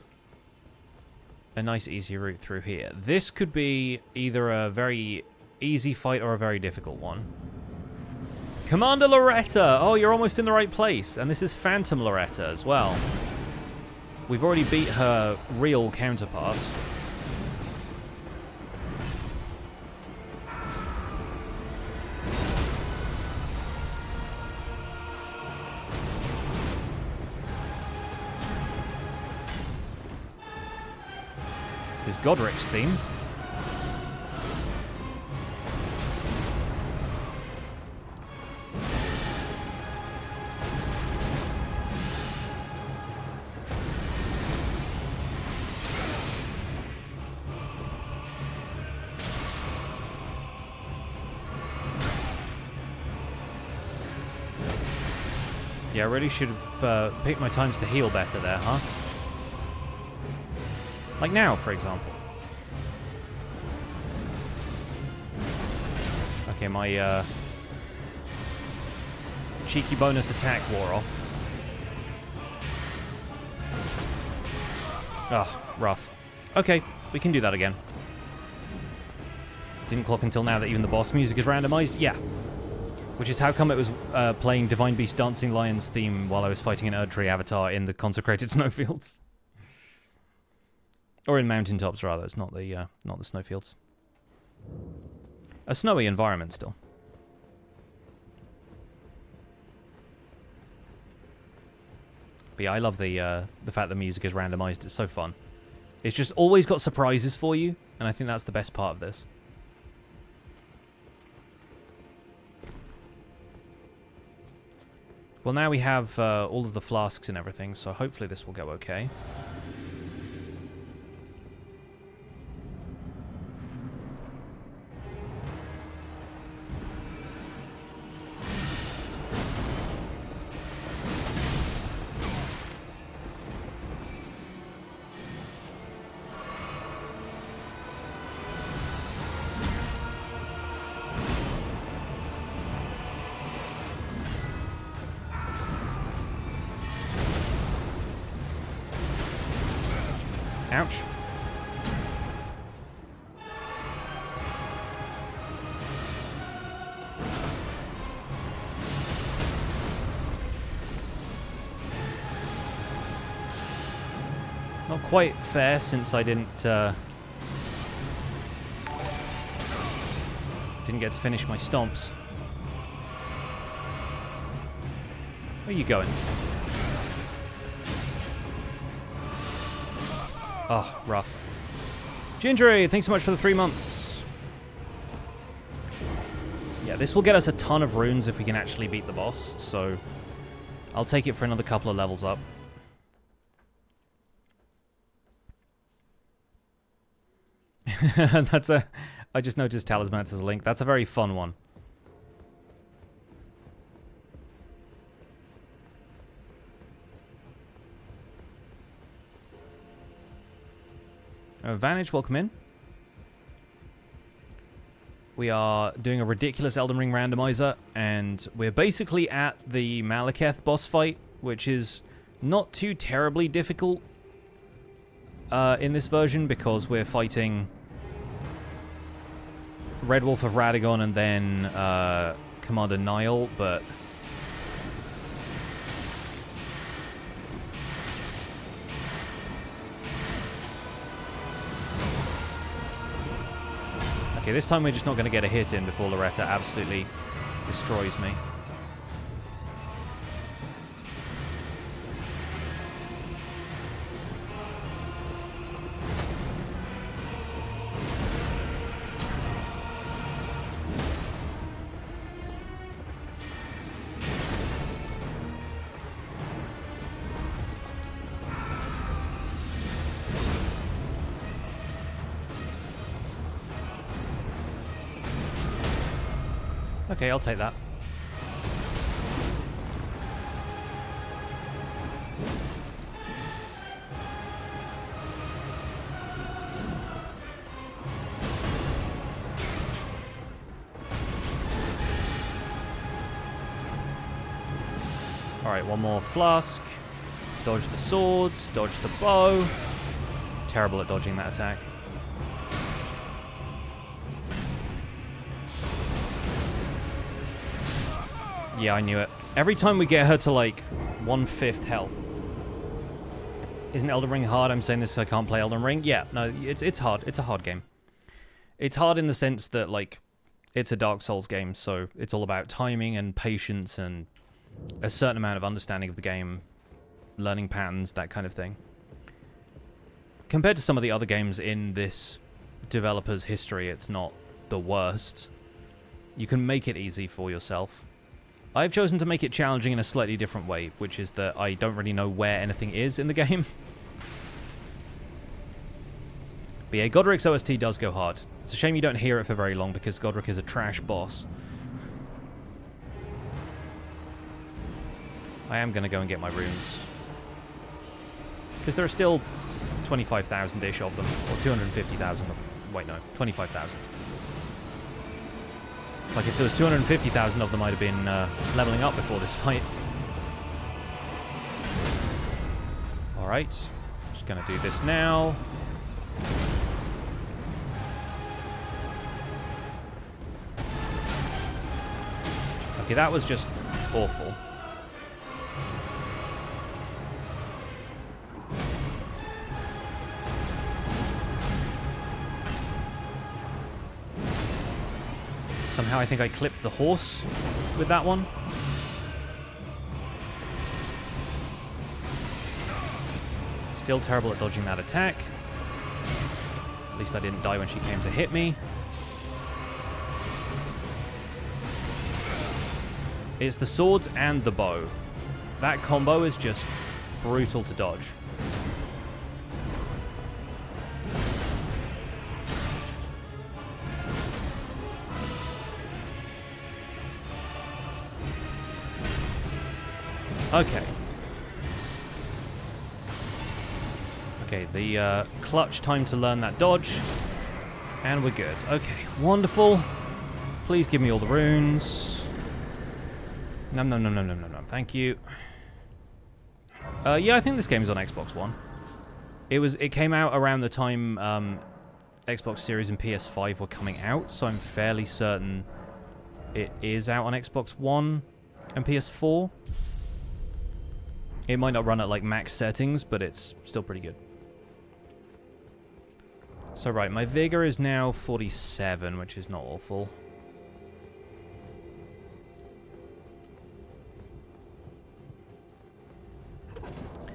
a nice easy route through here. This could be either a very easy fight or a very difficult one. Commander Loretta! Oh, you're almost in the right place. And this is Phantom Loretta as well. We've already beat her real counterpart. This is Godric's theme. Yeah, I really should have picked my times to heal better there, huh? Like now, for example. Okay, my cheeky bonus attack wore off. Ah, rough. Okay, we can do that again. Didn't clock until now that even the boss music is randomized? Yeah. Which is how come it was playing Divine Beast Dancing Lion's theme while I was fighting an Erdtree avatar in the consecrated snowfields. Or in mountaintops, rather. It's not the snowfields. A snowy environment still. But yeah, I love the fact the music is randomized. It's so fun. It's just always got surprises for you, and I think that's the best part of this. Well, now we have all of the flasks and everything, so hopefully this will go okay. Ouch. Not quite fair since I didn't get to finish my stomps. Where are you going? Oh, rough. Gingery, thanks so much for the 3 months. Yeah, this will get us a ton of runes if we can actually beat the boss, so I'll take it for another couple of levels up. I just noticed Talismans as a link. That's a very fun one. Vantage, welcome in. We are doing a ridiculous Elden Ring randomizer, and we're basically at the Maliketh boss fight, which is not too terribly difficult in this version, because we're fighting Red Wolf of Radagon and then Commander Niall, but okay, this time we're just not going to get a hit in before Loretta absolutely destroys me. Okay, I'll take that. Alright, one more flask. Dodge the swords, dodge the bow. Terrible at dodging that attack. Yeah, I knew it. Every time we get her to like 1/5 health. Isn't Elden Ring hard? I'm saying this because I can't play Elden Ring. Yeah, no, it's hard. It's a hard game. It's hard in the sense that like it's a Dark Souls game, so it's all about timing and patience and a certain amount of understanding of the game, learning patterns, that kind of thing. Compared to some of the other games in this developer's history, it's not the worst. You can make it easy for yourself. I've chosen to make it challenging in a slightly different way, which is that I don't really know where anything is in the game. But yeah, Godric's OST does go hard. It's a shame you don't hear it for very long because Godric is a trash boss. I am going to go and get my runes. Because there are still 25,000-ish of them, or 250,000 of them. Wait, no, 25,000. Like, if there was 250,000 of them, I'd have been leveling up before this fight. Alright, just going to do this now. Okay, that was just awful. Somehow I think I clipped the horse with that one. Still terrible at dodging that attack. At least I didn't die when she came to hit me. It's the swords and the bow. That combo is just brutal to dodge. Okay. Okay, the clutch time to learn that dodge. And we're good. Okay, wonderful. Please give me all the runes. No, no, no, no, no, no, no. Thank you. Yeah, I think this game's on Xbox One. It came out around the time Xbox Series and PS5 were coming out, so I'm fairly certain it is out on Xbox One and PS4. It might not run at like max settings, but it's still pretty good. So right, my vigor is now 47, which is not awful.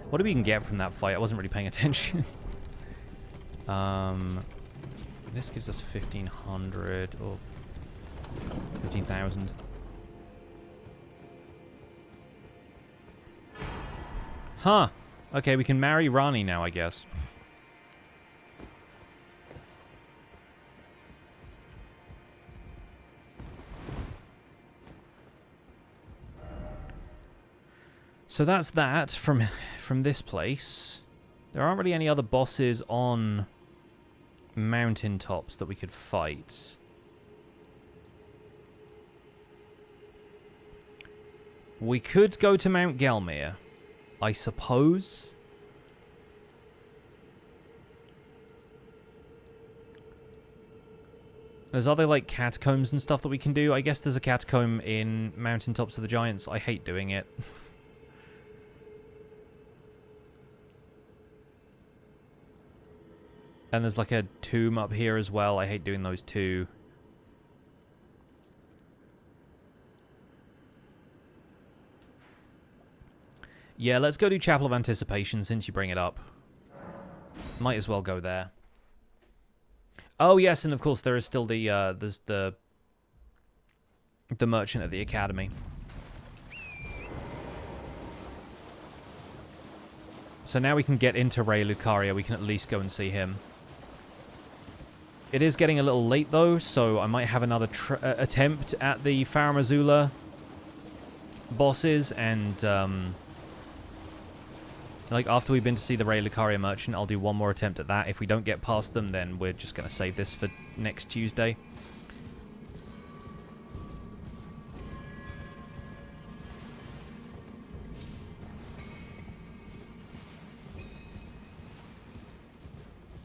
What do we can get from that fight? I wasn't really paying attention. This gives us 1,500 or 15,000. Huh. Okay, we can marry Rani now, I guess. So that's that from this place. There aren't really any other bosses on mountain tops that we could fight. We could go to Mount Gelmir, I suppose. There's other, like, catacombs and stuff that we can do. I guess there's a catacomb in Mountaintops of the Giants. I hate doing it. And there's, like, a tomb up here as well. I hate doing those too. Yeah, let's go do Chapel of Anticipation since you bring it up. Might as well go there. Oh, yes, and of course there is still the, there's the Merchant at the Academy. So now we can get into Rey Lucaria. We can at least go and see him. It is getting a little late, though, so I might have another attempt at the Farum Azula bosses, and, like, after we've been to see the Ray Lucaria Merchant, I'll do one more attempt at that. If we don't get past them, then we're just going to save this for next Tuesday.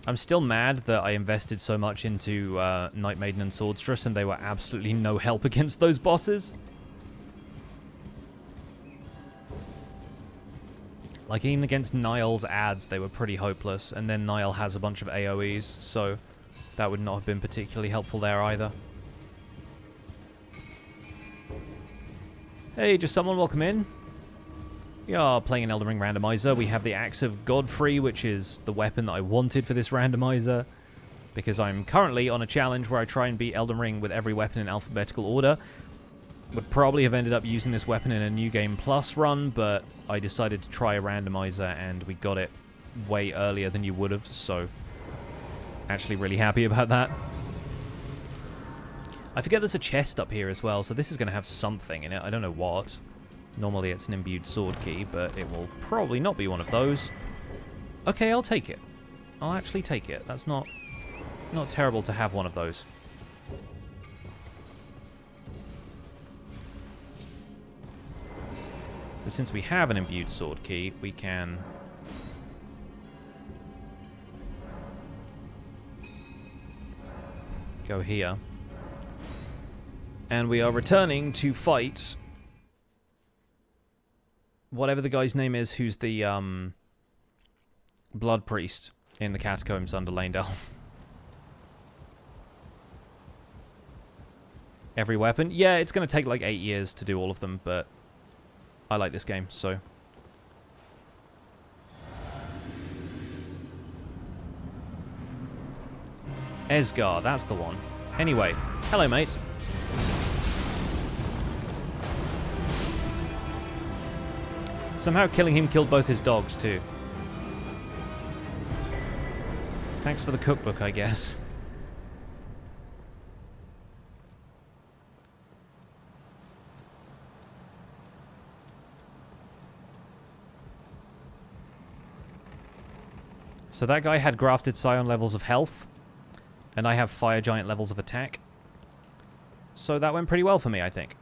I'm still mad that I invested so much into Night Maiden and Swordstress, and they were absolutely no help against those bosses. Like, even against Niall's ads, they were pretty hopeless, and then Niall has a bunch of AoEs, so that would not have been particularly helpful there either. Hey, just someone welcome in. We are playing an Elden Ring Randomizer. We have the Axe of Godfrey, which is the weapon that I wanted for this randomizer, because I'm currently on a challenge where I try and beat Elden Ring with every weapon in alphabetical order. Would probably have ended up using this weapon in a New Game Plus run, but I decided to try a randomizer, and we got it way earlier than you would have, so actually really happy about that. I forget there's a chest up here as well, so this is going to have something in it. I don't know what. Normally it's an imbued sword key, but it will probably not be one of those. Okay, I'll take it. I'll actually take it. That's not terrible to have one of those. But since we have an imbued sword key, we can go here. And we are returning to fight whatever the guy's name is, who's the blood priest in the catacombs under Leyndell. Every weapon? Yeah, it's going to take like 8 years to do all of them, but I like this game, so. Esgar, that's the one. Anyway, hello, mate. Somehow killing him killed both his dogs, too. Thanks for the cookbook, I guess. So that guy had Grafted Scion levels of health, and I have Fire Giant levels of attack. So that went pretty well for me, I think.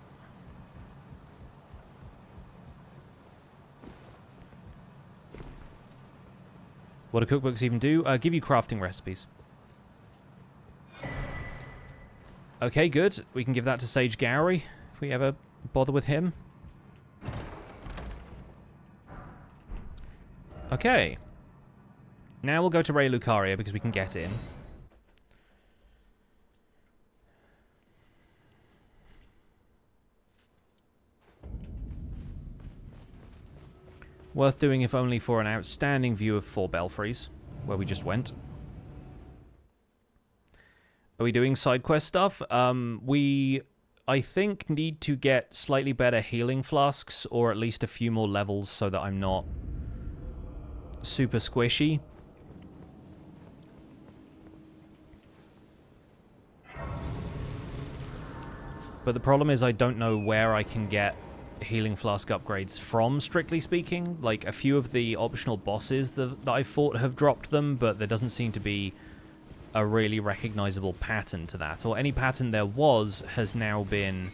What do cookbooks even do? Give you crafting recipes. Okay, good. We can give that to Sage Gowry, if we ever bother with him. Okay. Now we'll go to Ray Lucaria, because we can get in. Worth doing if only for an outstanding view of 4 belfries, where we just went. Are we doing side quest stuff? We, I think, need to get slightly better healing flasks, or at least a few more levels so that I'm not super squishy. But the problem is I don't know where I can get healing flask upgrades from, strictly speaking. Like, a few of the optional bosses that I fought have dropped them, but there doesn't seem to be a really recognizable pattern to that. Or any pattern there was has now been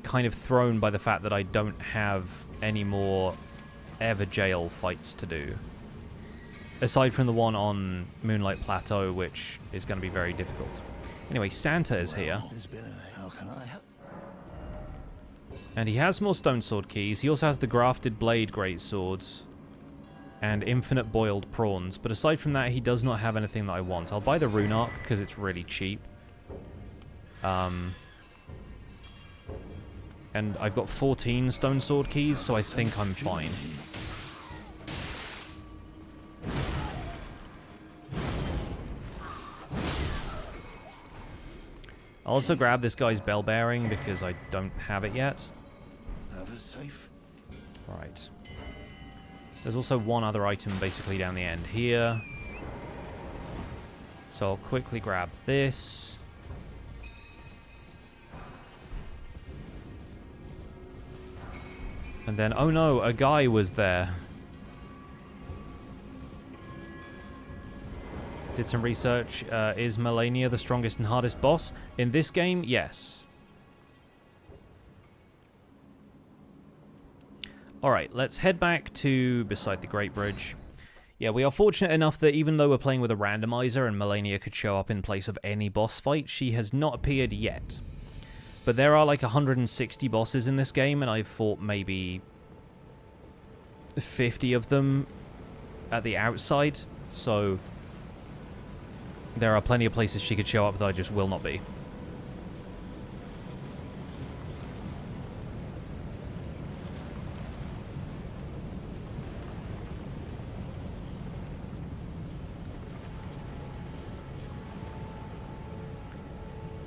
kind of thrown by the fact that I don't have any more Everjail fights to do. Aside from the one on Moonlight Plateau, which is going to be very difficult. Anyway, Santa is here. How can I help? And he has more stone sword keys. He also has the grafted blade great swords and infinite boiled prawns. But aside from that, he does not have anything that I want. I'll buy the rune arc because it's really cheap. And I've got 14 stone sword keys, so I think I'm fine. I'll also grab this guy's bell bearing because I don't have it yet. Have a safe. Right. There's also one other item basically down the end here. So I'll quickly grab this. And then, oh no, a guy was there. Did some research. Is Melania the strongest and hardest boss? In this game, yes. Alright, let's head back to beside the Great Bridge. Yeah, we are fortunate enough that even though we're playing with a randomizer and Melania could show up in place of any boss fight, she has not appeared yet. But there are like 160 bosses in this game, and I've fought maybe 50 of them at the outside, so there are plenty of places she could show up that I just will not be.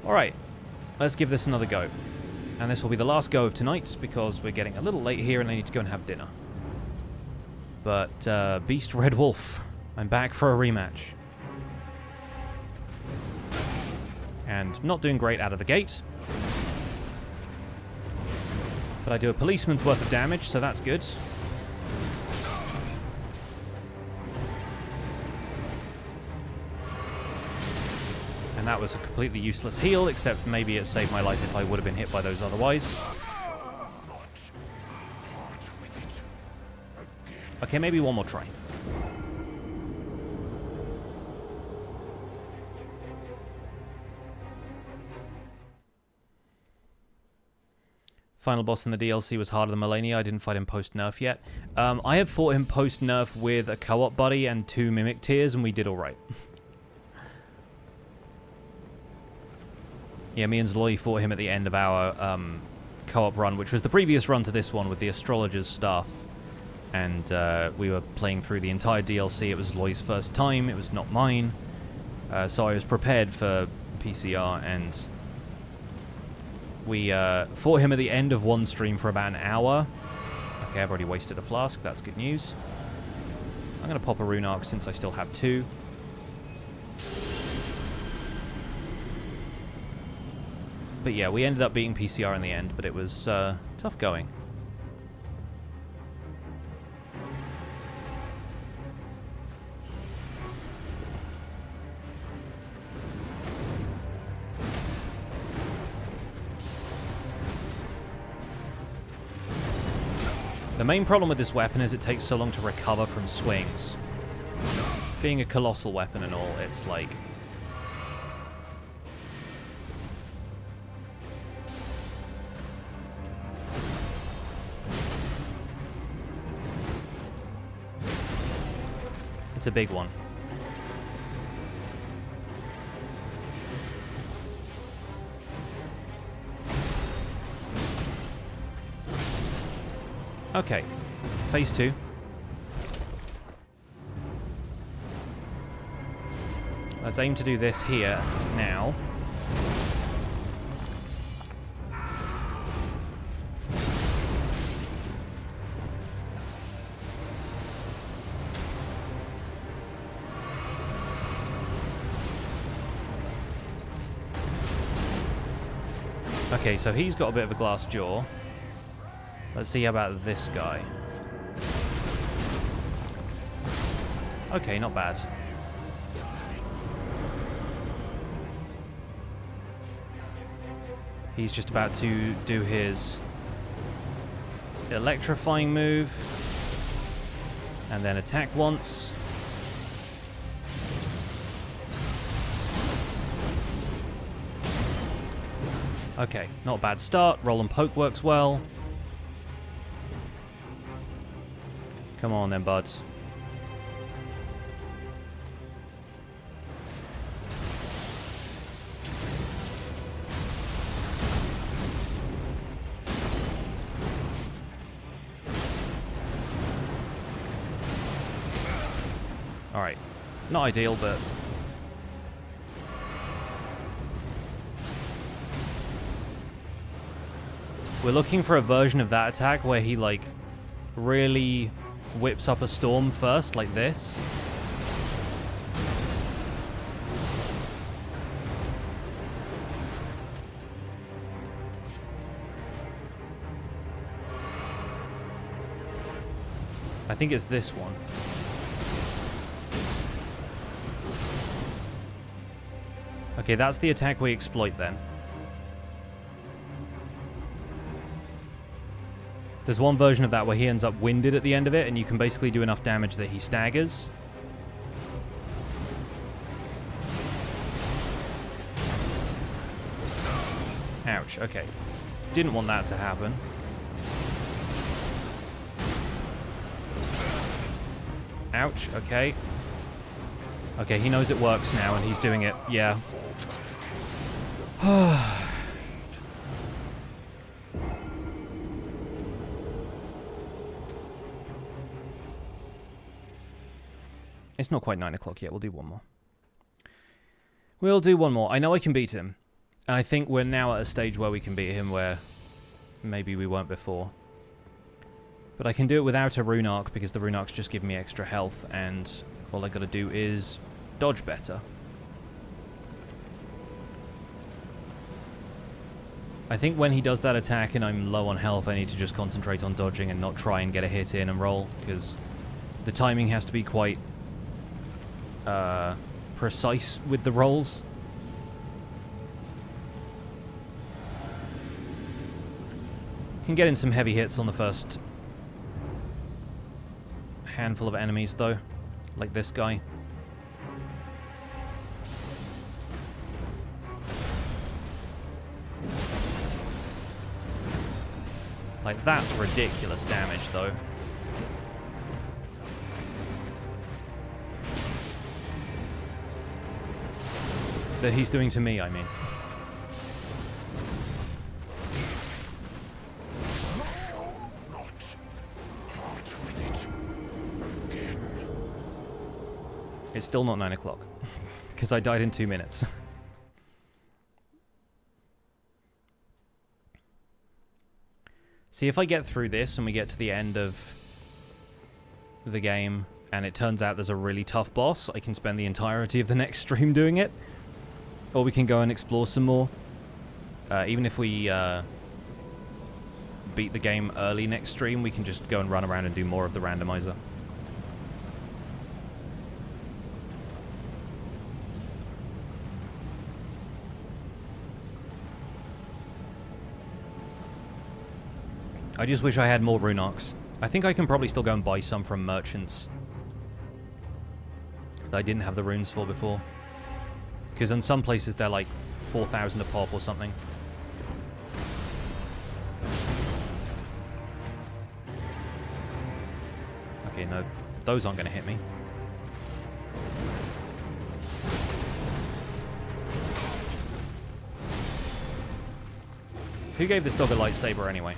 Alright, let's give this another go. And this will be the last go of tonight, because we're getting a little late here and I need to go and have dinner. But, Beast Red Wolf, I'm back for a rematch. And not doing great out of the gate. But I do a policeman's worth of damage, so that's good. And that was a completely useless heal, except maybe it saved my life if I would have been hit by those otherwise. Okay, maybe one more try. Final boss in the DLC was harder than Melania. I didn't fight him post-nerf yet. I have fought him post-nerf with a co-op buddy and 2 Mimic Tears, and we did alright. Yeah, me and Zloy fought him at the end of our co-op run, which was the previous run to this one with the Astrologer's Staff. And we were playing through the entire DLC. It was Zloy's first time. It was not mine. So I was prepared for PCR, and we fought him at the end of one stream for about an hour. Okay, I've already wasted a flask. That's good news. I'm going to pop a Rune Arc since I still have 2. But yeah, we ended up beating PCR in the end, but it was tough going. The main problem with this weapon is it takes so long to recover from swings. Being a colossal weapon and all, it's like... It's a big one. Okay, phase 2. Let's aim to do this here now. Okay, so he's got a bit of a glass jaw. Let's see about this guy. Okay, not bad. He's just about to do his electrifying move. And then attack once. Okay, not a bad start. Roll and poke works well. Come on then, buds. Alright. Not ideal, but... we're looking for a version of that attack where he, like, really whips up a storm first, like this. I think it's this one. Okay, that's the attack we exploit then. There's one version of that where he ends up winded at the end of it, and you can basically do enough damage that he staggers. Ouch, okay. Didn't want that to happen. Ouch, okay. Okay, he knows it works now, and he's doing it, yeah. It's not quite 9 o'clock yet. We'll do one more. We'll do one more. I know I can beat him. And I think we're now at a stage where we can beat him where maybe we weren't before. But I can do it without a rune arc because the rune arcs just give me extra health, and all I gotta do is dodge better. I think when he does that attack and I'm low on health, I need to just concentrate on dodging and not try and get a hit in and roll, because the timing has to be quite precise with the rolls. Can get in some heavy hits on the first handful of enemies though, like this guy. Like, that's ridiculous damage though. That he's doing to me, I mean. It's still not 9 o'clock, because I died in 2 minutes. See, if I get through this and we get to the end of the game, and it turns out there's a really tough boss, I can spend the entirety of the next stream doing it. Or we can go and explore some more. Even if we beat the game early next stream, we can just go and run around and do more of the randomizer. I just wish I had more rune arcs. I think I can probably still go and buy some from merchants that I didn't have the runes for before. Because in some places they're like 4,000 a pop or something. Okay, no, those aren't going to hit me. Who gave this dog a lightsaber anyway?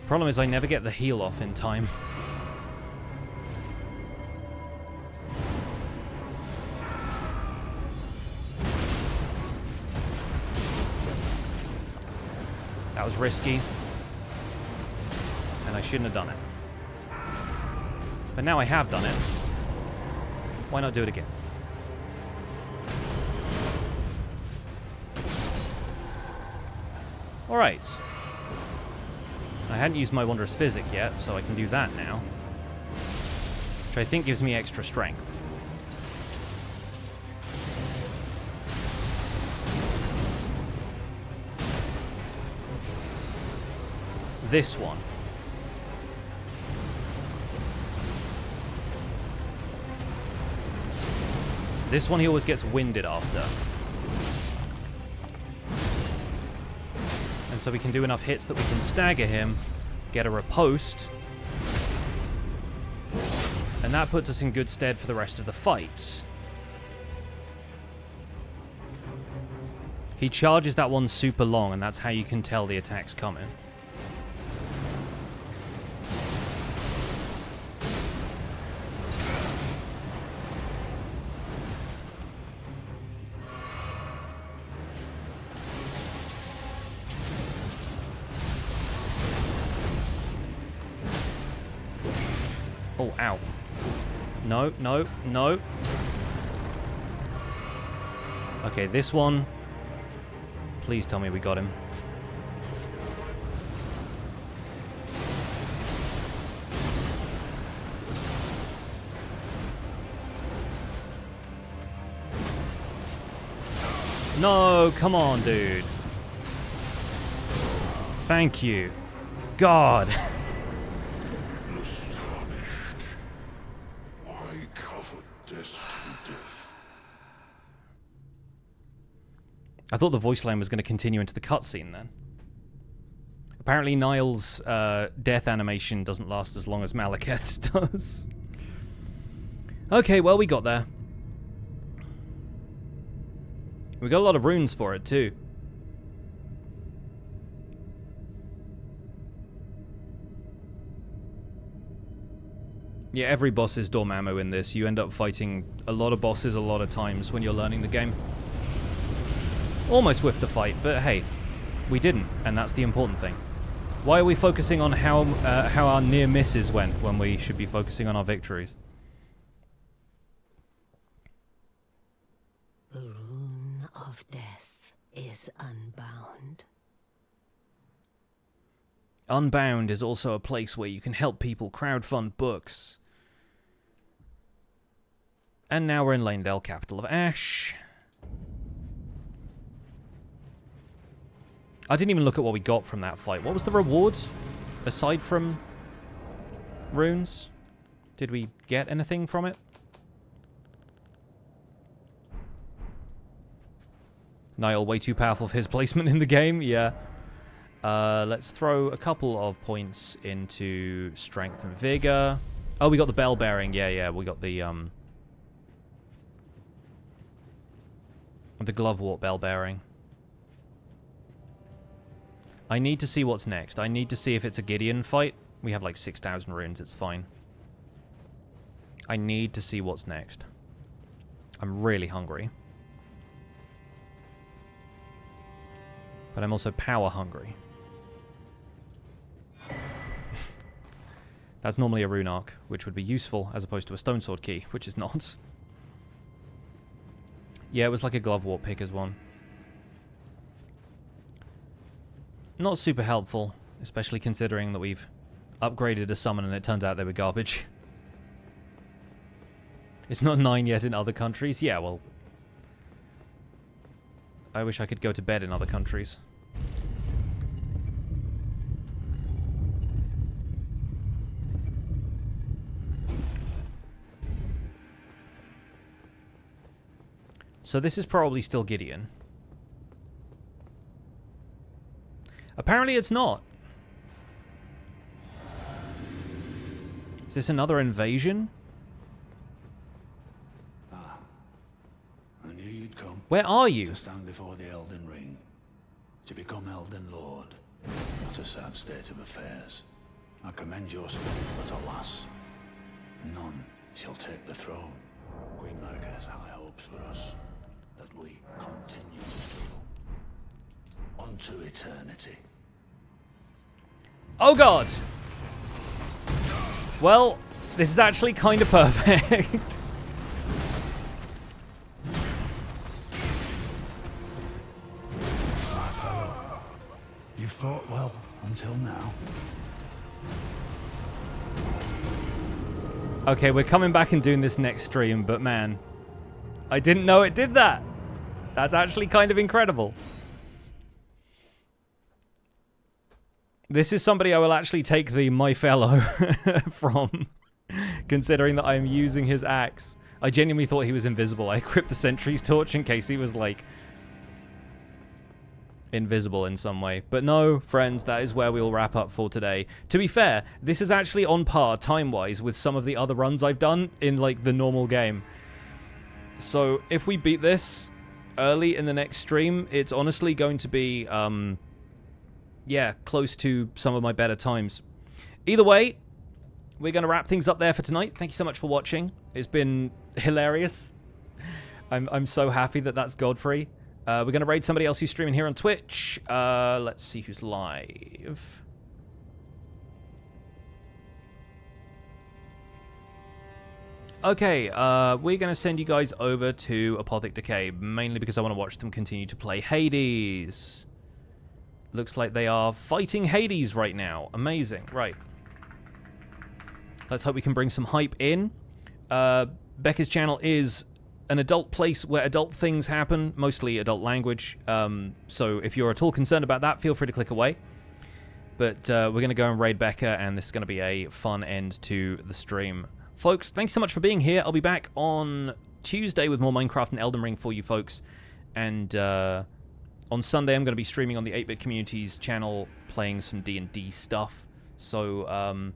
Problem is I never get the heal off in time. That was risky, and I shouldn't have done it. But now I have done it. Why not do it again? Alright. I hadn't used my Wondrous Physic yet, so I can do that now. Which I think gives me extra strength. This one. This one he always gets winded after. And so we can do enough hits that we can stagger him, get a riposte, and that puts us in good stead for the rest of the fight. He charges that one super long, and that's how you can tell the attack's coming. Oh, ow. No, no, no. Okay, this one. Please tell me we got him. No, come on, dude. Thank you. God. Astonished. Why cover destined death? I thought the voice line was going to continue into the cutscene then. Apparently Niall's death animation doesn't last as long as Maliketh's does. Okay, well, we got there. We got a lot of runes for it, too. Yeah, every boss is Dormammu in this. You end up fighting a lot of bosses a lot of times when you're learning the game. Almost whiffed the fight, but hey, we didn't, and that's the important thing. Why are we focusing on how our near misses went when we should be focusing on our victories? The rune of death is unbound. Unbound is also a place where you can help people crowdfund books. And now we're in Lanedale, capital of Ash. I didn't even look at what we got from that fight. What was the reward? Aside from runes? Did we get anything from it? Niall, way too powerful for his placement in the game, yeah. Let's throw a couple of points into strength and vigor. Oh, we got the bell bearing. Yeah, we got the glovewort bell bearing. I need to see what's next. I need to see if it's a Gideon fight. We have like 6,000 runes. It's fine. I need to see what's next. I'm really hungry. But I'm also power hungry. That's normally a rune arc, which would be useful as opposed to a stone sword key, which is not. Yeah, it was like a glovewort pick as one. Not super helpful, especially considering that we've upgraded a summon and it turns out they were garbage. It's not 9 yet in other countries. Yeah, well, I wish I could go to bed in other countries. So this is probably still Gideon. Apparently it's not. Is this another invasion? Ah, I knew you'd come. Where are you? To stand before the Elden Ring. To become Elden Lord. What a sad state of affairs. I commend your spirit, but alas, none shall take the throne. Queen Maliketh has high hopes for us, that we continue to struggle. Unto eternity. Oh god! Well, this is actually kind of perfect. My fellow, you fought well until now. Okay, we're coming back and doing this next stream, but man, I didn't know it did that. That's actually kind of incredible. This is somebody I will actually take the my fellow from, considering that I am using his axe. I genuinely thought he was invisible. I equipped the sentry's torch in case he was, like, invisible in some way. But no, friends, that is where we will wrap up for today. To be fair, this is actually on par, time-wise, with some of the other runs I've done in, like, the normal game. So, if we beat this early in the next stream, it's honestly going to be, yeah, close to some of my better times. Either way, we're going to wrap things up there for tonight. Thank you so much for watching. It's been hilarious. I'm so happy that that's Godfrey. We're going to raid somebody else who's streaming here on Twitch. Let's see who's live. Okay, we're going to send you guys over to Apothic Decay, mainly because I want to watch them continue to play Hades. Looks like they are fighting Hades right now. Amazing. Right. Let's hope we can bring some hype in. Becca's channel is an adult place where adult things happen, mostly adult language. So if you're at all concerned about that, feel free to click away. But we're going to go and raid Becca, and this is going to be a fun end to the stream. Folks, thanks so much for being here. I'll be back on Tuesday with more Minecraft and Elden Ring for you folks. And on Sunday, I'm going to be streaming on the 8-Bit Community's channel, playing some D&D stuff. So,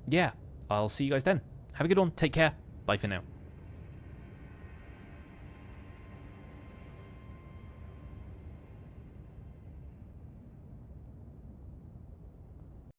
yeah, I'll see you guys then. Have a good one. Take care. Bye for now.